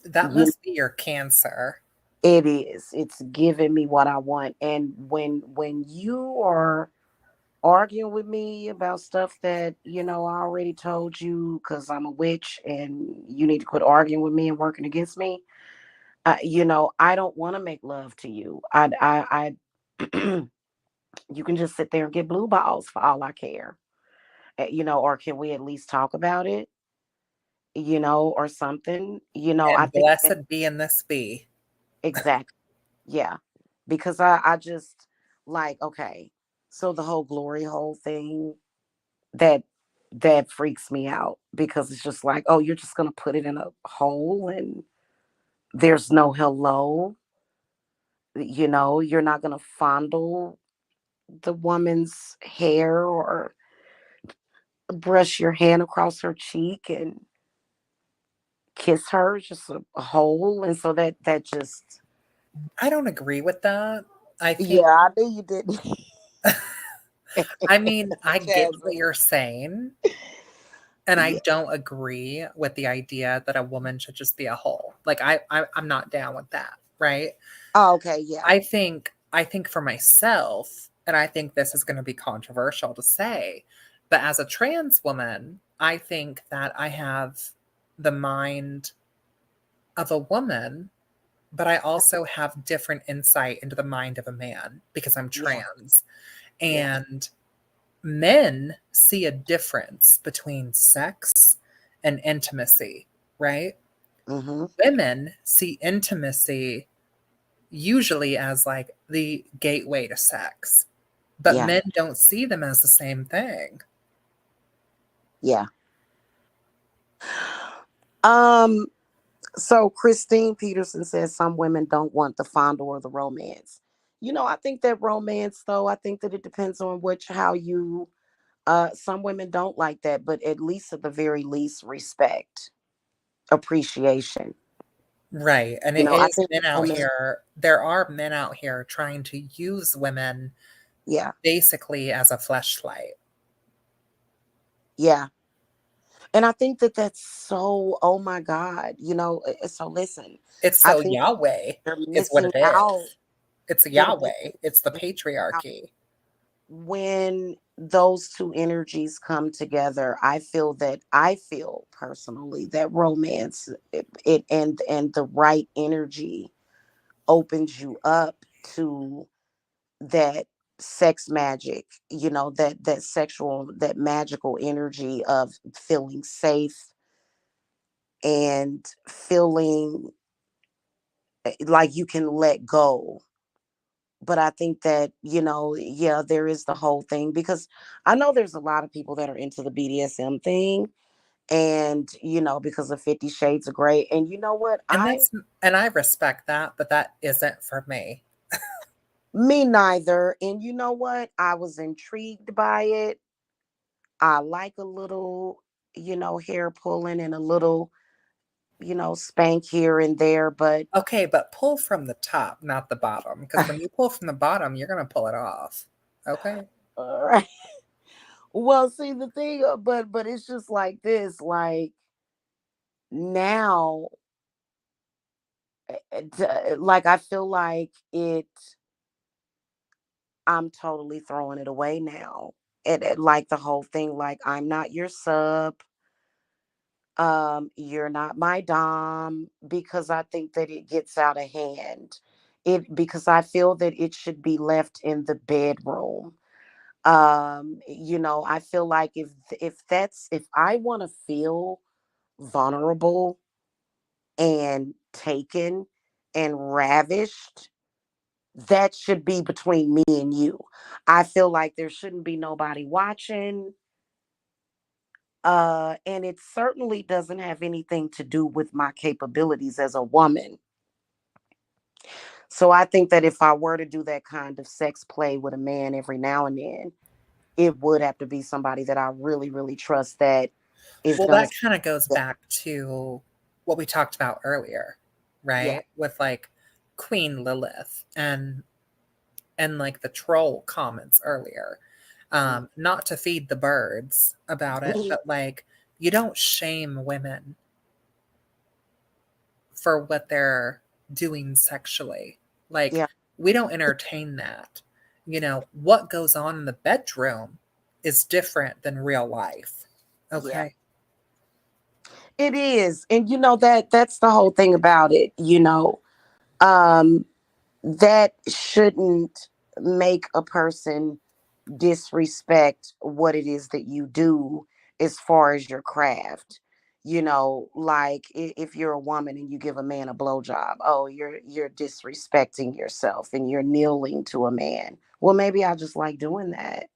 Speaker 1: That
Speaker 2: You
Speaker 1: must be your cancer.
Speaker 2: it's giving me what I want. And when you are arguing with me about stuff that I already told you because I'm a witch and you need to quit arguing with me and working against me. I don't want to make love to you. I you can just sit there and get blue balls for all I care. Or can we at least talk about it? Or something. I
Speaker 1: And
Speaker 2: think that
Speaker 1: blessed be in this be.
Speaker 2: exactly. Yeah, because I just like, okay, so the whole glory hole thing, that that freaks me out because it's just like, oh, you're just gonna put it in a hole and there's no hello. You're not gonna fondle the woman's hair or brush your hand across her cheek and kiss her. It's just a hole. And so that just,
Speaker 1: I don't agree with that. I
Speaker 2: Yeah,
Speaker 1: think,
Speaker 2: I knew you didn't.
Speaker 1: I mean, I get what
Speaker 2: Jasmine.
Speaker 1: you're saying, and I
Speaker 2: Yeah.
Speaker 1: don't agree with the idea that a woman should just be a whole. Like I'm not down with that, right?
Speaker 2: Oh, okay. Yeah.
Speaker 1: I think for myself, and I think this is going to be controversial to say, but as a trans woman, I think that I have the mind of a woman, but I also have different insight into the mind of a man because I'm
Speaker 2: Yeah.
Speaker 1: trans.
Speaker 2: Yeah.
Speaker 1: And men see a difference between sex and intimacy, right?
Speaker 2: Mm-hmm.
Speaker 1: Women see intimacy usually as like the gateway to sex, but
Speaker 2: Yeah.
Speaker 1: men don't see them as the same thing.
Speaker 2: Yeah. Um. So Christine Peterson says some women don't want the fondle or the romance. I think that romance, though, I think that it depends on how you. Some women don't like that, but at least at the very least, respect, appreciation.
Speaker 1: Right. And it
Speaker 2: I
Speaker 1: is
Speaker 2: think
Speaker 1: men out
Speaker 2: women.
Speaker 1: here, there are men out here trying to use women
Speaker 2: Yeah.
Speaker 1: basically as a fleshlight.
Speaker 2: Yeah. And I think that that's so, oh my God, so listen,
Speaker 1: It's
Speaker 2: I
Speaker 1: so
Speaker 2: think
Speaker 1: Yahweh
Speaker 2: they're
Speaker 1: is what
Speaker 2: missing
Speaker 1: it
Speaker 2: out.
Speaker 1: is. It's
Speaker 2: They're
Speaker 1: Yahweh. It's the
Speaker 2: missing out
Speaker 1: patriarchy.
Speaker 2: when those two energies come together. I feel personally that romance, and the right energy opens you up to that sex magic, that sexual, that magical energy of feeling safe and feeling like you can let go. But I think that, yeah, there is the whole thing, because I know there's a lot of people that are into the BDSM thing, and because of 50 Shades of Grey. And you know what?
Speaker 1: And I respect that, but that isn't for me.
Speaker 2: Me neither. And you know what? I was intrigued by it. I like a little, hair pulling, and a little, spank here and there, but
Speaker 1: Okay, but pull from the top, not the bottom. Because when you pull from the bottom, you're going to pull it off. Okay.
Speaker 2: all right. Well, see the thing, but it's just like this, like now, like I feel like I'm totally throwing it away now. Like the whole thing, like I'm not your sub, you're not my dom, because I think that it gets out of hand. Because I feel that it should be left in the bedroom. I feel like if I want to feel vulnerable and taken and ravished, that should be between me and you. I feel like there shouldn't be nobody watching. And it certainly doesn't have anything to do with my capabilities as a woman. So I think that if I were to do that kind of sex play with a man every now and then, it would have to be somebody that I really, really trust, that is
Speaker 1: Well,
Speaker 2: gonna.
Speaker 1: that kind of goes
Speaker 2: Yeah.
Speaker 1: back to what we talked about earlier,
Speaker 2: Yeah.
Speaker 1: right? With like Queen Lilith and like the troll comments earlier. Not to feed the birds about it,
Speaker 2: Mhm.
Speaker 1: but like you don't shame women for what they're doing sexually. Like
Speaker 2: Yeah.
Speaker 1: we don't entertain that. What goes on in the bedroom is different than real life.
Speaker 2: Yeah.
Speaker 1: Okay.
Speaker 2: It is. And that's the whole thing about it, um that shouldn't make a person disrespect what it is that you do as far as your craft. Like if you're a woman and you give a man a blowjob, oh, you're disrespecting yourself and you're kneeling to a man. Well, maybe I just like doing that.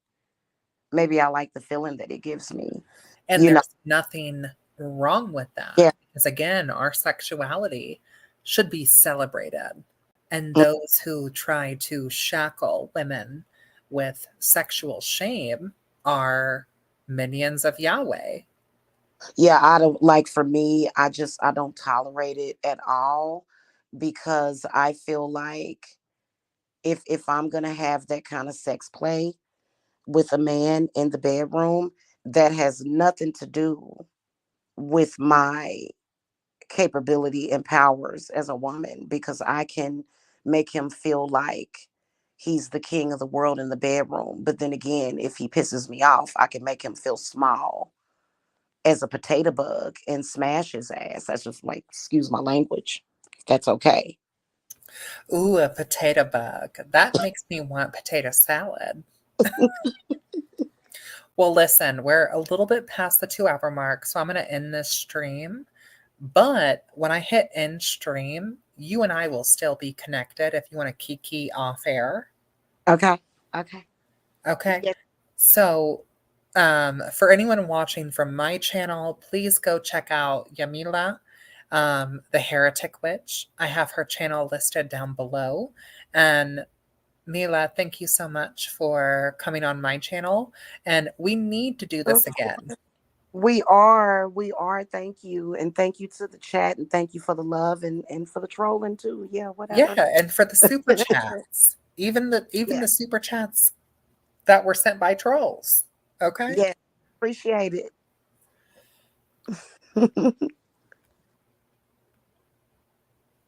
Speaker 2: Maybe I like the feeling that it gives me.
Speaker 1: And
Speaker 2: You know,
Speaker 1: there's nothing wrong with that
Speaker 2: yeah.
Speaker 1: because, again, our sexuality should be celebrated. And
Speaker 2: Mm,
Speaker 1: those who try to shackle women with sexual shame are minions of Yahweh.
Speaker 2: yeah, I don't like, for me, I don't tolerate it at all, because I feel like if I'm gonna have that kind of sex play with a man in the bedroom, that has nothing to do with my capability and powers as a woman, because I can make him feel like he's the king of the world in the bedroom. But then again, if he pisses me off, I can make him feel small as a potato bug and smash his ass. That's just like, excuse my language. That's okay.
Speaker 1: Ooh, a potato bug. That makes me want potato salad. Well, listen, we're a little bit past the 2 hour mark, so I'm going to end this stream. But when I hit end stream, you and I will still be connected if you want to kiki off air.
Speaker 2: Okay. Okay.
Speaker 1: Okay.
Speaker 2: Yes.
Speaker 1: So, for anyone watching from my channel, please go check out Yamila, the Heretic Witch. I have her channel listed down below. And Mila, thank you so much for coming on my channel. And we need to do this again.
Speaker 2: We are. Thank you. And thank you to the chat, and thank you for the love, and for the trolling too. Yeah, whatever.
Speaker 1: Yeah, and for the super chats, even
Speaker 2: Yeah.
Speaker 1: the super chats that were sent by trolls. Okay.
Speaker 2: Yeah. Appreciate it.